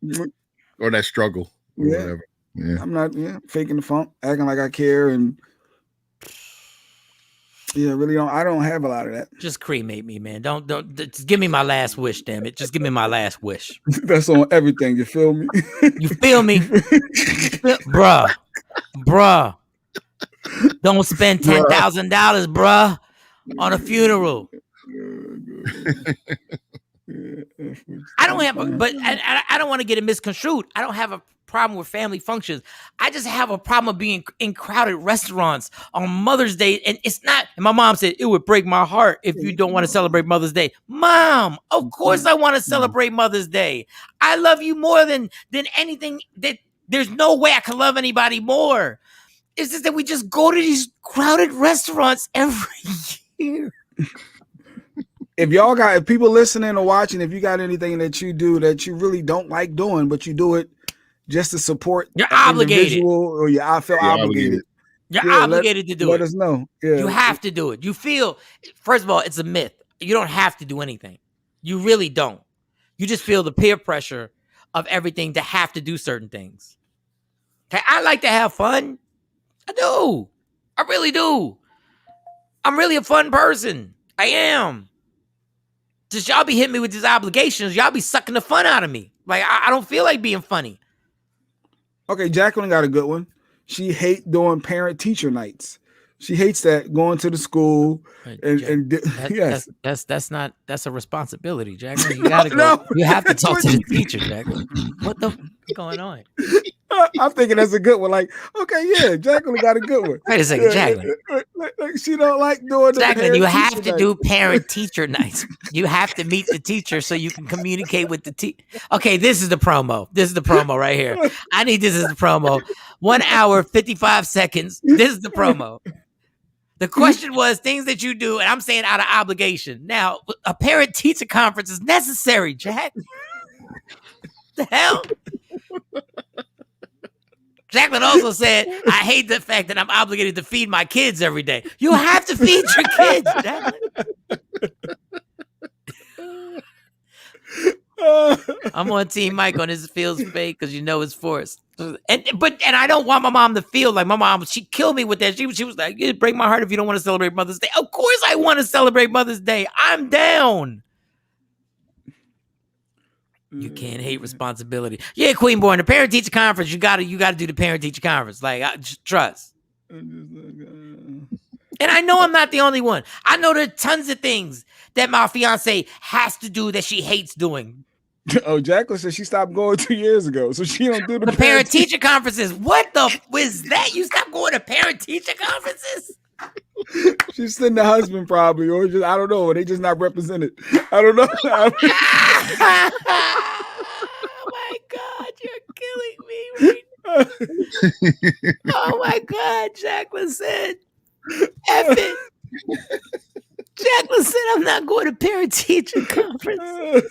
or that struggle. or Yeah. whatever. Yeah. I'm not faking the funk, acting like I care, and really don't. I don't have a lot of that. Just cremate me, man. Don't just give me my last wish, damn it. Just give me my last wish. That's on everything. You feel me? You feel me? Bruh. Don't spend $10,000, bruh, on a funeral. I don't have, but I don't want to get it misconstrued. I don't have a problem with family functions. I just have a problem with being in crowded restaurants on Mother's Day. And it's not, and my mom said, it would break my heart if you don't want to celebrate Mother's Day. Mom, of course I want to celebrate Mother's Day. I love you more than anything. That there's no way I can love anybody more. It's just that we just go to these crowded restaurants every year. If people listening or watching, if you got anything that you do that you really don't like doing, but you do it just to support, you're obligated, or I feel obligated. You're obligated to do it. Let us know. Yeah. You have to do it. You feel, first of all, it's a myth. You don't have to do anything. You really don't. You just feel the peer pressure of everything to have to do certain things. Okay, I like to have fun. I do. I really do. I'm really a fun person. I am. Just y'all be hitting me with these obligations. Y'all be sucking the fun out of me. Like, I don't feel like being funny. Okay, Jacqueline got a good one. She hates doing parent-teacher nights. She hates that, going to the school yes. That's a responsibility, Jacqueline. You gotta go. You have to talk to the teacher, Jacqueline. What the is going on? I'm thinking that's a good one. Like, okay, yeah, Jacqueline got a good one. Wait a second, Jacqueline. Like, she don't like doing the Jacqueline, you have to night. do parent-teacher nights. You have to meet the teacher so you can communicate with the teacher. Okay, this is the promo. This is the promo right here. I need this as the promo. 1 hour, 55 seconds. This is the promo. The question was things that you do, and I'm saying out of obligation. Now, a parent-teacher conference is necessary, Jack. The hell? Jacqueline also said, I hate the fact that I'm obligated to feed my kids every day. You have to feed your kids, Jacqueline. I'm on Team Mike on this feels fake because you know it's forced. And I don't want my mom to feel like my mom, she killed me with that. She was like, it'd break my heart if you don't want to celebrate Mother's Day. Of course I want to celebrate Mother's Day. I'm down. You can't hate responsibility. Yeah, Queenborn, the parent teacher conference, you gotta do the parent teacher conference. Like, just trust. And I know I'm not the only one. I know there are tons of things that my fiance has to do that she hates doing. Oh, Jacqueline said she stopped going 2 years ago, so she don't do the parent teacher conferences. What the is that? You stopped going to parent teacher conferences? She's sending the husband probably, or just I don't know. They just not represented. I don't know. Oh my God, you're killing me right now. Oh my God, Jacqueline said, F it. Jacqueline said, I'm not going to parent teacher conference.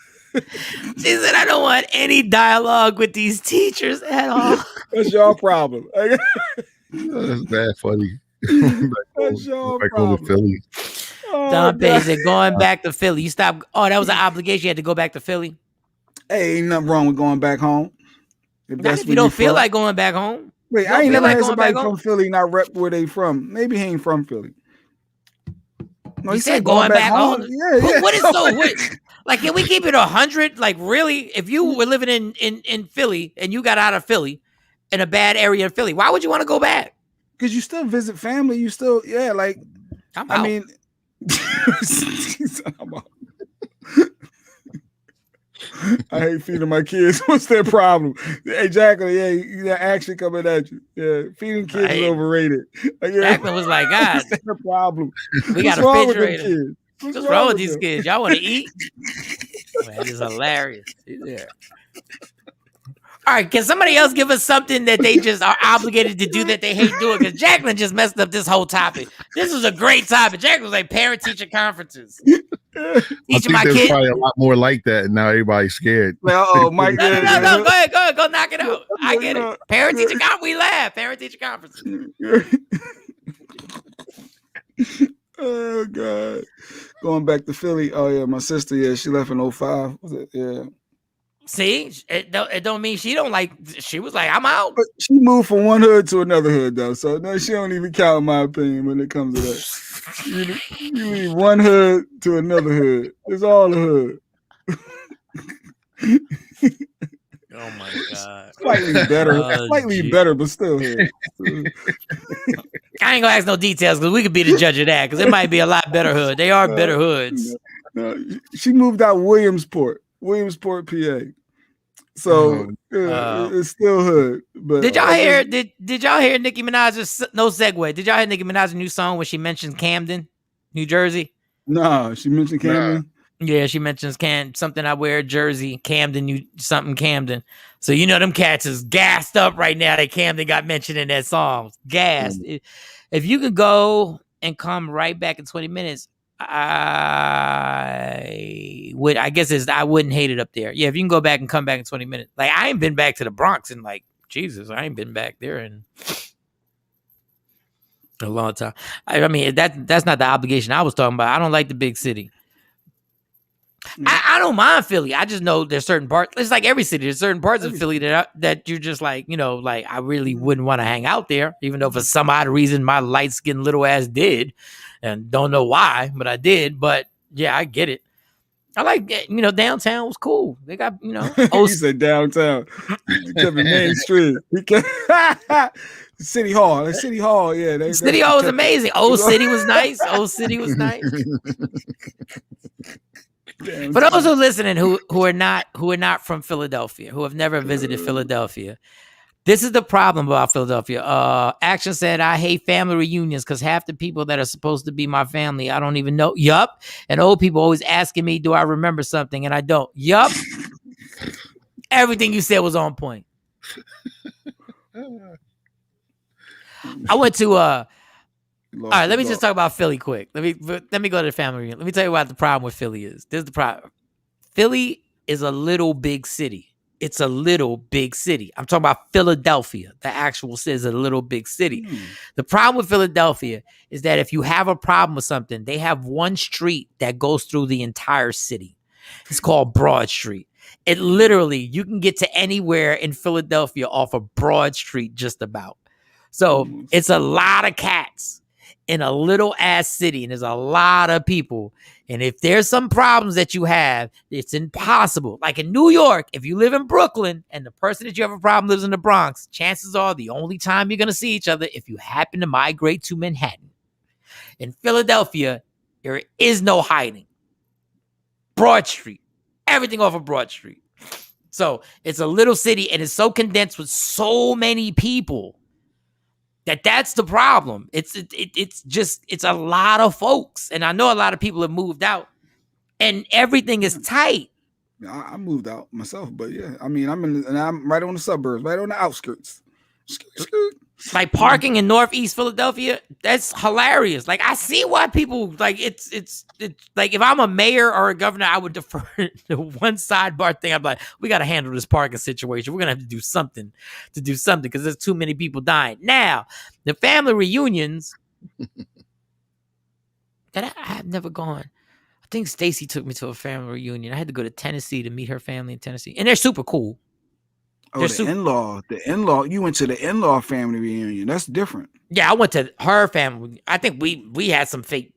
She said, I don't want any dialogue with these teachers at all. That's your problem. That's bad funny. That's your back problem. over Philly. Don Page said, going back to Philly. You stopped. Oh, that was an obligation. You had to go back to Philly. Hey, ain't nothing wrong with going back home. If you don't feel like going back home. Wait, I ain't never had somebody from Philly not rep where they from. Maybe he ain't from Philly. No, he said going back home. Yeah. What is so? Like, can we keep it 100? Like, really? If you were living in Philly and you got out of Philly in a bad area in Philly, why would you want to go back? Because you still visit family. You still, like, I mean, I hate feeding my kids. What's their problem? Hey, Jacqueline, that action coming at you. Yeah, feeding kids is overrated. Jacqueline was like, God, what's their problem? We got a refrigerator. What's wrong with these kids? Y'all want to eat? Man, this is hilarious. Yeah. All right, can somebody else give us something that they just are obligated to do that they hate doing? Because Jacqueline just messed up this whole topic. This was a great topic. Jacqueline was like parent-teacher conferences. Teaching my kids. Probably a lot more like that, and now everybody's scared. Well, Mike. No. Go ahead. Go knock it out. I get it. Parent-teacher conference. We laugh. Parent-teacher conferences. Oh God. Going back to Philly. Oh yeah, my sister. Yeah, she left in 05. Was it? Yeah. See, it don't mean she don't like. She was like, I'm out. But she moved from one hood to another hood though, so no, she don't even count in my opinion when it comes to that. You leave one hood to another hood. It's all a hood. Oh my god! Slightly better, better, but still hood. I ain't gonna ask no details because we could be the judge of that because it might be a lot better hood. They are better hoods. She moved out Williamsport, PA. So it's still hood. But did y'all hear? Did y'all hear Nicki Minaj's no segue? Did y'all hear Nicki Minaj's new song when she mentioned Camden, New Jersey? No, she mentioned Camden. Yeah, she mentions something I wear Jersey, Camden, Camden. So you know them cats is gassed up right now that Camden got mentioned in that song. Gassed. If you can go and come right back in 20 minutes, I wouldn't hate it up there. Yeah, if you can go back and come back in 20 minutes. Like I ain't been back to the Bronx in like Jesus, I ain't been back there in a long time. I mean that's not the obligation I was talking about. I don't like the big city. I don't mind Philly. I just know there's certain parts. It's like every city. There's certain parts of Philly that you're just like, like I really wouldn't want to hang out there, even though for some odd reason my light skinned little ass did, and don't know why, but I did. But yeah, I get it. I like, downtown was cool. They got, He said downtown. He kept the Main Street. City Hall. City Hall, yeah. City Hall was amazing. Old City was nice. Old City was nice. For those who are listening who are not from Philadelphia, who have never visited Philadelphia, this is the problem about Philadelphia. Action said, I hate family reunions because half the people that are supposed to be my family, I don't even know. Yup. And old people always asking me, do I remember something? And I don't. Yup. Everything you said was on point. I went to all right, let me just talk about Philly quick. Let me go to the family reunion. Let me tell you what the problem with Philly is. This is the problem. Philly is a little big city. It's a little big city. I'm talking about Philadelphia. The actual city is a little big city. The problem with Philadelphia is that if you have a problem with something, they have one street that goes through the entire city. It's called Broad Street. It literally, you can get to anywhere in Philadelphia off of Broad Street just about. So it's a lot of cats in a little ass city, and there's a lot of people. And if there's some problems that you have, it's impossible. Like in New York, if you live in Brooklyn and the person that you have a problem lives in the Bronx, chances are the only time you're going to see each other if you happen to migrate to Manhattan. In Philadelphia, there is no hiding. Broad Street. Everything off of Broad Street. So it's a little city, and it's so condensed with so many people that's the problem. It's a lot of folks, and I know a lot of people have moved out, and everything is tight. I moved out myself, but yeah, I mean, I'm right on the suburbs, right on the outskirts. Like parking in Northeast Philadelphia, that's hilarious. Like I see why people like it's like if I'm a mayor or a governor, I would defer to one sidebar thing. I'm like, we got to handle this parking situation. We're gonna have to do something because there's too many people dying. Now, the family reunions that I have never gone. I think Stacy took me to a family reunion. I had to go to Tennessee to meet her family in Tennessee, and they're super cool. Oh, the in-law. You went to the in-law family reunion. That's different. Yeah, I went to her family. I think we had some fake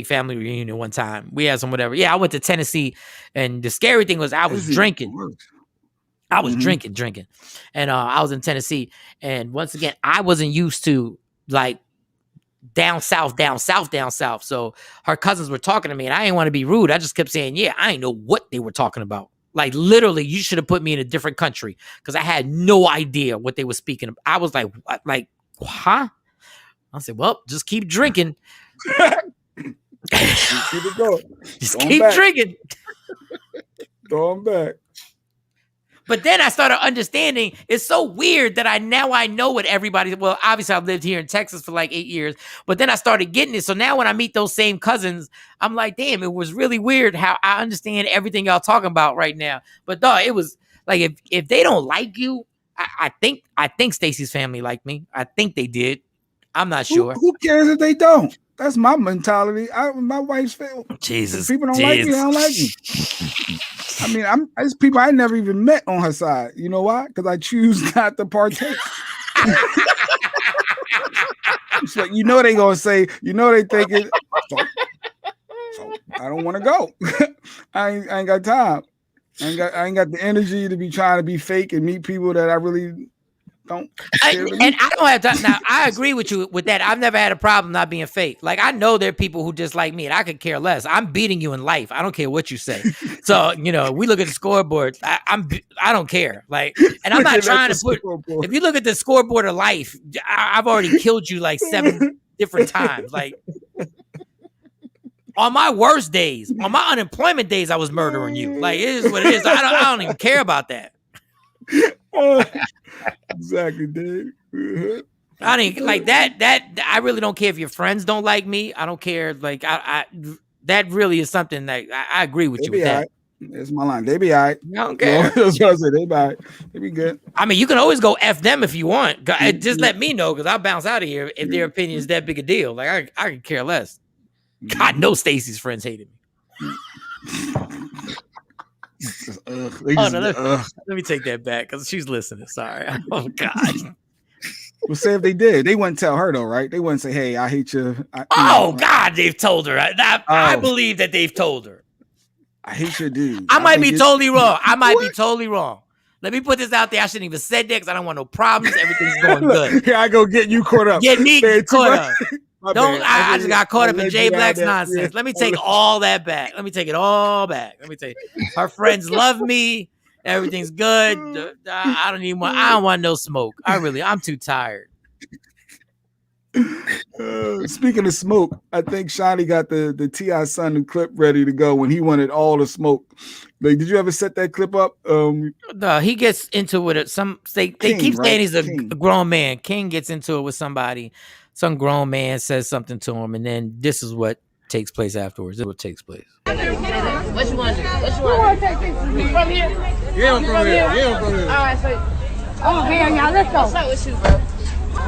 family reunion one time. We had some whatever. Yeah, I went to Tennessee, and the scary thing was I was drinking. I was drinking, and I was in Tennessee. And once again, I wasn't used to like down south. So her cousins were talking to me, and I didn't want to be rude. I just kept saying, "Yeah, I didn't know what they were talking about." Like literally, you should have put me in a different country because I had no idea what they were speaking of. I was like, what? Like, huh? I said, well, just keep drinking. Keep it going. Just keep drinking. Going back. But then I started understanding it's so weird that I know what everybody. Well, obviously I've lived here in Texas for like 8 years, but then I started getting it. So now when I meet those same cousins, I'm like, damn, it was really weird how I understand everything y'all talking about right now. But dog, it was like if they don't like you, I think Stacy's family liked me. I think they did. I'm not sure. Who cares if they don't? That's my mentality. My wife's family. Jesus, if people don't like me, they don't like me. I mean, there's people I never even met on her side. You know why? Because I choose not to partake. It's like, they gonna say, they thinking, so I don't want to go. I ain't got time. I ain't got the energy to be trying to be fake and meet people that I really don't. I don't have time. Now, I agree with you with that. I've never had a problem not being fake. Like, I know there are people who just like me, and I could care less. I'm beating you in life. I don't care what you say. So, we look at the scoreboard. I don't care. Like, and I'm not trying to put. If you look at the scoreboard of life, I've already killed you like 7 different times. Like, on my worst days, on my unemployment days, I was murdering you. Like, it is what it is. I don't even care about that. Exactly, dude. I mean, like that. I really don't care if your friends don't like me. I don't care. Like, I that really is something that I agree with you with that. Right. That's my line. They be all right. I don't care. That's what I said. They be all right. They be good. I mean, you can always go F them if you want. Just let me know, because I'll bounce out of here if their opinion is that big a deal. Like, I can care less. God knows Stacy's friends hated me. Let me take that back, because she's listening. Sorry. Oh, God. Well, say if they did, they wouldn't tell her though, right? They wouldn't say, "Hey, I hate you." God, they've told her. I believe that they've told her. I hate your dude. I might be totally wrong. Be totally wrong. Let me put this out there. I shouldn't even said that, because I don't want no problems. Everything's going good. Here I go get you caught up. Get me caught up. I just got caught up in Jay Black's nonsense. Let me take all that back. Let me take it all back. Let me take her friends love me. Everything's good. I don't want no smoke. I'm too tired. Speaking of smoke, I think Shawnee got the T.I. Son clip ready to go when he wanted all the smoke. Like, did you ever set that clip up? No, he gets into it. They keep saying he's a grown man. King gets into it with somebody. Some grown man says something to him, and then this is what takes place afterwards. This is what takes place. What you want to do? You from here? Yeah, I'm from here. Yeah, I'm from here. All right, so. Oh, hell yeah, let's go. What's up with you, bro?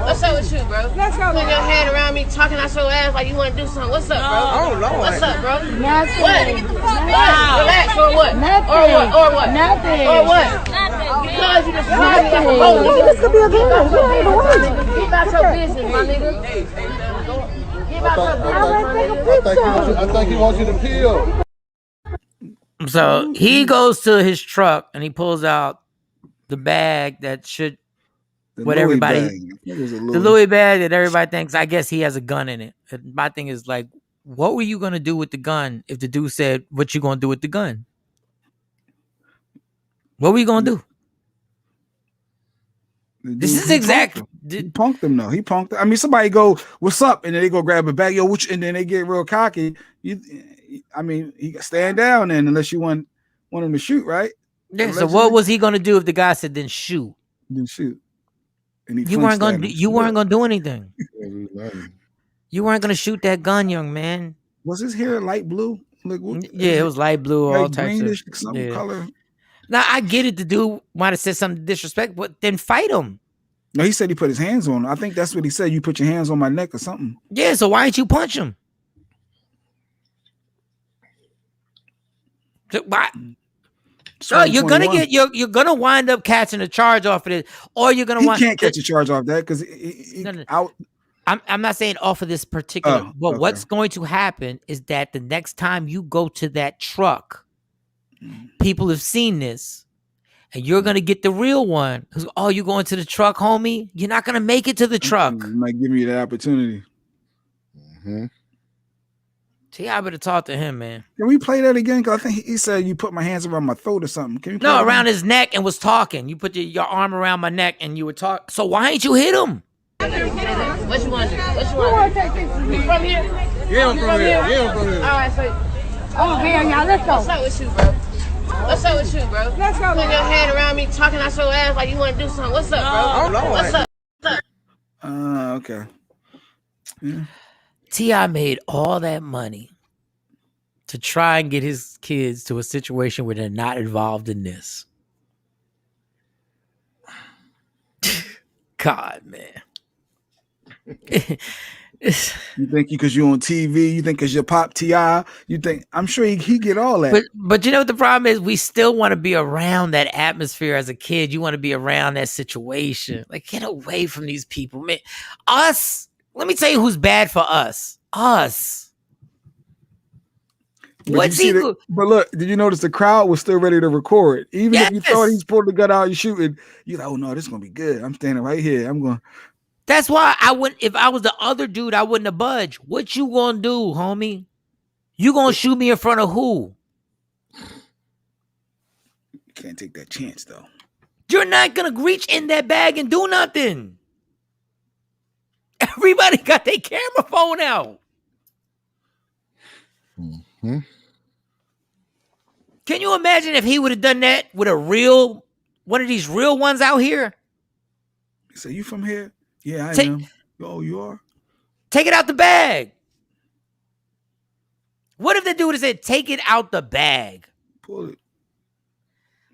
What's up with you, bro? Let's go. Put your hand around me, talking out your ass like you want to do something. What's up, bro? I don't know. What's up, bro? Nothing. What? Relax or what? Nothing. Or what? Nothing. Or what? Because you just tried me like a hoe. This could be a good one. Get about your business, my nigga. Get about your business. I think he wants you to peel. So he goes to his truck and he pulls out the bag that should the Louis bag that everybody thinks, I guess he has a gun in it. And my thing is, like, what were you gonna do with the gun if the dude said, "What you gonna do with the gun?" What were you gonna do? This is exactly. He punked him though. He punked. I mean, somebody go, "What's up?" and then they go grab a bag, and then they get real cocky. He stand down then unless you want him to shoot, right? Yeah. So what was he gonna do if the guy said, "Then shoot"? Then shoot. And you weren't gonna do anything. You weren't gonna shoot that gun, young man. Was his hair light blue? Like, it was light blue, all types of color. Now I get it. The dude might have said something disrespectful, but then fight him. No, he said he put his hands on him. I think that's what he said. You put your hands on my neck or something. Yeah. So why didn't you punch him? So why? So you're gonna wind up catching a charge off of it, or you're gonna. He can't catch a charge off that because I'm not saying off of this particular. But what's going to happen is that the next time you go to that truck, people have seen this, and you're gonna get the real one. Oh, you going to the truck, homie? You're not gonna make it to the truck. You might give me that opportunity. Mm-hmm. I better talk to him, man. Can we play that again? Because I think he said you put my hands around my throat or something. Can you around his neck and was talking. You put your arm around my neck and you were talking. So why ain't you hit him? What you want to do? What you want to do? You from here? Yeah, I'm from here. Yeah, I'm from here. All right, so. Oh, hell yeah, let's go. What's up with you, bro? What's up with you, bro? Let's go. Put your hand around me, talking out your ass like you want to do something. What's up, bro? I don't know. What's up? Okay. Yeah. T.I. made all that money to try and get his kids to a situation where they're not involved in this. God, man. You think because you're on TV, you think because you're Pop T.I., you think, I'm sure he get all that. But you know what the problem is? We still want to be around that atmosphere as a kid. You want to be around that situation. Like, get away from these people, man. Us, let me tell you who's bad for us. Us. But look, did you notice the crowd was still ready to record? Even if you thought he's pulled the gun out and shooting, you're like, oh no, this is gonna be good. I'm standing right here. I'm going. That's why I wouldn't. If I was the other dude, I wouldn't have budged. What you gonna do, homie? You gonna shoot me in front of who? You can't take that chance, though. You're not gonna reach in that bag and do nothing. Everybody got their camera phone out. Mm-hmm. Can you imagine if he would have done that with one of these real ones out here? So you from here? Yeah, I am. Oh, you are? Take it out the bag. What if the dude said, take it out the bag? Pull it.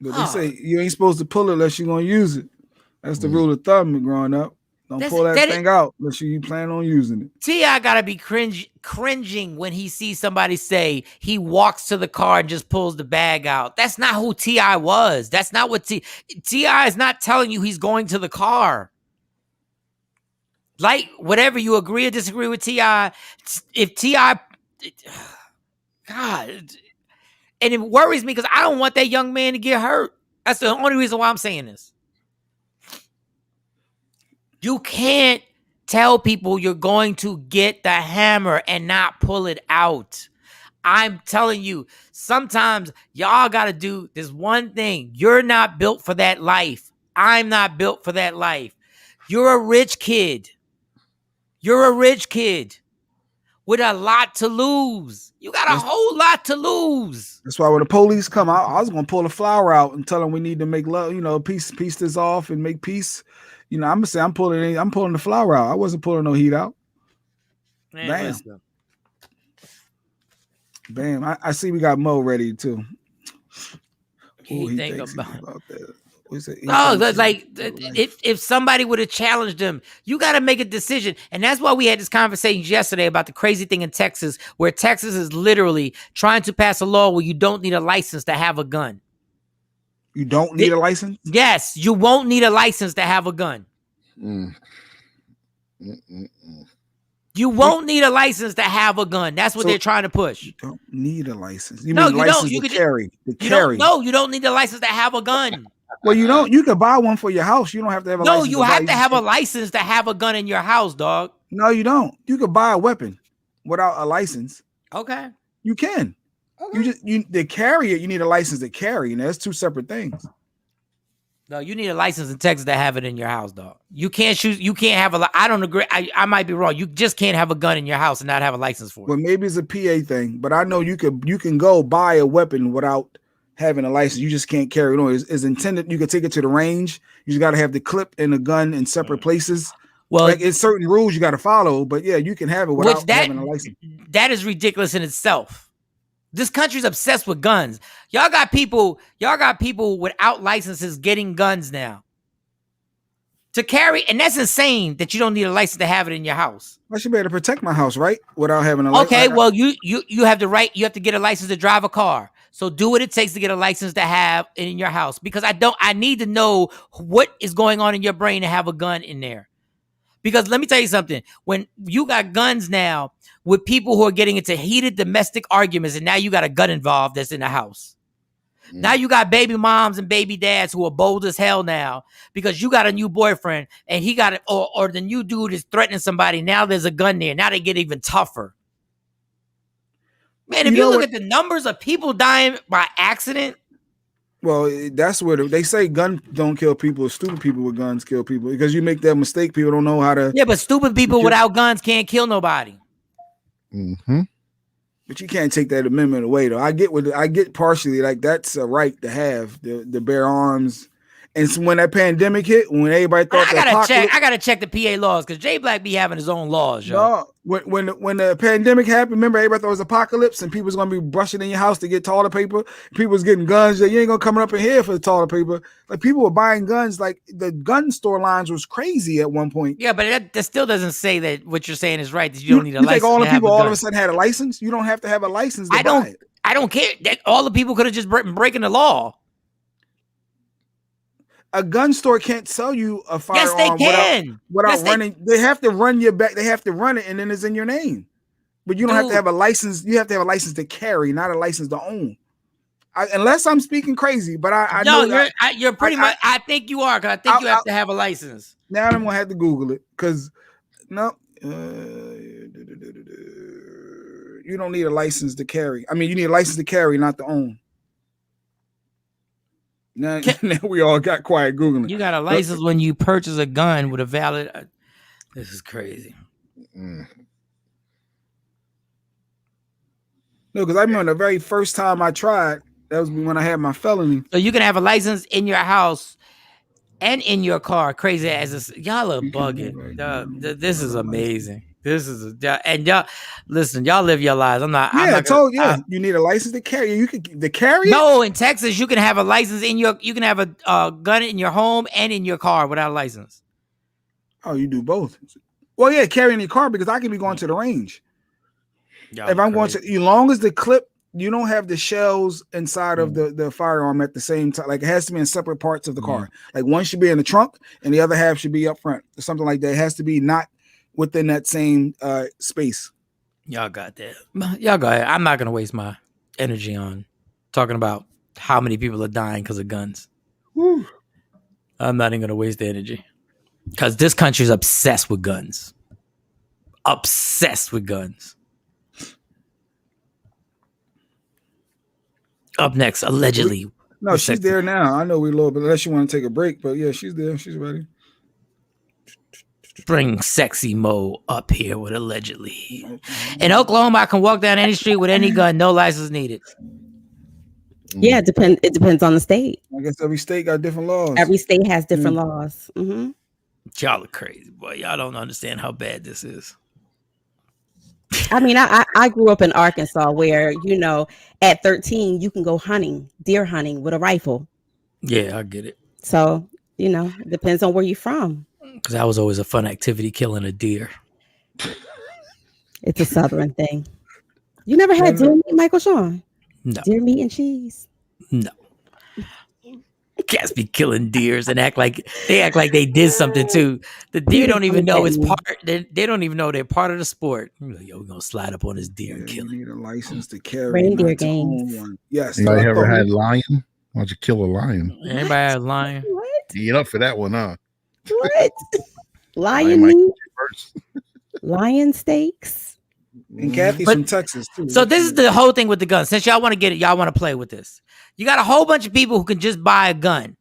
But they say you ain't supposed to pull it unless you're going to use it. That's the rule of thumb growing up. Don't pull that thing out unless you plan on using it. T.I. got to be cringing when he sees somebody say he walks to the car and just pulls the bag out. That's not who T.I. was. That's not what T.I. is not telling you he's going to the car. Like, whatever, you agree or disagree with T.I., if T.I., God, and it worries me because I don't want that young man to get hurt. That's the only reason why I'm saying this. You can't tell people you're going to get the hammer and not pull it out. I'm telling you, sometimes y'all got to do this one thing. You're not built for that life. I'm not built for that life. You're a rich kid. You're a rich kid with a lot to lose. You got a whole lot to lose. That's why when the police come out, I was going to pull the flower out and tell them we need to make love, piece this off and make peace. I'm going to say I'm pulling the flower out. I wasn't pulling no heat out. Man, Bam. listen. Bam. I see we got Mo ready too. He think about that. If somebody would have challenged him, you got to make a decision. And that's why we had this conversation yesterday about the crazy thing in Texas, where Texas is literally trying to pass a law where you don't need a license to have a gun. You don't need a license? Yes, you won't need a license to have a gun. You won't need a license to have a gun. That's what they're trying to push. You don't need a license. You no, mean you license don't. You to could carry. No, you don't need a license to have a gun. Well, you don't. You could buy one for your house. You don't have to have a license. No, you have to have a license to have a gun in your house, dog. No, you don't. You could buy a weapon without a license. Okay. You can. Okay. You to carry it, you need a license to carry. And that's two separate things. No, you need a license in Texas to have it in your house, dog. You can't shoot. You can't have I don't agree. I might be wrong. You just can't have a gun in your house and not have a license for it. Well, maybe it's a PA thing, but I know you can go buy a weapon without having a license. You just can't carry it on. It's intended. You can take it to the range. You just got to have the clip and the gun in separate places. Well, like it's certain rules you got to follow, but yeah, you can have it without having a license. That is ridiculous in itself. This country's obsessed with guns. Y'all got people without licenses getting guns now to carry, and that's insane that you don't need a license to have it in your house. I should be able to protect my house, right? Without having a license. Okay, well, you have the right. You have to get a license to drive a car. So do what it takes to get a license to have it in your house, because I need to know what is going on in your brain to have a gun in there. Because let me tell you something, when you got guns now with people who are getting into heated domestic arguments, and now you got a gun involved that's in the house. Now you got baby moms and baby dads who are bold as hell now because you got a new boyfriend and he got it, or the new dude is threatening somebody. Now there's a gun there. Now they get even tougher. Man, if you look at the numbers of people dying by accident. Well, that's where they say guns don't kill people. Stupid people with guns kill people because you make that mistake. People don't know how to. Yeah, but stupid people without guns can't kill nobody. Mm-hmm. But you can't take that amendment away, though. I get partially like that's a right to have the bear arms, And so when that pandemic hit, when everybody thought I gotta check the PA laws because Jay Black be having his own laws, yo. No, when the pandemic happened, remember everybody thought it was apocalypse and people was gonna be brushing in your house to get toilet paper. People was getting guns. You ain't gonna come up in here for the toilet paper. Like people were buying guns. Like the gun store lines was crazy at one point. Yeah, but that still doesn't say that what you're saying is right. That you don't need a you license. Think all the people all gun. of a sudden had a license? You don't have to have a license to buy it. I don't care. That all the people could have just been breaking the law. A gun store can't sell you a firearm. Yes, they can. Without running. They have to run your back. They have to run it, and then it's in your name. But you don't have to have a license. You have to have a license to carry, not a license to own. Unless I'm speaking crazy, but I know you're pretty much. I think you are because I think you have to have a license. Now I'm gonna have to Google it because no, you don't need a license to carry. I mean, you need a license to carry, not to own. Now we all got quiet Googling. You got a license when you purchase a gun with a valid. This is crazy. No, because I remember the very first time I tried. That was when I had my felony. So you can have a license in your house and in your car. Crazy as this. Y'all are bugging. This is amazing. This is y'all listen. Y'all live your lives. I'm not. You need a license to carry. You can to carry. No, in Texas, you can have a license in your. You can have a gun in your home and in your car without a license. Oh, you do both. Well, yeah, carrying your car because I can be going to the range. If I'm going to, as long as the clip, you don't have the shells inside of the firearm at the same time. Like it has to be in separate parts of the car. Like one should be in the trunk and the other half should be up front or something like that. It has to be not within that same space. Y'all got that. Y'all go ahead. I'm not gonna waste my energy on talking about how many people are dying because of guns. Whew. I'm not even gonna waste the energy because this country is obsessed with guns. Obsessed with guns. Up next, allegedly. No, she's there now. I know we low, but unless you want to take a break, but yeah, she's there. She's ready. Bring Sexy Mo up here with allegedly. In Oklahoma, I can walk down any street with any gun, no license needed. Yeah, it depends on the state. I guess every state got different laws. Every state has different laws. Mm-hmm. Y'all are crazy, boy. Y'all don't understand how bad this is. I mean, I grew up in Arkansas where, at 13, you can go deer hunting with a rifle. Yeah, I get it. So, it depends on where you're from. Because that was always a fun activity, killing a deer. It's a Southern thing. You never had deer meat, Michael Shawn? No. Deer meat and cheese? No. Cats be killing deers and act like they did something too. The deer don't even know it's part. They don't even know they're part of the sport. Yo, we're gonna slide up on this deer and kill it. You need a license to carry. Reindeer games. Yes. Anybody ever had lion? Why don't you kill a lion? Anybody had lion? What? You get up for that one, huh? What? Lion meat? Lion steaks? And Kathy's from Texas too. So this is the whole thing with the gun. Since y'all want to get it, y'all want to play with this. You got a whole bunch of people who can just buy a gun.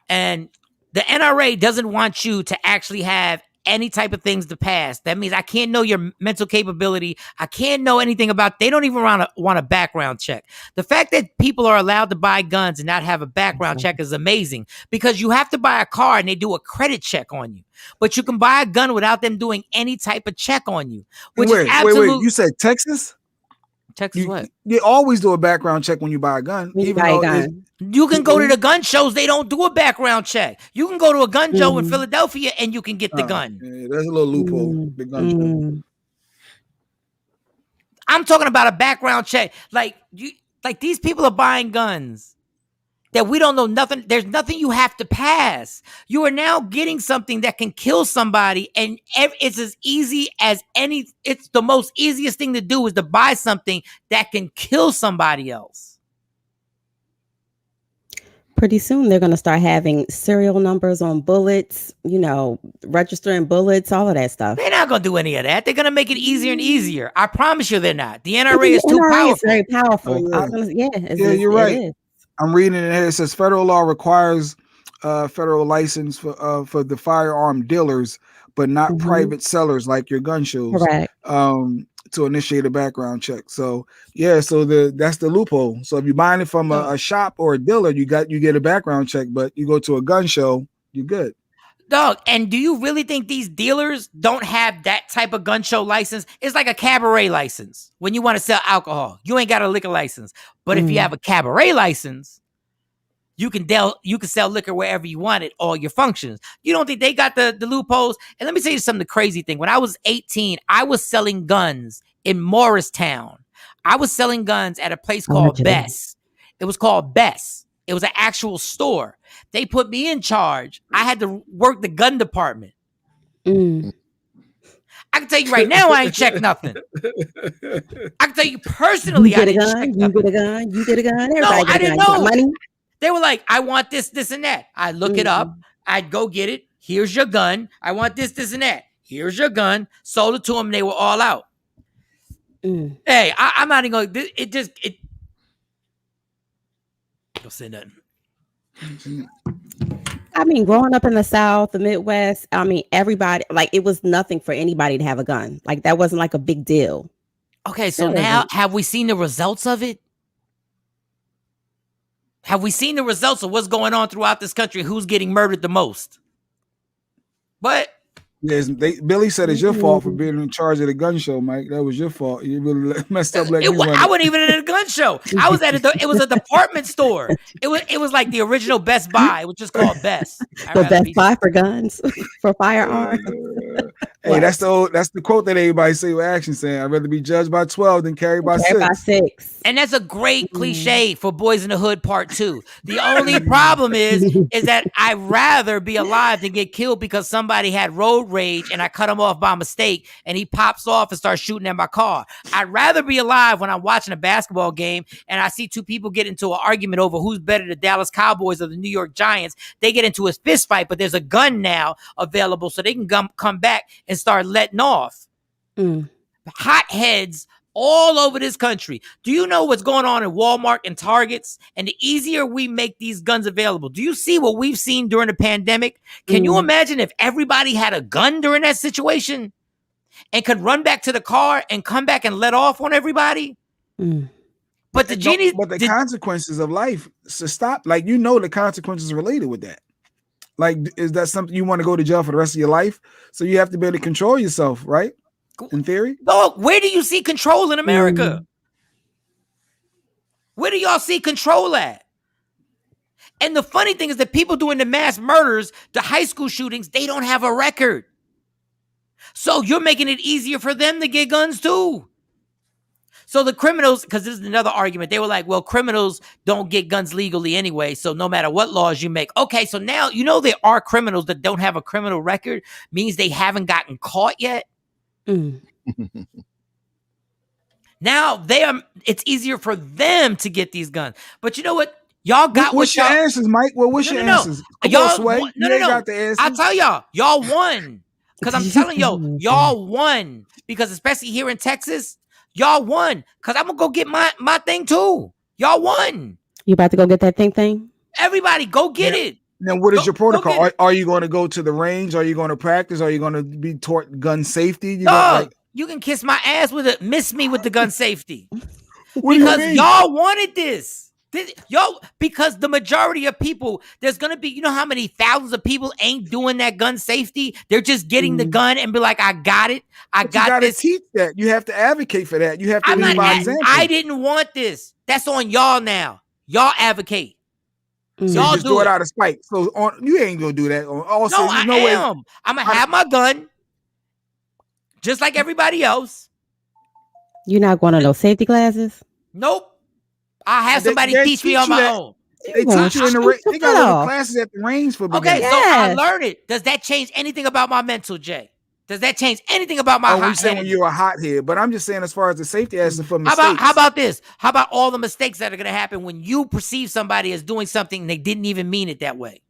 And the NRA doesn't want you to actually have any type of things to pass. That means I can't know your mental capability. I can't know anything about. They don't even want a background check. The fact that people are allowed to buy guns and not have a background check is amazing because you have to buy a car and they do a credit check on you. But you can buy a gun without them doing any type of check on you. Which is absolutely. Wait. You said Texas? Texas what? You always do a background check when you buy a gun. You can go to the gun shows. They don't do a background check. You can go to a gun show in Philadelphia and you can get the gun. Yeah, there's a little loophole. The gun show. I'm talking about a background check. Like these people are buying guns that we don't know nothing. There's nothing you have to pass. You are now getting something that can kill somebody, and it's as easy as any. It's the most easiest thing to do is to buy something that can kill somebody else. Pretty soon they're going to start having serial numbers on bullets, registering bullets, all of that stuff. They're not going to do any of that. They're going to make it easier and easier. I promise you they're not. The NRA is too powerful. It's very powerful. You're right. I'm reading it here. It says federal law requires federal license for the firearm dealers, but not private sellers like your gun shows. Correct. to initiate a background check. So yeah, so that's the loophole. So if you're buying it from a shop or a dealer, you get a background check, but you go to a gun show, you're good. Dog, and do you really think these dealers don't have that type of gun show license? It's like a cabaret license when you want to sell alcohol. You ain't got a liquor license. But if you have a cabaret license, you can sell liquor wherever you want it, all your functions. You don't think they got the loopholes? And let me tell you something, the crazy thing. When I was 18, I was selling guns in Morristown. I was selling guns at a place called Bess. It was called Bess. It was an actual store. They put me in charge. I had to work the gun department. I can tell you right now, I ain't checked nothing. I can tell you personally, I didn't check nothing. You get a gun. You get a gun. Everybody No, I get a didn't gun. You got know. money. They were like, I want this, this, and that. I'd look it up. I'd go get it. Here's your gun. I want this, this, and that. Here's your gun. Sold it to them. They were all out. Hey, I'm not even going to, don't say nothing. I mean, growing up in the South, the Midwest, I mean, everybody, like, it was nothing for anybody to have a gun. Like, that wasn't like a big deal. Okay, so now have we seen the results of it? Have we seen the results of what's going on throughout this country? Who's getting murdered the most? But yes, Billy said it's your fault for being in charge of the gun show, Mike. That was your fault. You really messed up. Like I wasn't even at a gun show. I was it was a department store. It was like the original Best Buy, which is called Best. The Best Buy for guns, for firearms. Hey, that's the quote that everybody say with action saying, I'd rather be judged by 12 than carried by 6. And that's a great cliche for Boys in the Hood Part 2. The only problem is that I'd rather be alive than get killed because somebody had road rage and I cut him off by mistake and he pops off and starts shooting at my car. I'd rather be alive when I'm watching a basketball game and I see two people get into an argument over who's better, the Dallas Cowboys or the New York Giants. They get into a fist fight, but there's a gun now available so they can come back and start letting off. Hotheads all over this country. Do you know what's going on in Walmart and Targets? And the easier we make these guns available. Do you see what we've seen during the pandemic? Can you imagine if everybody had a gun during that situation and could run back to the car and come back and let off on everybody? But the consequences of life to stop, like, the consequences related with that. Like, is that something you want to go to jail for the rest of your life? So you have to be able to control yourself, right? In theory. No, where do you see control in America? Where do y'all see control at? And the funny thing is that people doing the mass murders, the high school shootings, they don't have a record. So you're making it easier for them to get guns too. So the criminals, because this is another argument, they were like, well, criminals don't get guns legally anyway, so no matter what laws you make. Okay, so now, there are criminals that don't have a criminal record, means they haven't gotten caught yet. Now it's easier for them to get these guns. But you know what? Y'all got what's your answers, Mike? Well, what's your answers? Y'all Sway. No. Got the answers. I'll tell y'all won. Because I'm telling y'all won. Because especially here in Texas, y'all won. Because I'm gonna go get my thing too. Y'all won. You about to go get that thing? Everybody, go get it. Now, what is your protocol? Are you going to go to the range? Are you going to practice? Are you going to be taught gun safety? You can kiss my ass miss me with the gun safety. What do you mean? Y'all wanted this. Because the majority of people, there's going to be, you know how many thousands of people ain't doing that gun safety? They're just getting the gun and be like, I got it. You got to teach that. You have to advocate for that. You have to lead by example. I didn't want this. That's on y'all now. Y'all advocate. So y'all just do it out of spite. So you ain't gonna do that. Also, I am. I'm gonna have my gun, just like everybody else. You're not going to no safety classes? Nope. I have somebody teach me on my own. They teach you in the range. They got little classes at the range for beginners. Okay, so I learned it. Does that change anything about my mental, Jay? Does that change anything about my hot saying when you're a hothead? But I'm just saying as far as the safety aspect for mistakes. How about this? How about all the mistakes that are going to happen when you perceive somebody as doing something and they didn't even mean it that way?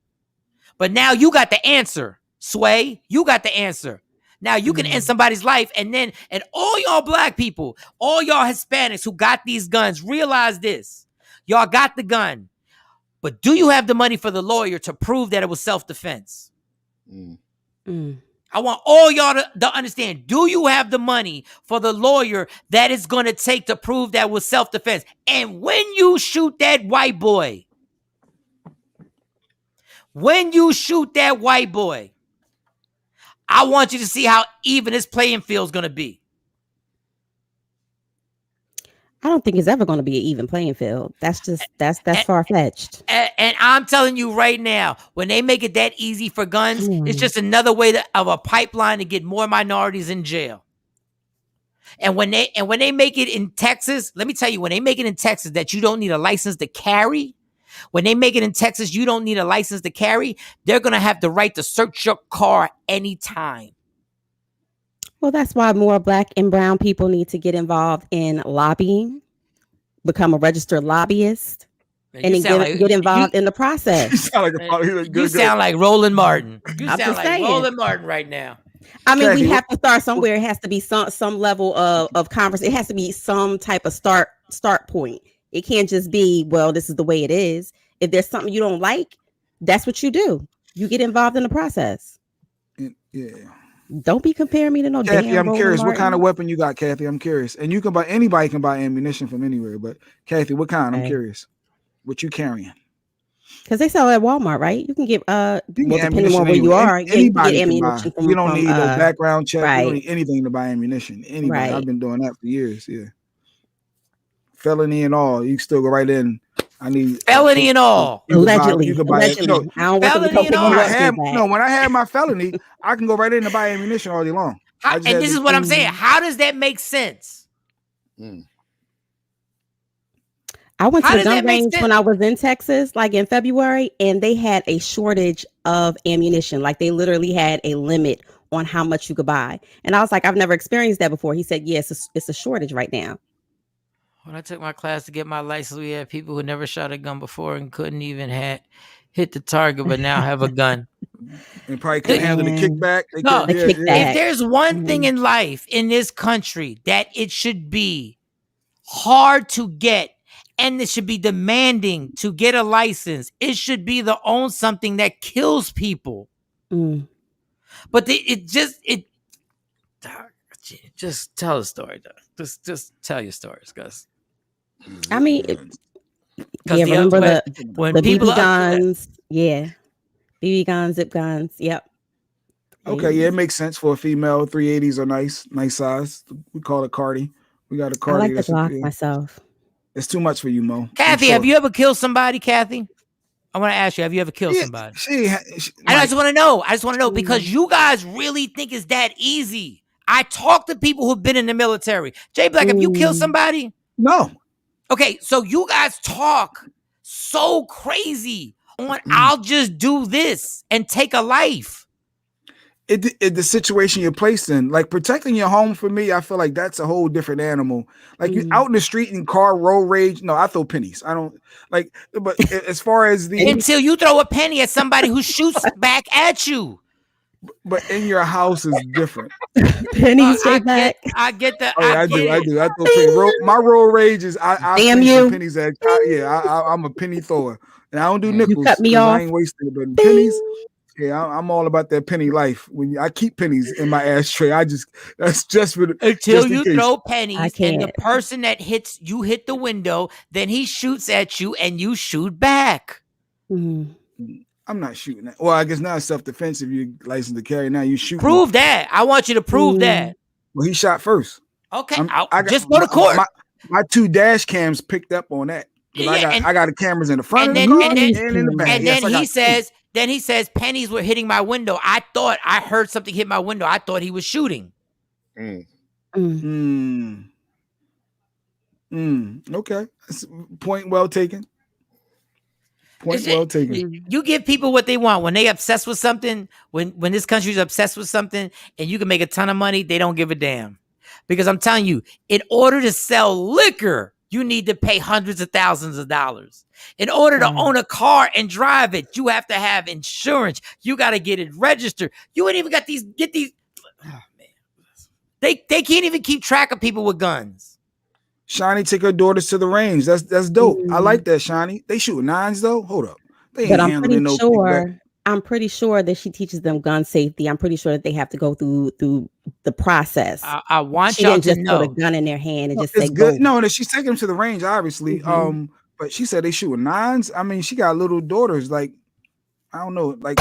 But now you got the answer, Sway. You got the answer. Now you can end somebody's life. And all y'all black people, all y'all Hispanics who got these guns, realize this. Y'all got the gun. But do you have the money for the lawyer to prove that it was self-defense? I want all y'all to understand. Do you have the money for the lawyer that it's going to take to prove that was self-defense? And when you shoot that white boy, I want you to see how even this playing field is going to be. I don't think it's ever going to be an even playing field. That's far-fetched. And I'm telling you right now, when they make it that easy for guns, it's just another way of a pipeline to get more minorities in jail. And when they make it in Texas, let me tell you, when they make it in Texas that you don't need a license to carry, when they make it in Texas, you don't need a license to carry, they're going to have the right to search your car anytime. Well, that's why more Black and brown people need to get involved in lobbying, become a registered lobbyist, and then get involved in the process. You sound like Roland Martin. You sound like Roland Martin right now. I mean, we have to start somewhere. It has to be some level of conversation. It has to be some type of start point. It can't just be, well, this is the way it is. If there's something you don't like, that's what you do. You get involved in the process. Yeah. Don't be comparing me to no Kathy, damn I'm curious, Martin. what kind of weapon you got, Kathy? I'm curious. And you can buy, anybody can buy ammunition from anywhere, but Kathy, what kind? I'm curious. What you carrying? Because they sell at Walmart, right? You can get depending on where you anywhere. are, Anybody you can can get buy. ammunition from. You don't need no background check. Right. You don't need anything to buy ammunition. Anybody. Right. I've been doing that for years. Yeah. Felony and all, you still go right in. I need felony and all. Allegedly. You can buy it. Allegedly. I don't want felony and all. When I have my felony, I can go right in and buy ammunition all day long. And this is what I'm saying. How does that make sense? I went to the gun range when I was in Texas, like in February, and they had a shortage of ammunition. Like they literally had a limit on how much you could buy. And I was like, I've never experienced that before. He said, yes, it's a shortage right now. When I took my class to get my license, we had people who never shot a gun before and couldn't even hit the target, but now have a gun. And probably couldn't handle the kickback. If there's one thing in life in this country that it should be hard to get, and it should be demanding to get a license, it should be to own something that kills people. But just tell a story, though. Just tell your stories, guys. I mean, remember the BB guns? Yeah, BB guns, zip guns. Yep. Okay, yeah, it makes sense for a female. 380s are nice size. We call it Cardi. We got a Cardi. I like the Glock myself. It's too much for you, Mo. Kathy, have you ever killed somebody, Kathy? I want to ask you, have you ever killed somebody? I just want to know. Because you guys really think it's that easy. I talk to people who've been in the military. Jay Black, have you killed somebody? No. Okay, so you guys talk so crazy on I'll just do this and take a life. The situation you're placed in, like protecting your home, for me, I feel like that's a whole different animal. Like you out in the street in car road rage. No, I throw pennies. I don't like. But as far as until you throw a penny at somebody who shoots back at you. But in your house is different. Pennies back. I get that. I do. I throw pennies. My road rage is I damn you. Pennies at, I'm a penny thrower, and I don't do nickels. You cut me off. I ain't wasting it, but pennies. Yeah, I'm all about that penny life. When I keep pennies in my ashtray, that's just for until you throw pennies, and the person that hit the window, then he shoots at you, and you shoot back. I'm not shooting that. Well, I guess now it's self-defense if you're licensed to carry. Now you shoot. Prove that. I want you to prove that. Well, he shot first. Okay, just go to court. My 2 dash cams picked up on that. I got the cameras in the front of the car and in the back. And then he says pennies were hitting my window. I thought I heard something hit my window. I thought he was shooting. Okay. Point well taken. You give people what they want. When they obsessed with something, when this country's obsessed with something and you can make a ton of money, they don't give a damn. Because I'm telling you, in order to sell liquor, you need to pay hundreds of thousands of dollars. In order to own a car and drive it, you have to have insurance. You got to get it registered. You ain't even got these. Oh man, they can't even keep track of people with guns. Shawnee take her daughters to the range. That's dope. I like that, Shawnee. They shoot 9s though. Hold up. But I'm pretty sure I'm pretty sure that she teaches them gun safety. I'm pretty sure that they have to go through the process. I want she y'all didn't to just put a know. gun in their hand and No, just it's say good. go. No, that she's taking them to the range, obviously. But she said they shooting nines. I mean, she got little daughters. Like, I don't know, like.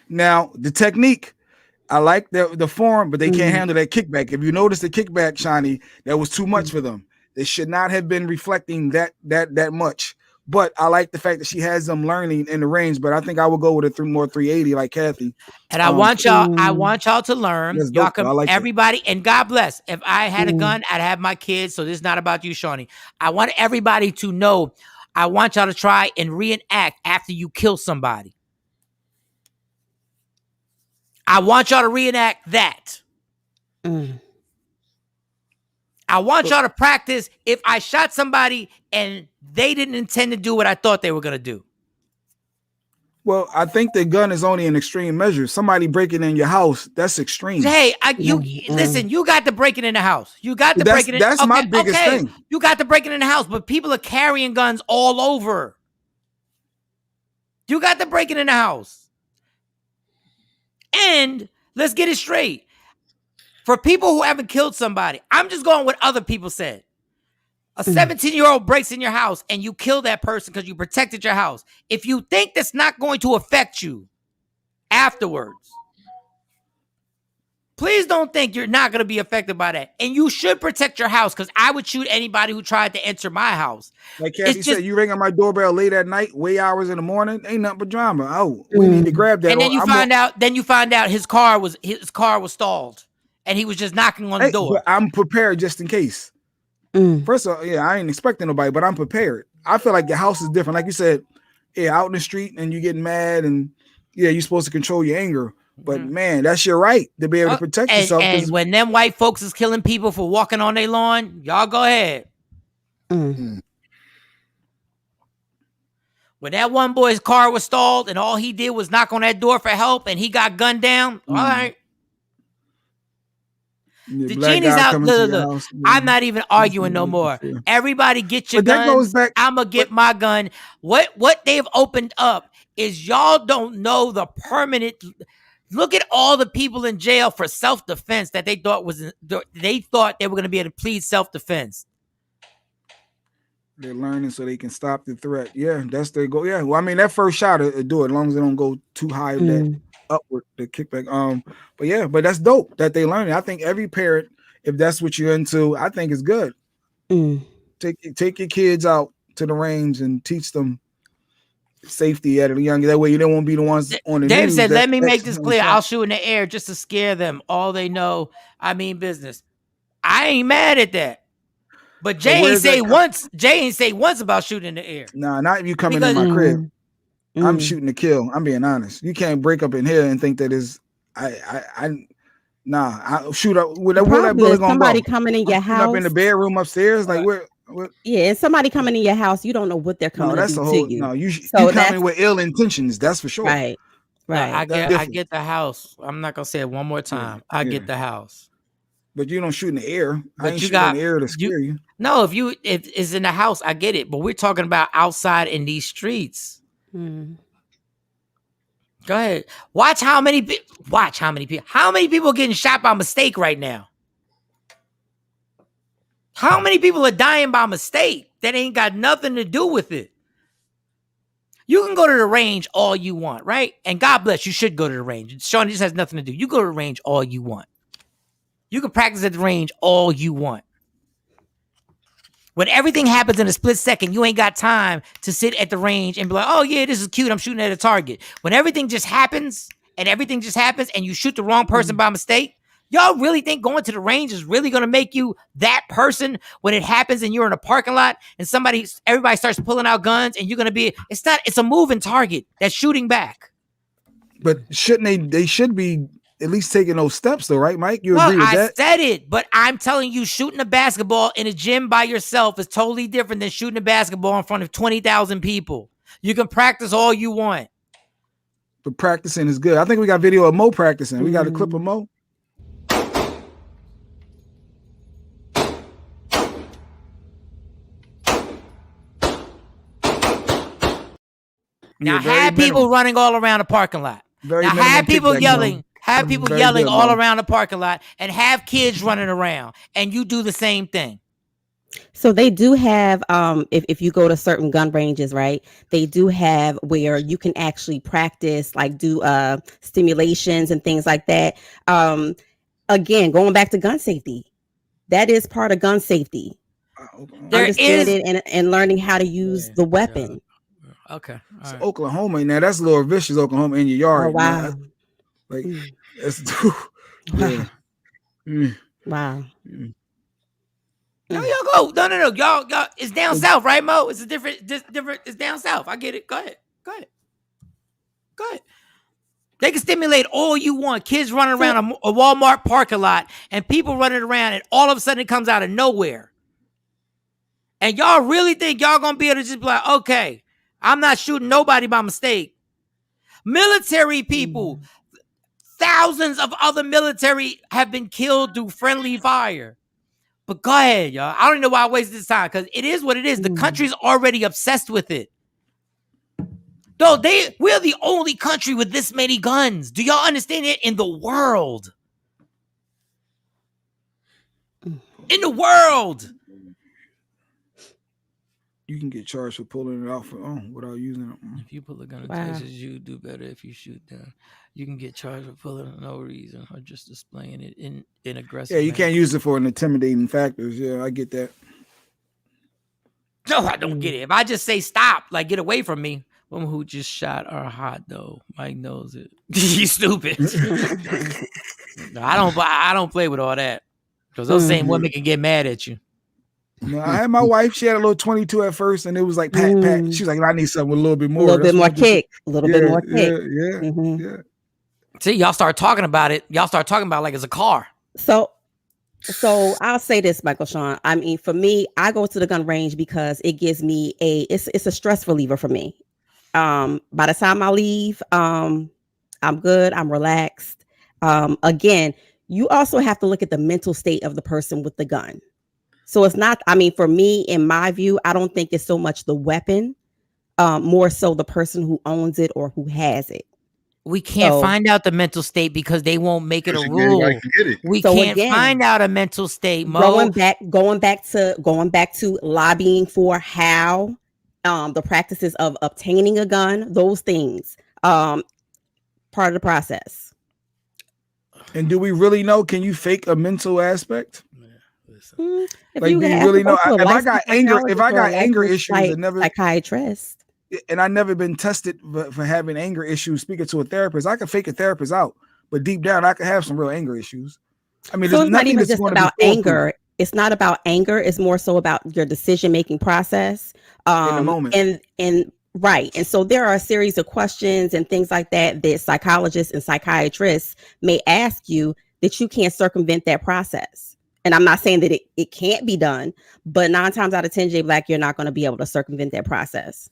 Now the technique, I like the form, but they can't handle that kickback. If you notice the kickback, Shawnee, that was too much for them. They should not have been reflecting that much. But I like the fact that she has them learning in the range. But I think I would go with a more 380 like Kathy. And I want y'all to learn. That's Y'all dope, can I like that. everybody, and God bless. If I had a gun, I'd have my kids. So this is not about you, Shawnee. I want everybody to know. I want y'all to try and reenact after you kill somebody. I want y'all to reenact that. I want y'all to practice if I shot somebody and they didn't intend to do what I thought they were going to do. Well, I think the gun is only an extreme measure. Somebody breaking in your house, that's extreme. Hey, listen, you got to break it in the house. You got to break it in. That's my biggest thing. You got to break it in the house, but people are carrying guns all over. You got to break it in the house. And let's get it straight. For people who haven't killed somebody, I'm just going with what other people said. A 17-year-old breaks in your house and you kill that person because you protected your house. If you think that's not going to affect you afterwards, please don't think you're not going to be affected by that. And you should protect your house, because I would shoot anybody who tried to enter my house. Like Kathy said, you ring on my doorbell late at night, way hours in the morning, ain't nothing but drama. Oh, we need to grab that. And then you find out his car was stalled and he was just knocking on the door. But I'm prepared just in case. First of all, I ain't expecting nobody, but I'm prepared. I feel like your house is different. Like you said, out in the street and you getting mad and you're supposed to control your anger. But man, that's your right to be able to protect yourself. And when them white folks is killing people for walking on their lawn, y'all go ahead. When that one boy's car was stalled and all he did was knock on that door for help and he got gunned down, all right. The genie's out. Look. I'm not even arguing no more. Everybody get your guns. I'm going to get my gun. What they've opened up is y'all don't know the permanent. Look at all the people in jail for self-defense that they thought they were going to be able to plead self-defense. They're learning so they can stop the threat. Yeah, that's their goal. Yeah, well, I mean, that first shot will do it as long as they don't go too high of that upward, the kickback. But that's dope that they learn it. I think every parent, if that's what you're into, I think it's good. Take your kids out to the range and teach them safety at a young. That way, you don't want to be the ones on the Dave news. said, "Let me make this clear. I'll shoot in the air just to scare them. All they know, I mean business. I ain't mad at that." But Jay ain't say once about shooting in the air. Nah, not if you come into my crib. I'm shooting to kill. I'm being honest. You can't break up in here and think that is. I'll shoot up. Where that bullet gonna somebody go? coming in your house, up in the bedroom upstairs, like where? Yeah, and somebody coming in your house, you don't know what they're coming to do to you. No, you coming with ill intentions. That's for sure. Right. I get the house. I'm not gonna say it one more time. I get the house. But you don't shoot in the air. But I ain't you shooting got in the air to scare you. No, if it's in the house, I get it. But we're talking about outside in these streets. Go ahead. Watch how many people. How many people are getting shot by mistake right now? How many people are dying by mistake that ain't got nothing to do with it? You can go to the range all you want, right? And God bless, you should go to the range. Shawn, this has nothing to do. You go to the range all you want. You can practice at the range all you want. When everything happens in a split second, you ain't got time to sit at the range and be like, oh yeah, this is cute, I'm shooting at a target. When everything just happens and you shoot the wrong person by mistake, y'all really think going to the range is really going to make you that person when it happens and you're in a parking lot and everybody starts pulling out guns and you're going to be, it's a moving target that's shooting back. But shouldn't they should be at least taking those steps though, right, Mike? You agree with that? I said it, but I'm telling you, shooting a basketball in a gym by yourself is totally different than shooting a basketball in front of 20,000 people. You can practice all you want. but practicing is good. I think we got video of Mo practicing. We got a clip of Mo. Now have people running all around the parking lot. Very now have people kickback, yelling. Mo. Have people Very yelling good, all Mo. around the parking lot, and have kids running around, and you do the same thing. So they do have, if you go to certain gun ranges, right? They do have where you can actually practice, like do stimulations and things like that. Again, going back to gun safety, that is part of gun safety. Understanding and learning how to use the weapon. Okay. So Oklahoma, now that's a little vicious. Oklahoma in your yard. Oh wow. Man. Like it's yeah. Wow. No, y'all go. No. Y'all. It's down south, right, Mo? It's a different. It's down south. I get it. Go ahead. They can stimulate all you want. Kids running around a Walmart parking lot, and people running around, and all of a sudden it comes out of nowhere. And y'all really think y'all gonna be able to just be like, okay, I'm not shooting nobody by mistake. Military people, thousands of other military have been killed through friendly fire. But go ahead, y'all. I don't know why I wasted this time, because it is what it is. The country's already obsessed with it. Though we're the only country with this many guns. Do y'all understand it? In the world. In the world. You can get charged for pulling it off without using it. If you pull a gun in Texas, you do better if you shoot them. You can get charged for pulling for no reason or just displaying it in aggressive. Yeah, you can't use it for an intimidating factors. Yeah, I get that. No, I don't get it. If I just say stop, like get away from me. Women who just shot are hot though. Mike knows it. He's stupid. No, I don't play with all that. Because those same women can get mad at you. No, I had my wife. She had a little 22 at first, and it was like pat. She was like, "I need something with a little bit more, a little bit more kick, a little bit more kick." Yeah. See, y'all start talking about it. Y'all start talking about it like it's a car. So I'll say this, Michael Shawn. I mean, for me, I go to the gun range because it gives me it's a stress reliever for me. By the time I leave, I'm good. I'm relaxed. Again, you also have to look at the mental state of the person with the gun. So it's not, I mean, for me, in my view, I don't think it's so much the weapon, more so the person who owns it or who has it. We can't find out the mental state because they won't make it a rule. We can't find out a mental state, Mo. Going back to lobbying for how the practices of obtaining a gun, those things, part of the process. And do we really know? Can you fake a mental aspect? Like, do you really know? If I got anger issues, and never psychiatrist, and I never been tested for having anger issues. Speaking to a therapist, I can fake a therapist out, but deep down, I could have some real anger isures. I mean, so there's it's not even just about anger. It's not about anger. It's more so about your decision making process in the moment. And right. And so there are a series of questions and things like that psychologists and psychiatrists may ask you that you can't circumvent that process. And I'm not saying that it can't be done, but 9 times out of 10, J Black, you're not going to be able to circumvent that process.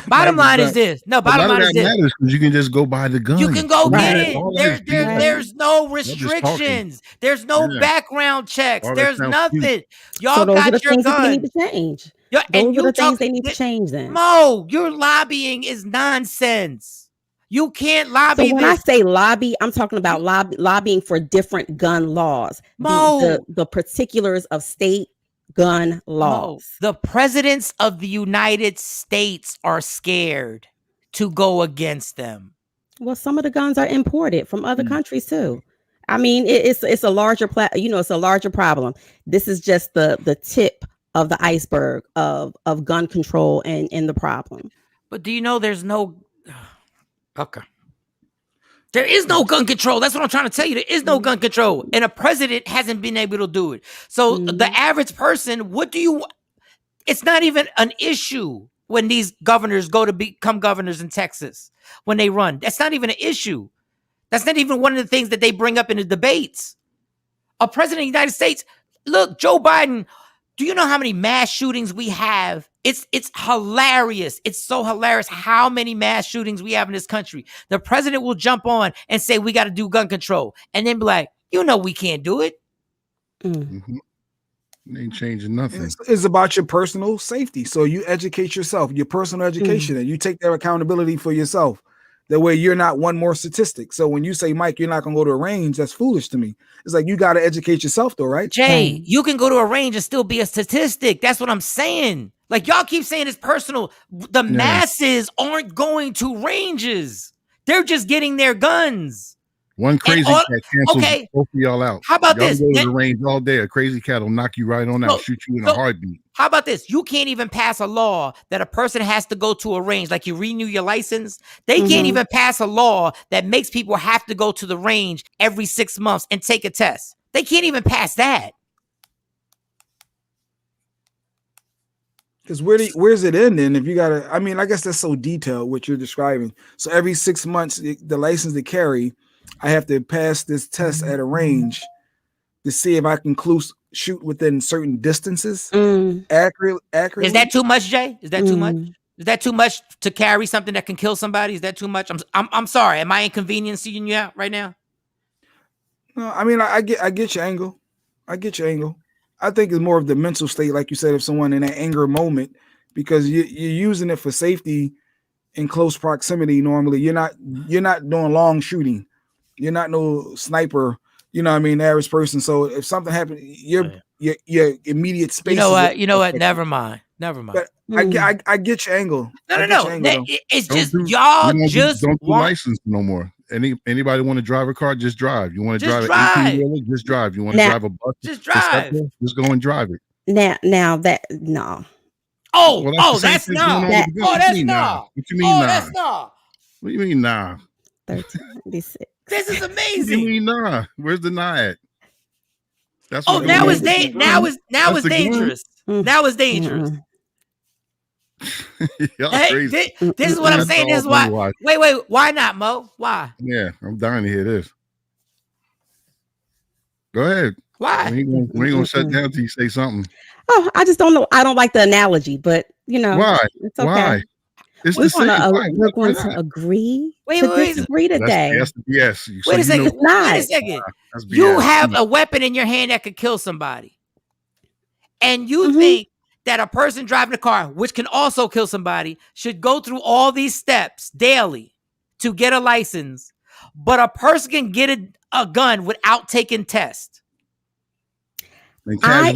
Bottom line is this. No, bottom line is this. Matters because you can just go buy the gun. You can go get it. There's no restrictions. There's no background checks. There's nothing. Y'all got your gun. They need to change. Those are the things they need to change then. Mo, your lobbying is nonsense. You can't lobby. So when I say lobby, I'm talking about lobbying for different gun laws. The particulars of state gun laws. The presidents of the United States are scared to go against them. Well, some of the guns are imported from other countries too. I mean, it's a larger it's a larger problem. This is just the tip of the iceberg of gun control and the problem. But do you know there's no okay. There is no gun control. That's what I'm trying to tell you. There is no gun control. And a president hasn't been able to do it. So the average person, it's not even an issue when these governors go to become governors in Texas, when they run. That's not even an issue. That's not even one of the things that they bring up in the debates. A president of the United States, look, Joe Biden, do you know how many mass shootings we have It's hilarious. It's so hilarious how many mass shootings we have in this country. The president will jump on and say we got to do gun control, and then be like, we can't do it. Mm-hmm. It ain't changing nothing. It's about your personal safety. So you educate yourself, your personal education, and you take that accountability for yourself. That way you're not one more statistic. So when you say, Mike, you're not going to go to a range, that's foolish to me. It's like, you got to educate yourself though, right? Jay, you can go to a range and still be a statistic. That's what I'm saying. Like, y'all keep saying it's personal. The masses aren't going to ranges. They're just getting their guns. One crazy cat cancels both of y'all out. How about y'all this? Go to the range all day. A crazy cat will knock you right on out, shoot you in a heartbeat. How about this? You can't even pass a law that a person has to go to a range, like you renew your license. They can't even pass a law that makes people have to go to the range every 6 months and take a test. They can't even pass that. Because where's it end then? If you gotta, I mean, I guess that's so detailed what you're describing. So every 6 months, the license to carry, I have to pass this test at a range to see if I can shoot within certain distances accurately. Is that too much, Jay? Is that too much? Is that too much to carry something that can kill somebody? Is that too much? I'm sorry. Am I inconveniencing you out right now? No, I mean, I get your angle. I get your angle. I think it's more of the mental state, like you said, of someone in that anger moment, because you're using it for safety in close proximity. Normally, you're not doing long shooting. You're not no sniper. You know what I mean? Average person. So if something happened, your immediate space. You know what? Never mind. But I get your angle. No. It's just y'all just don't do license no more. Anybody want to drive a car? Just drive. You want to drive an 18-wheeler? Just drive. You want to drive a bus? Just drive. Just go and drive it. Now that no. That's not. That's not. What you mean nah? That's not. What do you mean nah? 1396. This is amazing. What do you mean nah? Where's the nah at? That's now it's dangerous. Now it's dangerous. Crazy. This is what I'm saying. This is why. Wait. Why not, Mo? Why? Yeah, I'm dying to hear this. Go ahead. Why? We ain't gonna shut down till you say something. Oh, I just don't know. I don't like the analogy, but why? It's okay. Why? It's we're the going to agree to disagree today. Yes. Wait a second. Wait a second. You have a weapon in your hand that could kill somebody, and you think that a person driving a car, which can also kill somebody, should go through all these steps daily to get a license, but a person can get a gun without taking tests. I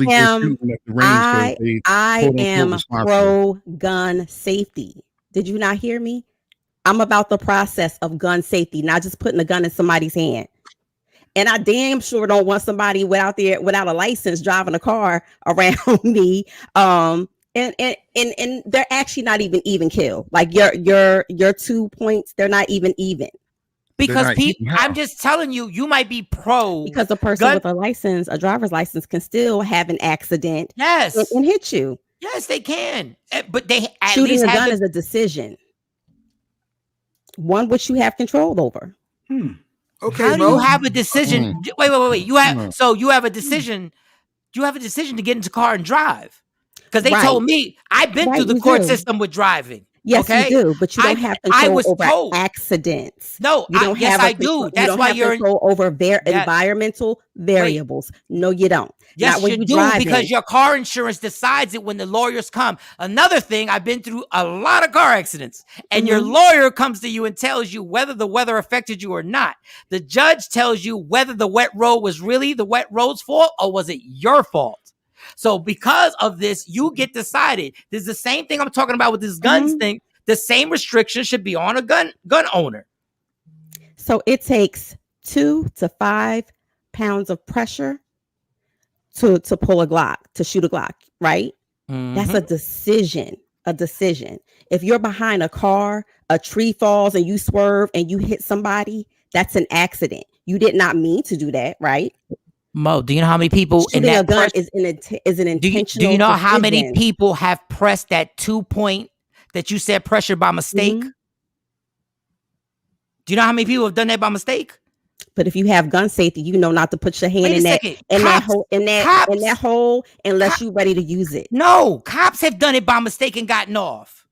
am pro gun safety. Did you not hear me? I'm about the process of gun safety, not just putting a gun in somebody's hand. And I damn sure don't want somebody without a license driving a car around me. And they're actually not even kill. Like your 2 points, they're not even. Because I'm just telling you, you might be pro. Because a person with a driver's license, can still have an accident. Yes. And hit you. Yes, they can. But they at shooting least a gun is a decision. One which you have control over. Okay. How do you have a decision? Wait. You have a decision. You have a decision to get into the car and drive. Because they told me I've been through the court system with driving. Yes, you do, but you don't have control over accidents. No, yes, I do. That's why you're control over environmental variables. No, you don't. Yes, you do, because your car insurance decides it when the lawyers come. Another thing, I've been through a lot of car accidents, and your lawyer comes to you and tells you whether the weather affected you or not. The judge tells you whether the wet road was really the wet road's fault or was it your fault. So because of this, you get decided. This is the same thing I'm talking about with this guns thing. The same restriction should be on a gun owner. So it takes 2 to 5 pounds of pressure to pull a Glock, to shoot a Glock, right? That's a decision. If you're behind a car, a tree falls and you swerve and you hit somebody, that's an accident. You did not mean to do that, right? Mo, do you know how many people shooting a gun is an intentional? Do you know how many people have pressed that 2 point that you said pressure by mistake? Do you know how many people have done that by mistake? But if you have gun safety, you know not to put your hand in that hole unless you're ready to use it. No, cops have done it by mistake and gotten off.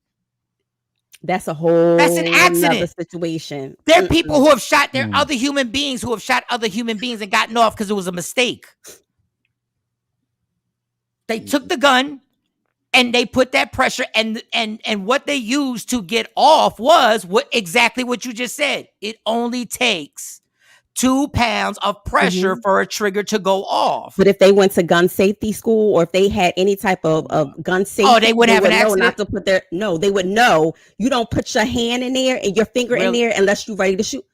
That's a whole That's an accident situation. There are people who have shot other human beings who have shot other human beings and gotten off because it was a mistake. They took the gun and they put that pressure and what they used to get off was exactly what you just said. It only takes 2 pounds of pressure for a trigger to go off. But if they went to gun safety school or if they had any type of gun safety, they wouldn't have an accident. Not to put they would know you don't put your hand in there and your finger in there unless you're ready to shoot.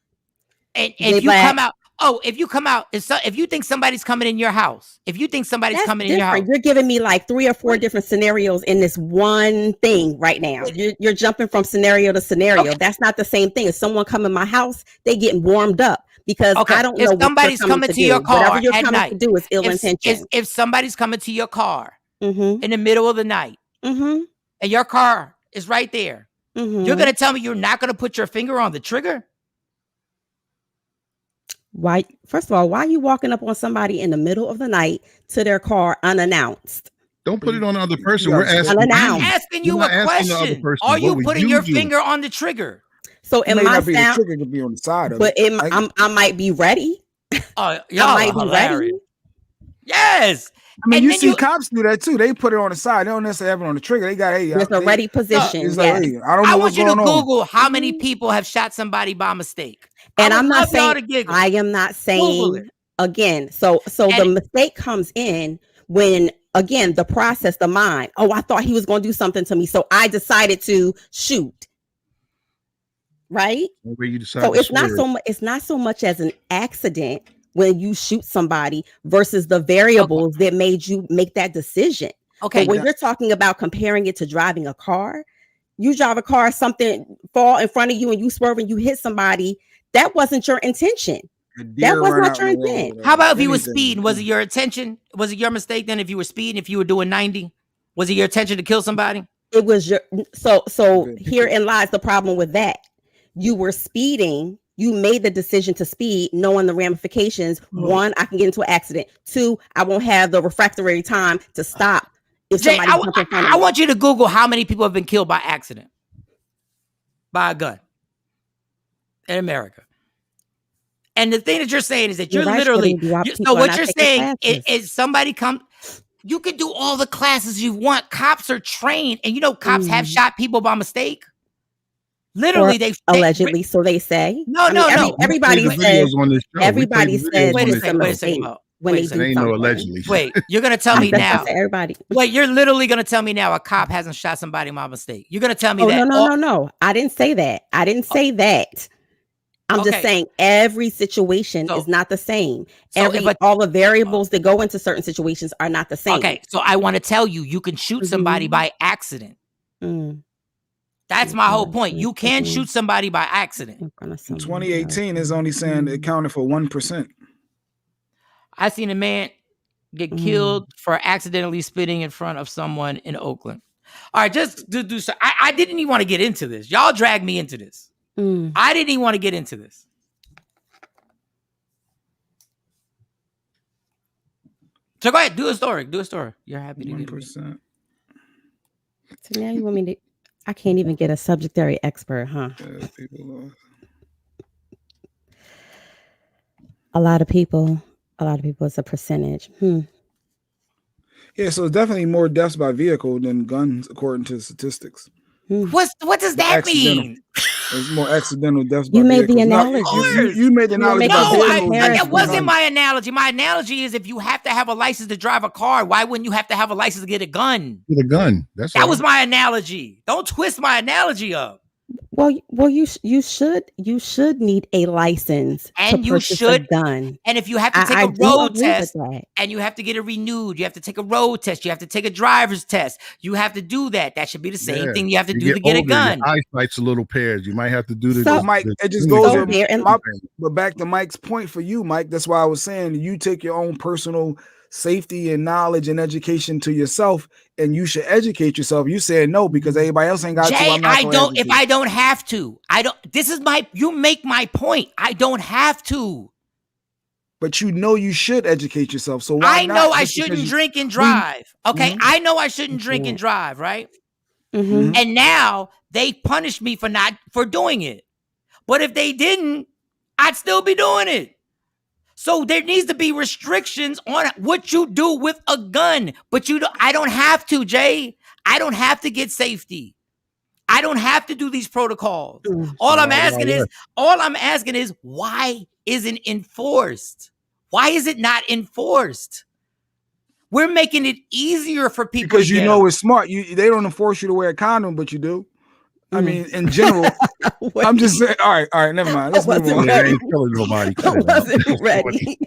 And if you come out, if you think somebody's coming in your house, in your house, you're giving me like 3 or 4 different scenarios in this one thing right now. You're jumping from scenario to scenario. Okay. That's not the same thing. If someone come in my house, they getting warmed up. Because I don't know if somebody's coming to your car whatever you're at coming night, to do is ill intention. If somebody's coming to your car in the middle of the night and your car is right there, you're going to tell me you're not going to put your finger on the trigger? Why? First of all, why are you walking up on somebody in the middle of the night to their car unannounced? Don't put it on the other person. We're asking unannounced. I'm asking you a question. Are you putting your finger on the trigger? So it might not be the trigger to be on the side of but it. I might be ready. Oh, y'all I might be hilarious. ready. Yes. I mean, you see cops do that too. They put it on the side. They don't necessarily have it on the trigger. They got there's a ready position. Like, hey, I don't know what's going on. I want you to Google how many people have shot somebody by mistake. And I'm not saying I am not saying again. So the mistake comes in when again the process, the mind. Oh, I thought he was going to do something to me, so I decided to shoot. Right? So it's not so much as an accident when you shoot somebody versus the variables that made you make that decision. Okay. But when you're talking about comparing it to driving a car, you drive a car, something fall in front of you and you swerve and you hit somebody. That wasn't your intention. That was not your intent. How about if you were speeding? Was it your intention? Was it your mistake then if you were speeding, if you were doing 90? Was it your intention to kill somebody? It was your so herein lies the problem with that. You were speeding. You made the decision to speed, knowing the ramifications. 1, I can get into an accident. 2, I won't have the refractory time to stop. If Jay, somebody I want you to Google how many people have been killed by accident, by a gun in America. And the thing that you're saying is that you're literally. So what you're saying is somebody come. You can do all the classes you want. Cops are trained, and cops have shot people by mistake. Literally, they allegedly, so they say. No. Everybody says. Everybody says. Wait a second. When they do ain't no allegedly. Wait, you're gonna tell me now. Everybody. Wait, you're literally gonna tell me now a cop hasn't shot somebody by mistake. You're gonna tell me that? No. I didn't say that. I didn't say that. I'm just saying every situation is not the same. All the variables that go into certain situations are not the same. Okay, so I want to tell you, you can shoot somebody by accident. That's my whole point. You can shoot somebody by accident. In 2018 is only saying it counted for 1%. I seen a man get killed for accidentally spitting in front of someone in Oakland. All right, just do so. I didn't even want to get into this. Y'all dragged me into this. I didn't even want to get into this. So go ahead, do a story. You're happy to 1%. So now you want me to? I can't even get a subject area expert, huh? A lot of people. It's a percentage. Yeah, so it's definitely more deaths by vehicle than guns, according to statistics. What does that mean? There's more accidental deaths by You made vehicles. the analogy. You made the analogy. That wasn't my analogy. My analogy is if you have to have a license to drive a car, why wouldn't you have to have a license to get a gun? Get a gun. That was my analogy. Don't twist my analogy up. Well, you should need a license and to purchase a gun. And if you have to take a road test and you have to get it renewed, you have to take a road test, you have to take a driver's test, you have to do that. That should be the same thing you have to do to get a gun. Your eyesight's a little paired. You might have to do this. So, Mike, it just goes there. But back to Mike's point for you, Mike. That's why I was saying you take your own personal safety and knowledge and education to yourself, and you should educate yourself. You said no because everybody else ain't got Jay, to. I'm not I don't. If I don't have to, I don't. This is you make my point. I don't have to. but you know you should educate yourself. So why I not? know I Just because shouldn't you- drink and drive. Okay, Mhm. I know I shouldn't drink and drive, right? Mhm. And now they punish me for doing it. But if they didn't, I'd still be doing it. So there needs to be restrictions on what you do with a gun. But I don't have to, Jay. I don't have to get safety. I don't have to do these protocols. All I'm asking is, why isn't enforced? Why is it not enforced? We're making it easier for people because to you get know them. it's smart. They don't enforce you to wear a condom, but you do. I mean, in general, I'm just saying. All right, never mind. Let's move on. Yeah, ain't killing nobody. Cut it out. That was funny.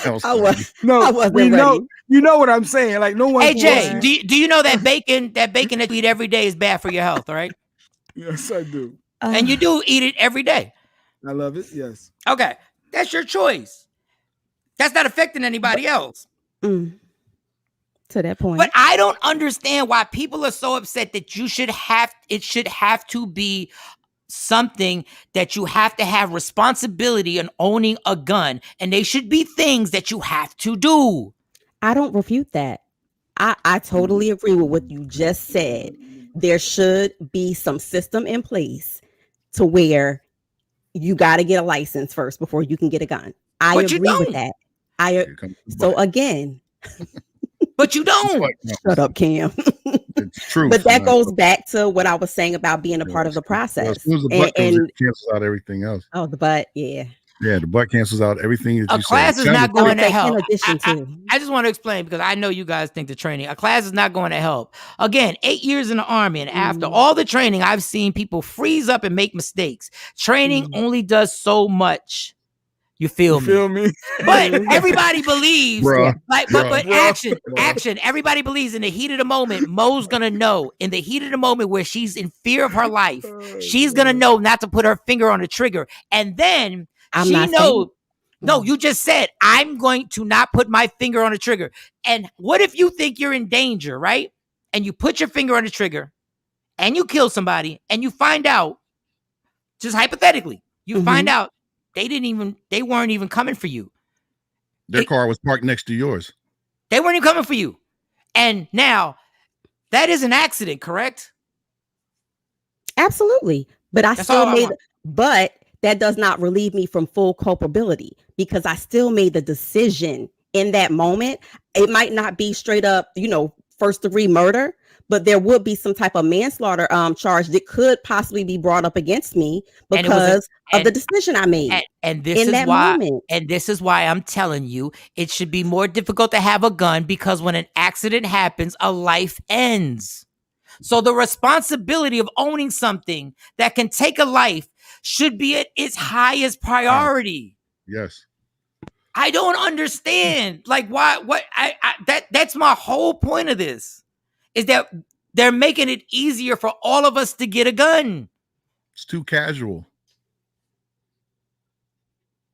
That was funny. No, we know. You know what I'm saying? Like no one. Hey Jay, do you know that bacon that you eat every day is bad for your health, right? Yes, I do. And you do eat it every day. I love it. Yes. Okay, that's your choice. That's not affecting anybody else. To that point. But I don't understand why people are so upset that it should have to be something that you have to have responsibility in owning a gun, and they should be things that you have to do. I don't refute that. I totally agree with what you just said. There should be some system in place to where you got to get a license first before you can get a gun. I But you agree with don't. that. So again, but you don't. Shut up, Cam. It's true. But that goes back to what I was saying about being a part of the Well, process. as soon as the butt goes, it cancels out everything else. Oh, the butt, yeah. Yeah, the butt cancels out everything that A you class said. is not going to help. In addition to, I just want to explain because I know you guys think the training, a class is not going to help. Again, 8 years in the Army, and after all the training, I've seen people freeze up and make mistakes. Training only does so much. You feel me? But everybody believes, Bruh. but action. Everybody believes in the heat of the moment, Mo's gonna know. In the heat of the moment where she's in fear of her life, she's gonna know not to put her finger on the trigger. And then she knows. No, you just said, I'm going to not put my finger on the trigger. And what if you think you're in danger, right? And you put your finger on the trigger and you kill somebody and you find out, just hypothetically, you find out they weren't even coming for you. Their car was parked next to yours. They weren't even coming for you. And now that is an accident, correct? Absolutely. But That's but that does not relieve me from full culpability because I still made the decision in that moment. It might not be straight up, first degree murder, but there would be some type of manslaughter charge that could possibly be brought up against me because of the decision I made. And this is why I'm telling you it should be more difficult to have a gun because when an accident happens, a life ends. So the responsibility of owning something that can take a life should be at its highest priority. Yes. I don't understand. Like why that's my whole point of this. Is that they're making it easier for all of us to get a gun. It's too casual.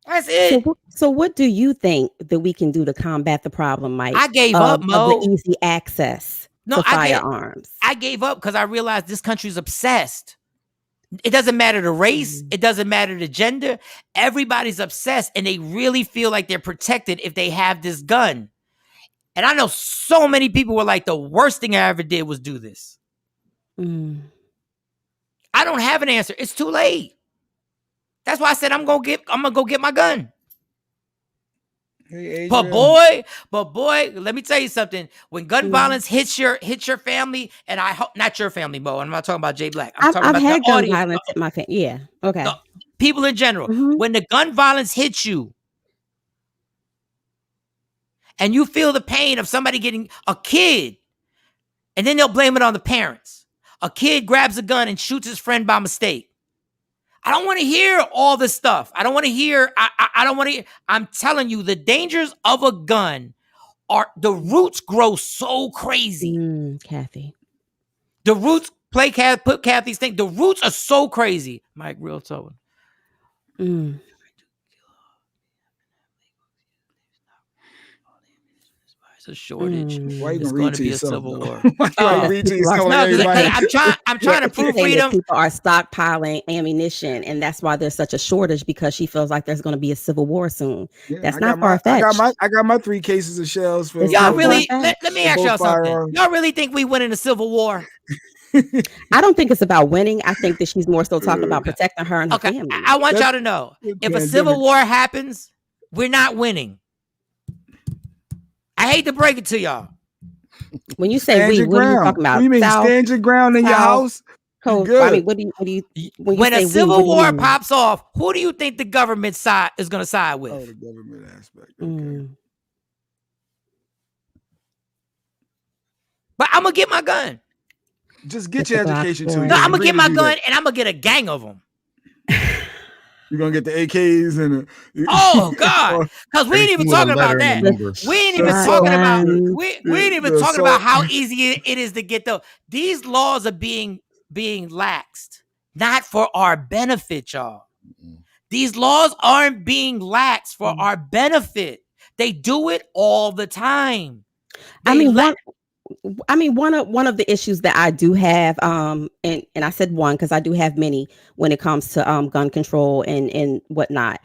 That's it. So what do you think that we can do to combat the problem, Mike? I gave up, Mo. Of the easy access to firearms. I gave up because I realized this country's obsessed. It doesn't matter the race. It doesn't matter the gender. Everybody's obsessed and they really feel like they're protected if they have this gun. And I know so many people were like, the worst thing I ever did was do this. I don't have an answer. It's too late. That's why I said I'm gonna go get my gun. Hey, but boy, let me tell you something. When gun violence hits your family, and I hope not your family, Mo. I'm not talking about Jay Black. I'm talking I've about had the gun audience. violence at my family. Yeah. Okay. People in general. When the gun violence hits you, and you feel the pain of somebody getting a kid, and then they'll blame it on the parents. A kid grabs a gun and shoots his friend by mistake. I don't want to hear all this stuff. I don't want to hear. I don't want to. I'm telling you, the dangers of a gun are the roots grow so crazy. Kathy, the roots put Kathy's thing. The roots are so crazy. Mike, real talk. There's a shortage. Why you It's gonna going read to to be a yourself, civil though? war. Why you read to yourself? No, Like because everybody? I'm trying to She's saying proofread that them. people are stockpiling ammunition, and that's why there's such a shortage, because she feels like there's going to be a civil war soon. Yeah, That's I not got far fetched. I got my 3 cases of shells for It's Y'all not really? far-fetched. Let me for ask both y'all something. firearms. Y'all really think we win in a civil war? I don't think it's about winning. I think that she's more so talking about protecting her and her Okay, family. I want y'all to know, if a civil war happens, we're not winning. I hate to break it to y'all. When you say Stand we, your what are you ground. talking about? What do you mean? South, Stand your ground in your South, house? You Coast. good. I mean, what do you when you When say a we, civil what do you war mean? pops off, who do you think the government side is going to side with? Oh, the government aspect. But I'm gonna get my gun. Just get your education too. No, Just I'm gonna agree get to my do gun that. and I'm gonna get a gang of them. You're gonna get the AKs and Oh God, because we ain't even talking about that. We ain't even talking about how easy it is to get those. These laws are being laxed, not for our benefit, y'all. These laws aren't being laxed for our benefit. They do it all the time. I mean, one of the issues that I do have, and I said one because I do have many when it comes to gun control and whatnot.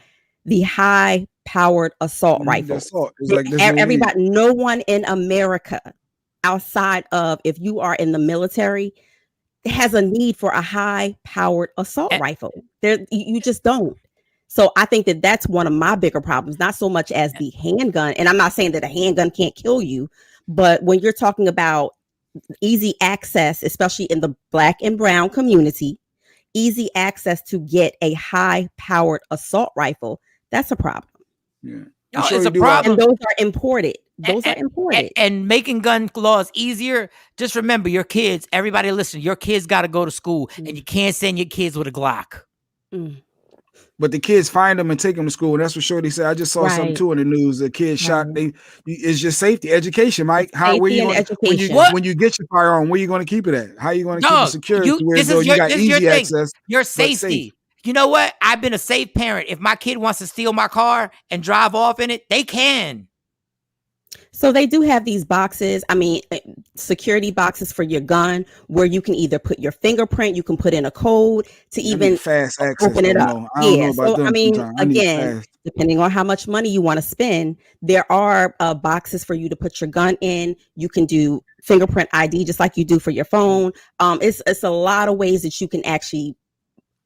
The high powered assault rifle. Assault is like this. Everybody, no one in America, outside of if you are in the military, has a need for a high powered assault rifle. You just don't. So I think that that's one of my bigger problems, not so much as the handgun. And I'm not saying that a handgun can't kill you, but when you're talking about easy access, especially in the Black and brown community, easy access to get a high powered assault rifle, that's a problem. Yeah. No, it's a problem. And those are imported. Those are imported. And making gun laws easier. Just remember, your kids, everybody listen, your kids got to go to school and you can't send your kids with a Glock. But the kids find them and take them to school. And that's what Shorty said. I just saw something too in the news. The kid shot. It's just safety, education, Mike. Where you going, when you get your firearm, where you going to keep it at? How you going to keep it secure? You got easy access. Your safety. You know what? I've been a safe parent. If my kid wants to steal my car and drive off in it, they can. So they do have these boxes, security boxes for your gun where you can either put your fingerprint, you can put in a code to even fast access, open it up. I don't know about them sometimes. Again, depending on how much money you want to spend, there are boxes for you to put your gun in. You can do fingerprint ID just like you do for your phone. It's a lot of ways that you can actually,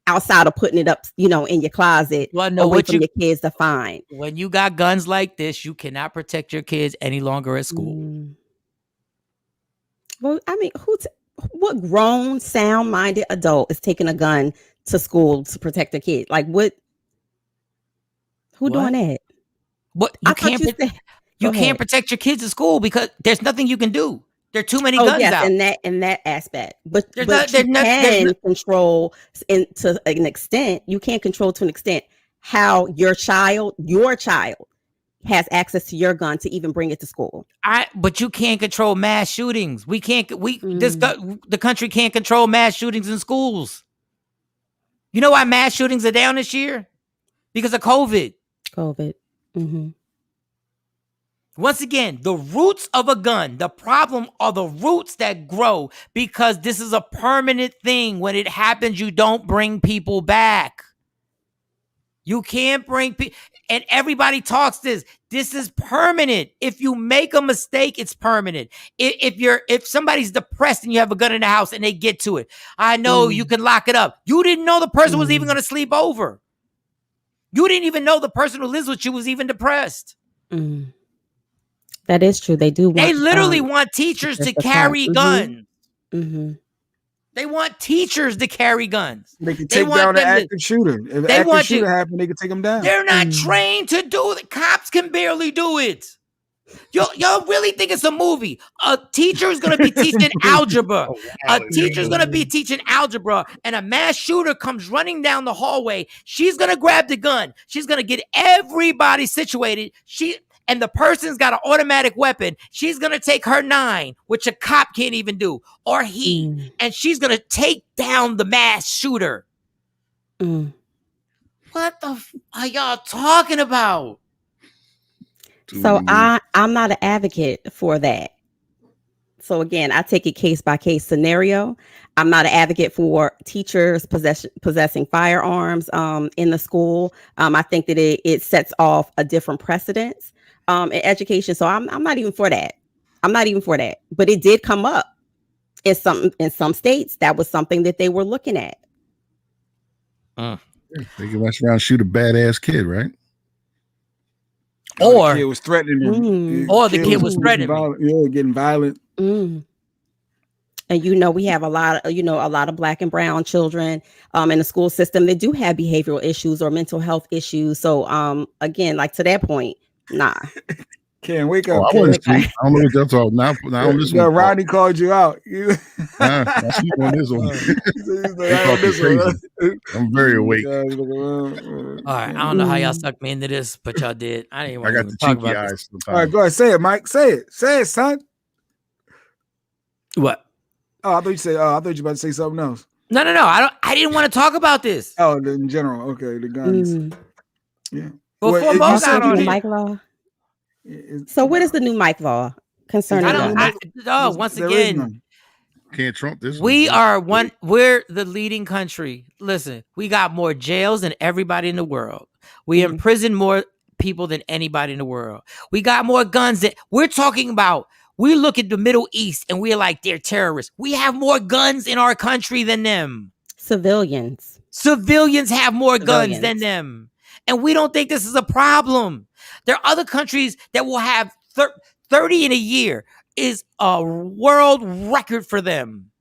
outside of putting it up, in your closet, away from your kids to find. When you got guns like this, you cannot protect your kids any longer at school. Well, what grown, sound-minded adult is taking a gun to school to protect their kid? Like what? Who doing that? What you can't protect your kids at school because there's nothing you can do. There are too many guns out. in that aspect. But you can control to an extent. You can't control to an extent how your child has access to your gun to even bring it to school. But you can't control mass shootings. The country can't control mass shootings in schools. You know why mass shootings are down this year? Because of COVID. Mm-hmm. Once again, the roots of a gun, the problem are the roots that grow because this is a permanent thing. When it happens, you don't bring people back. You can't bring people, and everybody talks this is permanent. If you make a mistake, it's permanent. If somebody's depressed and you have a gun in the house and they get to it, I know you can lock it up. You didn't know the person was even going to sleep over. You didn't even know the person who lives with you was even depressed. That is true. They do. They literally want teachers to carry guns. They want teachers to carry guns. They can take down an active shooter. If an active shooter happens, they can take them down. They're not trained to do it. Cops can barely do it. Y'all really think it's a movie? A teacher is going to be teaching algebra. A teacher is going to be teaching algebra, and a mass shooter comes running down the hallway. She's going to grab the gun. She's going to get everybody situated. And the person's got an automatic weapon. She's going to take her 9, which a cop can't even do, or he, and she's going to take down the mass shooter. What the are y'all talking about? So I'm not an advocate for that. So again, I take it case by case scenario. I'm not an advocate for teachers possessing firearms in the school. I think that it sets off a different precedence in education. So I'm not even for that. I'm not even for that. But it did come up in some states. That was something that they were looking at. They can mess around and shoot a badass kid, right? Or the kid was threatening him. Or the kid was threatening him. Yeah, getting violent. And we have a lot of Black and brown children in the school system that do have behavioral issues or mental health issues. So again, like to that point, nah. Can't wake up. I don't know what that's all. Now on this one. Rodney called you out. I sleep on this one. I'm very awake. All right, I don't know how y'all sucked me into this, but y'all did. I didn't want to talk about this. All right, go ahead. Say it, Mike. Say it, son. What? Oh, I thought you said. I thought you were about to say something else. No. I didn't want to talk about this. Oh, in general. Okay, the guns. Yeah. Before Mo got on Mike law. So what is the new Mike law concerning? Once again, can't trump this. We're the leading country. Listen, we got more jails than everybody in the world. We imprison more people than anybody in the world. We got more guns than we're talking about. We look at the Middle East and we're like, they're terrorists. We have more guns in our country than them. Civilians have more guns than them. And we don't think this is a problem. There are other countries that will have 30 in a year is a world record for them.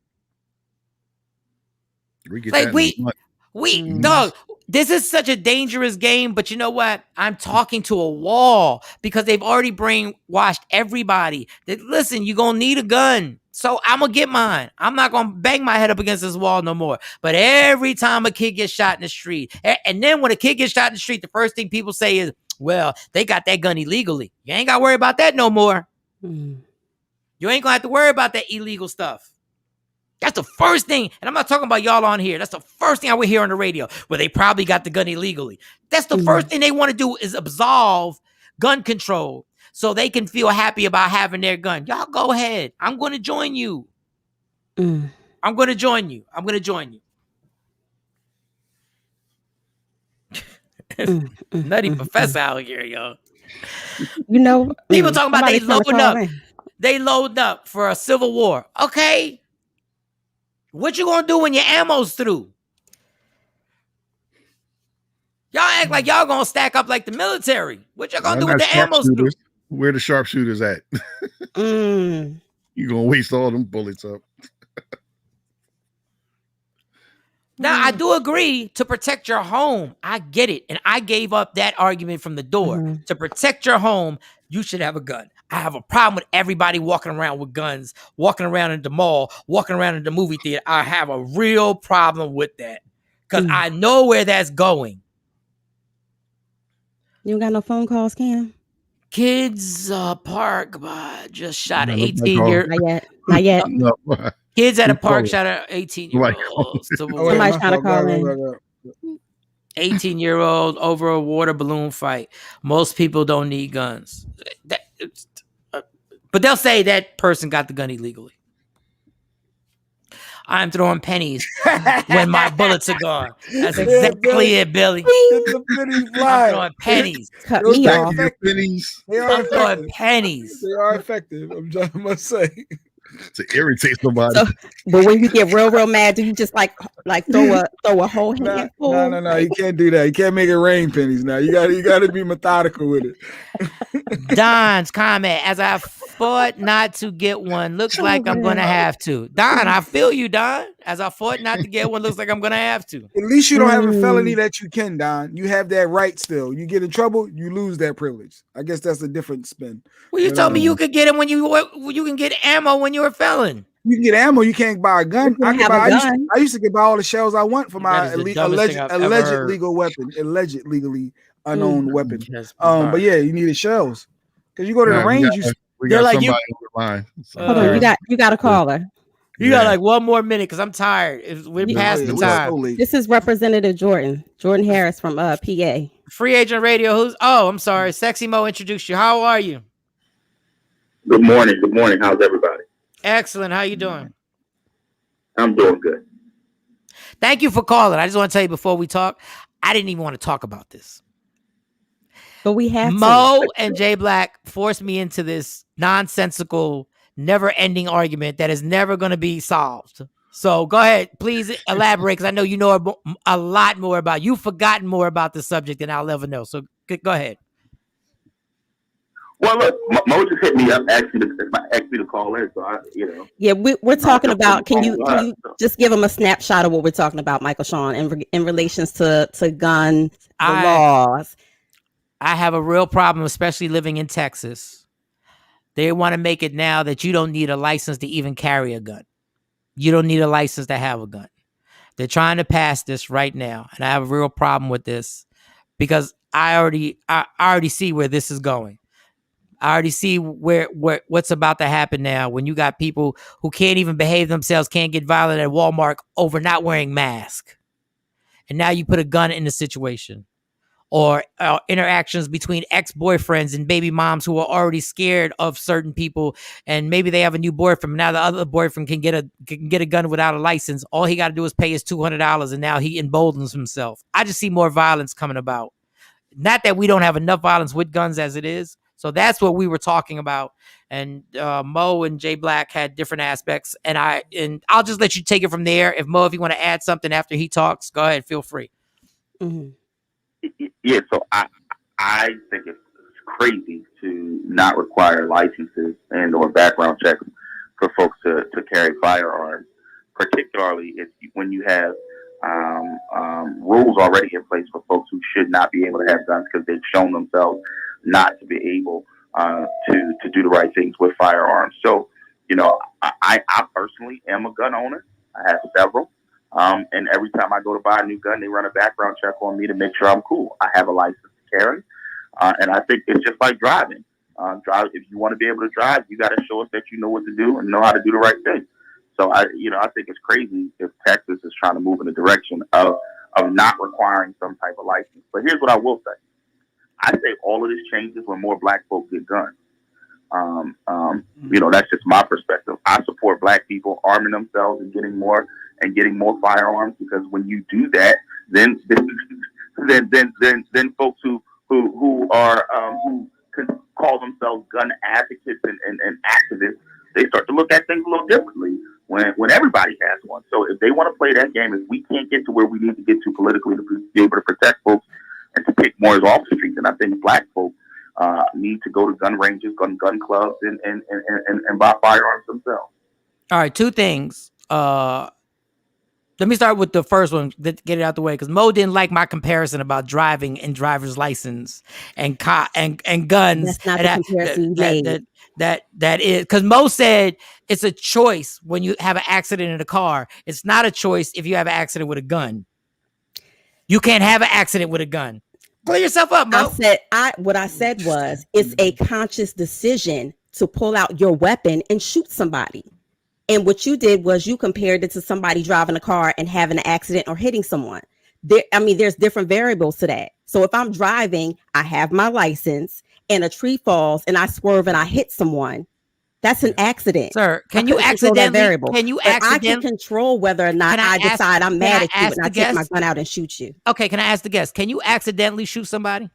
Dog, this is such a dangerous game, but you know what? I'm talking to a wall because they've already brainwashed everybody that, listen, you're going to need a gun. So I'm going to get mine. I'm not going to bang my head up against this wall no more. But every time a kid gets shot in the street, and then when a kid gets shot in the street, the first thing people say is, well, they got that gun illegally. You ain't got to worry about that no more. You ain't going to have to worry about that illegal stuff. That's the first thing. And I'm not talking about y'all on here. That's the first thing I would hear on the radio, where they probably got the gun illegally. That's the first thing they want to do is absolve gun control so they can feel happy about having their gun. Y'all go ahead. I'm going to join you. I'm going to join you. Nutty professor out here, yo. People talking about they loading up. They loading up for a civil war. Okay. What you gonna do when your ammo's through? Y'all act like y'all gonna stack up like the military. What y'all gonna do when the ammo's through? Where the sharpshooters at? You gonna waste all them bullets up. Now, I do agree to protect your home. I get it. And I gave up that argument from the door. To protect your home, you should have a gun. I have a problem with everybody walking around with guns, walking around in the mall, walking around in the movie theater. I have a real problem with that because I know where that's going. You got no phone calls, Cam? Kids Park just shot an 18-year. Not yet. No. Kids at a park shot an 18-year-old. Somebody's trying to call in. 18-year-old over a water balloon fight. Most people don't need guns. But they'll say that person got the gun illegally. I'm throwing pennies when my bullets are gone. That's exactly it, Billy. I'm throwing pennies. Cut me off. I'm throwing pennies. They are effective. I must say. To irritate somebody. But when you get real mad, do you just like throw a whole handful? No. You can't do that. You can't make it rain pennies now. You got to be methodical with it. Don's comment: as I fought not to get one, looks like I'm going to have to. Don, I feel you, Don. As I fought not to get one, looks like I'm going to have to. At least you don't have a felony that you can, Don. You have that right still. You get in trouble, you lose that privilege. I guess that's a different spin. Well, you told me you could get it when you can get ammo when you're a felon. You can get ammo. You can't buy a gun. I used to get buy all the shells I want for my alleged legal weapon, alleged legally unowned weapon. But yeah, you needed shells because you go to the range. We got somebody over the line. Hold on, you got a caller. You got like one more minute because I'm tired. We're past the time. This is Representative Jordan Harris from PA. Free Agent Radio. Who's? Oh, I'm sorry. Sexy Mo introduced you. How are you? Good morning. Good morning. How's everybody? Excellent. How you doing? I'm doing good. Thank you for calling. I just want to tell you before we talk, I didn't even want to talk about this. But we had Mo and Jay Black forced me into this nonsensical, never-ending argument that is never going to be solved. So go ahead, please elaborate, because I know you know a lot more about. You've forgotten more about the subject than I'll ever know. So go ahead. Well, look, Mo just hit me up, asked me to call in, so Yeah, we're talking about. Can you just give them a snapshot of what we're talking about, Michael Shawn, in relations to guns, the laws? I have a real problem, especially living in Texas. They want to make it now that you don't need a license to even carry a gun. You don't need a license to have a gun. They're trying to pass this right now, and I have a real problem with this because I already see where this is going. I already see what's about to happen now when you got people who can't even behave themselves, can't get violent at Walmart over not wearing masks. And now you put a gun in the situation. Or interactions between ex-boyfriends and baby moms who are already scared of certain people, and maybe they have a new boyfriend. Now the other boyfriend can get a gun without a license. All he got to do is pay his $200, and now he emboldens himself. I just see more violence coming about. Not that we don't have enough violence with guns as it is. So that's what we were talking about. And Mo and Jay Black had different aspects, and I'll just let you take it from there. If Mo, if you want to add something after he talks, go ahead, feel free. Mm-hmm. Yeah, so I think it's crazy to not require licenses and or background checks for folks to carry firearms, particularly when you have rules already in place for folks who should not be able to have guns because they've shown themselves not to be able to do the right things with firearms. So, I personally am a gun owner. I have several. And every time I go to buy a new gun, they run a background check on me to make sure I'm cool. I have a license to carry. And I think it's just like driving. If you want to be able to drive, you got to show us that you know what to do and know how to do the right thing. So I think it's crazy if Texas is trying to move in the direction of not requiring some type of license. But here's what I will say. I say all of this changes when more black folks get guns. That's just my perspective. I support black people arming themselves and getting more firearms, because when you do that, then folks who can call themselves gun advocates and activists, they start to look at things a little differently when everybody has one. So if they want to play that game, if we can't get to where we need to get to politically to be able to protect folks and to take more off the street, then I think black folks need to go to gun ranges, gun clubs, and buy firearms themselves. All right, two things. Let me start with the first one, get it out the way, because Mo didn't like my comparison about driving and driver's license and guns. That's not the comparison you made. That is, because Mo said it's a choice when you have an accident in a car. It's not a choice if you have an accident with a gun. You can't have an accident with a gun. Pull yourself up, Mo. What I said was it's a conscious decision to pull out your weapon and shoot somebody. And what you did was you compared it to somebody driving a car and having an accident or hitting someone. There's different variables to that. So if I'm driving, I have my license and a tree falls and I swerve and I hit someone, that's an accident. Sir, can you accidentally? I can control whether or not I decide I'm mad at you and I take my gun out and shoot you. Okay, can I ask the guest? Can you accidentally shoot somebody?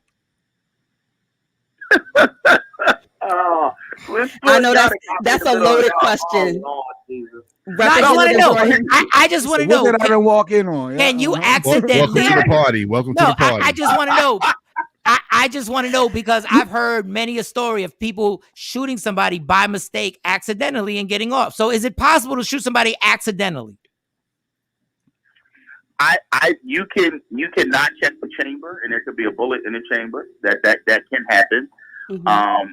I know that's a loaded question. I want to know. I just want to know. What did I done walk in on? Can you accidentally? Welcome to the party. Welcome to the party. I just want to know. I just want to know, because I've heard many a story of people shooting somebody by mistake, accidentally, and getting off. So is it possible to shoot somebody accidentally? You cannot check the chamber, and there could be a bullet in the chamber. That can happen. Mm-hmm.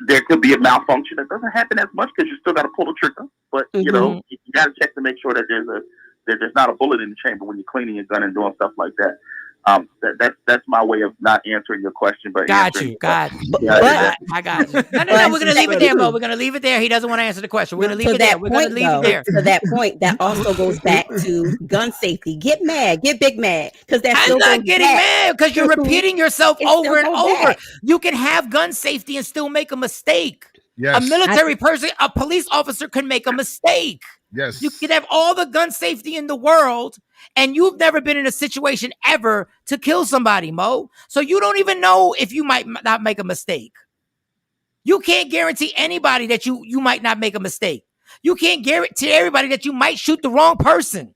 There could be a malfunction that doesn't happen as much because you still got to pull the trigger. But you got to check to make sure that there's not a bullet in the chamber when you're cleaning your gun and doing stuff like that. That's my way of not answering your question, but Got answering you. your Got question. you. Yeah, I got you. No. But We're gonna leave it there, Mo. We're gonna leave it there. He doesn't want to answer the question. We're gonna leave it there. We're gonna leave it there. To that point, that also goes back to gun safety. Get mad, get big mad, because that's I'm not getting mad because you're repeating yourself over and over. Back. You can have gun safety and still make a mistake. Yes. A military person, a police officer can make a mistake. Yes. You can have all the gun safety in the world, and you've never been in a situation ever to kill somebody, Mo. So you don't even know if you might not make a mistake. You can't guarantee anybody that you might not make a mistake. You can't guarantee everybody that you might shoot the wrong person.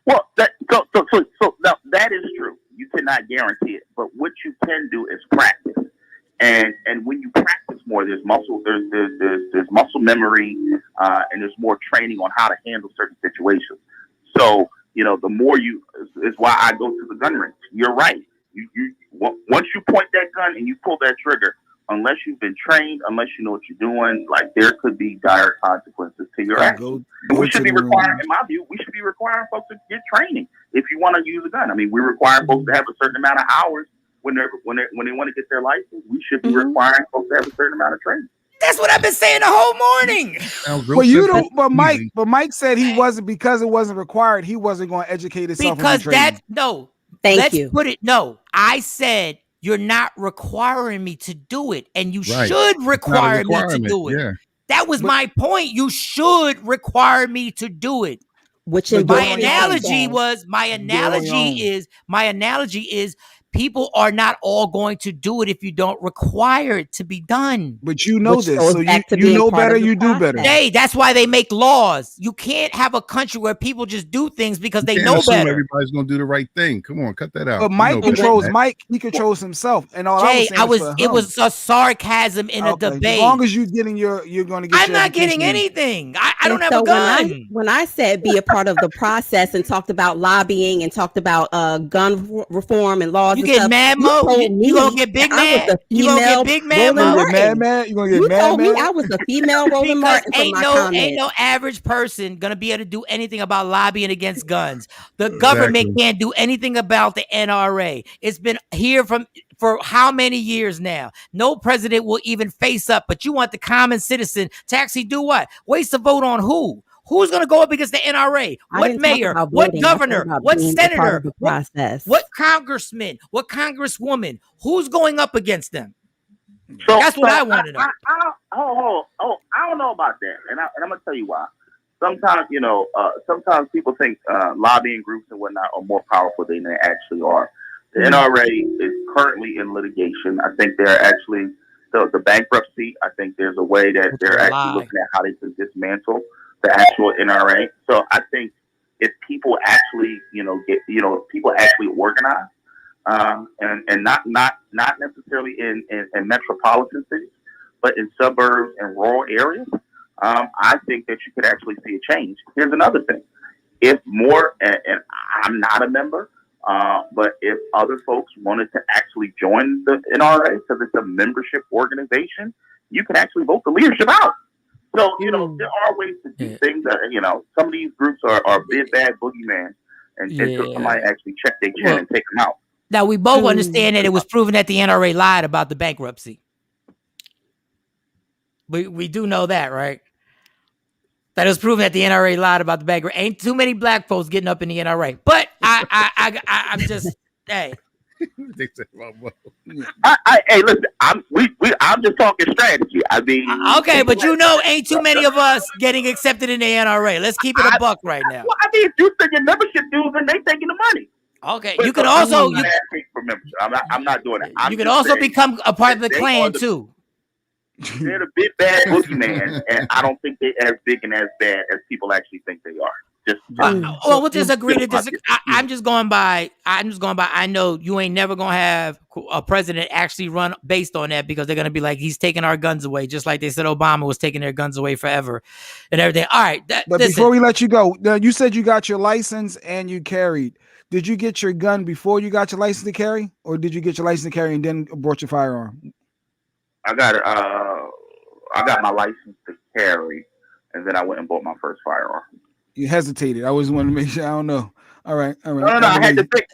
Well, so now that is true. You cannot guarantee it, but what you can do is practice. And when you practice more, there's muscle memory, and there's more training on how to handle certain situations. So the more is why I go to the gun range. You're right. Once you point that gun and you pull that trigger, unless you've been trained, unless you know what you're doing, like there could be dire consequences to your actions. We should be requiring, in my view, we should be requiring folks to get training if you want to use a gun. I mean, we require folks to have a certain amount of hours when they want to get their license. We should be requiring folks to have a certain amount of training. That's what I've been saying the whole morning. Well, you don't. But Mike said he wasn't, because it wasn't required. He wasn't going to educate himself. Because Thank you. Put it. No, I said you're not requiring me to do it, and you should require me to do it. Yeah. That was my point. You should require me to do it. Which my analogy is people are not all going to do it if you don't require it to be done. But you know this, so you know better, you do better. Hey, that's why they make laws. You can't have a country where people just do things because they know better. Everybody's gonna do the right thing. Come on, cut that out. But Mike controls Mike. He controls himself. And all Jay, it was a sarcasm in a debate. As long as you're getting you're going to get. I'm not getting anything. I don't have a gun. When I said be a part of the process and talked about lobbying and talked about gun reform and laws. You get mad, Mo? You gonna get big mad? You gonna get big mad, Mo? You gonna get you mad? Told me I was a female Roland Martin. Ain't no average person gonna be able to do anything about lobbying against guns. The government can't do anything about the NRA. It's been here for how many years now? No president will even face up. But you want the common citizen to actually do what? Waste a vote on who? Who's going to go up against the NRA? What mayor? What governor? What senator? What congressman? What congresswoman? Who's going up against them? That's what I want to know. I don't know about that, and I'm gonna tell you why. Sometimes, sometimes people think lobbying groups and whatnot are more powerful than they actually are. The NRA is currently in litigation. I think they're actually the bankruptcy. I think there's a way that they're actually looking at how they can dismantle the actual NRA. So I think if people actually, people actually organize, and not necessarily in metropolitan cities, but in suburbs and rural areas, I think that you could actually see a change. Here's another thing: if more, and I'm not a member, but if other folks wanted to actually join the NRA because it's a membership organization, you can actually vote the leadership out. So, there are ways to do things that, some of these groups are big, bad boogeyman, and until somebody actually check their chin and take them out. Now, we both understand that it was proven that the NRA lied about the bankruptcy. We do know that, right? That it was proven that the NRA lied about the bankruptcy. Ain't too many black folks getting up in the NRA. But I'm just, hey. They say, hey, listen, I'm just talking strategy. I mean, okay, but ain't too many of us getting accepted in the NRA. Let's keep it a buck right now. Well, I mean, if you send your membership dues and they taking the money. Okay, you can also I'm not doing that. You can also become a part of the Klan too. They're the big bad boogeyman, and I don't think they're as big and as bad as people actually think they are. We'll just agree to disagree. I'm just going by. I know you ain't never gonna have a president actually run based on that because they're gonna be like, he's taking our guns away, just like they said Obama was taking their guns away forever and everything. All right, but before we let you go, you said you got your license and you carried. Did you get your gun before you got your license to carry, or did you get your license to carry and then brought your firearm? I got my license to carry, and then I went and bought my first firearm. You hesitated. I always wanted to make sure. I don't know. All right. No. I had to think.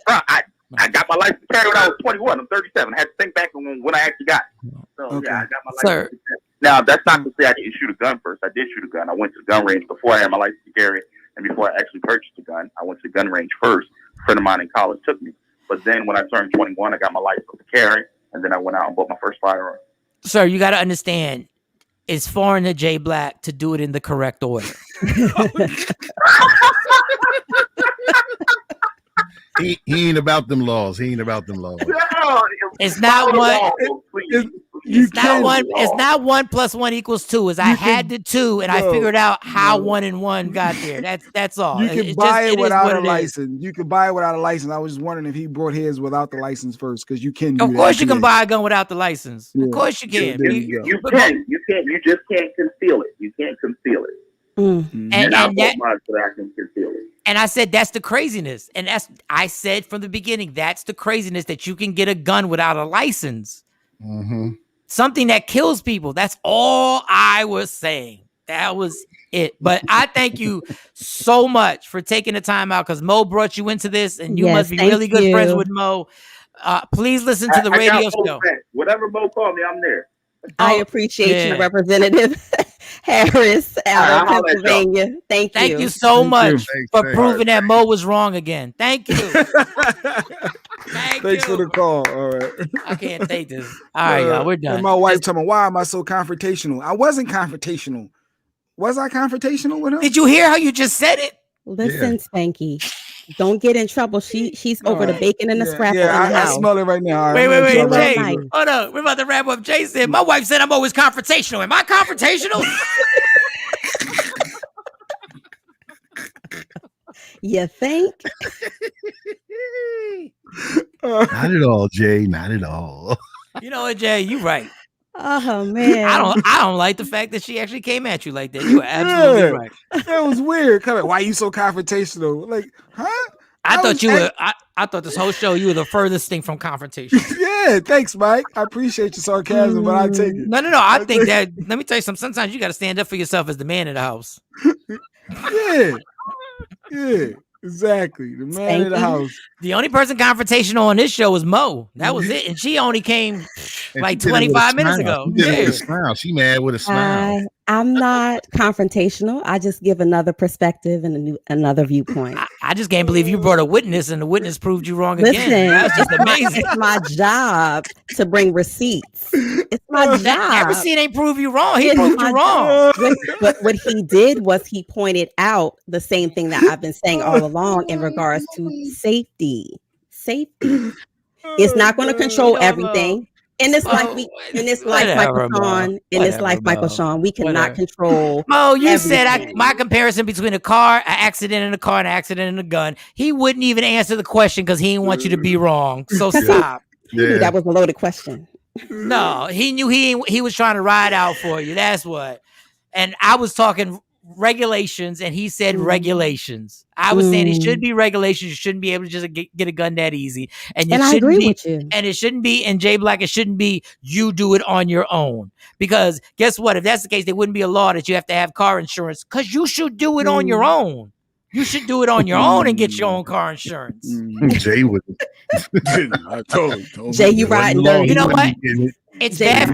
I got my license carry when I was 21. I'm 37. I had to think back on when I actually got it. So yeah, I got my license. Now that's not to say I didn't shoot a gun first. I did shoot a gun. I went to the gun range before I had my license to carry, and before I actually purchased a gun, I went to the gun range first. A friend of mine in college took me. But then when I turned 21, I got my license to carry, and then I went out and bought my first firearm. Sir, you got to understand, it's foreign to Jay Black to do it in the correct order. He ain't about them laws. He ain't about them laws. It's not one. It's not 1 + 1 = 2. Is I had the 2 and I figured out how 1 and 1 got there. That's all. You can buy it without a license. You can buy it without a license. I was just wondering if he brought his without the license first, because you can. Of course, you can buy a gun without the license. Yeah. Of course, you can. You can. You just can't conceal it. You can't conceal it. And I said that's the craziness, and I said from the beginning that's the craziness, that you can get a gun without a license. Something that kills people. That's all I was saying. That was it. But I thank you so much for taking the time out, because Mo brought you into this, and you must be really good friends with Mo. Please listen to the radio show. Whatever Mo called me, I'm there. I appreciate you, Representative Harris out of Pennsylvania. Thank you. Thank you so much for proving that Mo was wrong again. Thank you. Thanks for the call. All right. I can't take this. All right, y'all, we're done. And my wife told me, why am I so confrontational? I wasn't confrontational. Was I confrontational with him? Did you hear how you just said it? Listen, Spanky, don't get in trouble. She's over the bacon and the scrapple in the I house. smell it right now. Wait, Jay. Hold on. We're about to wrap up. Jay said, my wife said I'm always confrontational. Am I confrontational? You think? Not at all, Jay. Not at all. You know what, Jay? You're right. Oh man, I don't like the fact that she actually came at you like that. You were absolutely right. That was weird. Kind of, why are you so confrontational? Like, huh? I thought this whole show you were the furthest thing from confrontation. Yeah, thanks, Mike. I appreciate your sarcasm, but I take it. No. I think that. Let me tell you something. Sometimes you got to stand up for yourself as the man in the house. Yeah, exactly. The man in the house. The only person confrontational on this show was Mo. That was it, and she only came like 25 minutes ago. She did it with a smile. She mad with a smile. I'm not confrontational. I just give another perspective and another viewpoint. I just can't believe you brought a witness and the witness proved you wrong Listen, again. That's just amazing. It's my job to bring receipts. It's my job. That receipt ain't prove you wrong. He proved you wrong. But what he did was he pointed out the same thing that I've been saying all along in regards to safety. Safety. It's not going to control everything. In this life, Michael Shawn, we cannot control. Oh, you said my comparison between a car, an accident in a car, and an accident in a gun. He wouldn't even answer the question because he didn't want you to be wrong. So stop. He knew that was a loaded question. No, he knew he was trying to ride out for you. That's what. And I was talking regulations, and he said regulations. I was saying it should be regulations. You shouldn't be able to just get a gun that easy. And I agree with you. And it shouldn't be, in Jay Black, it shouldn't be you do it on your own. Because guess what? If that's the case, there wouldn't be a law that you have to have car insurance, because you should do it on your own. You should do it on your own and get your own car insurance. Jay would. I totally Jay, you riding dirty. You know what? It's bad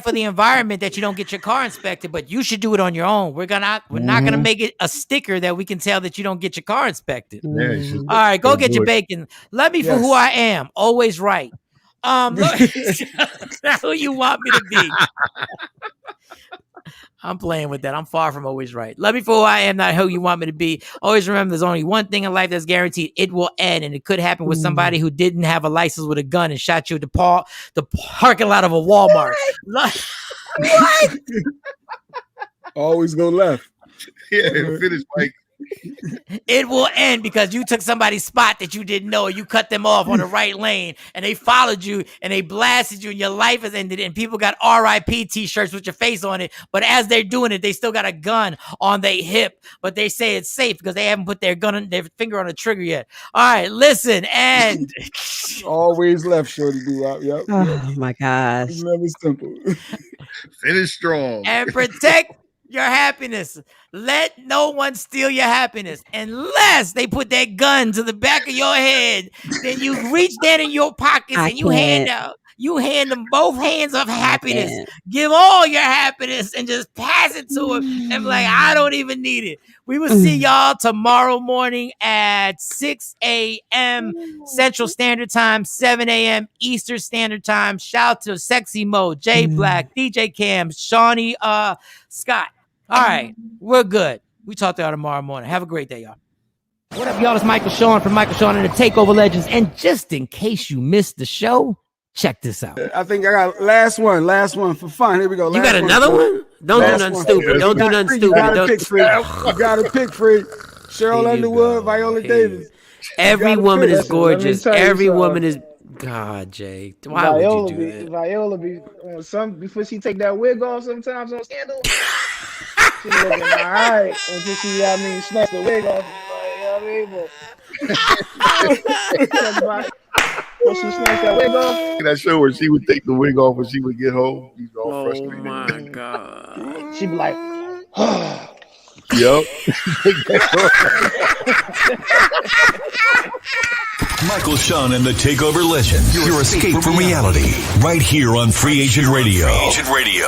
for the environment that you don't get your car inspected, but you should do it on your own. We're not gonna make it a sticker that we can tell that you don't get your car inspected. Yeah, all right, go get your bacon. Love me for who I am. Always right. Not who you want me to be. I'm playing with that. I'm far from always right. Love me for who I am, not who you want me to be. Always remember, there's only one thing in life that's guaranteed. It will end, and it could happen with somebody who didn't have a license with a gun and shot you at the parking lot of a Walmart. What? Always go left. Yeah, finish, Mike. It will end because you took somebody's spot that you didn't know, and you cut them off on the right lane, and they followed you and they blasted you, and your life has ended, and people got RIP t-shirts with your face on it, but as they're doing it, they still got a gun on their hip, but they say it's safe because they haven't put their finger on the trigger yet. All right, listen, and always left, shorty do out. Yep. Oh my gosh. It's never simple. Finish strong. And protect your happiness. Let no one steal your happiness unless they put that gun to the back of your head. Then you reach down in your pockets and you hand them both hands of happiness. Give all your happiness and just pass it to him. And be like, I don't even need it. We will see y'all tomorrow morning at 6 a.m. Central Standard Time, 7 a.m. Eastern Standard Time. Shout out to Sexy Mo, Jay Black, DJ Cam, Shawnee, Scott. All right, we're good. We talk to y'all tomorrow morning. Have a great day, y'all. What up, y'all? It's Michael Shawn from Michael Shawn and the Takeover Legends. And just in case you missed the show, check this out. I think I got last one for fun. Here we go. You got another one? Don't do nothing stupid. Don't do nothing stupid. You gotta pick, Free. You gotta pick, Free. Cheryl Underwood, Viola Davis. Every woman is gorgeous. Every woman is. God, Jay. Why Viola would you do that? Viola be before she take that wig off sometimes on Scandal. She looking all right until she, snatch the wig off. Once she snatch that wig off. That show where she would take the wig off when she would get home. She's all frustrated. Oh my God. She'd be like, Yep. Michael Shawn and the Takeover Legends. Your escape from reality. Right here on Free Agent Radio. Free Agent Radio.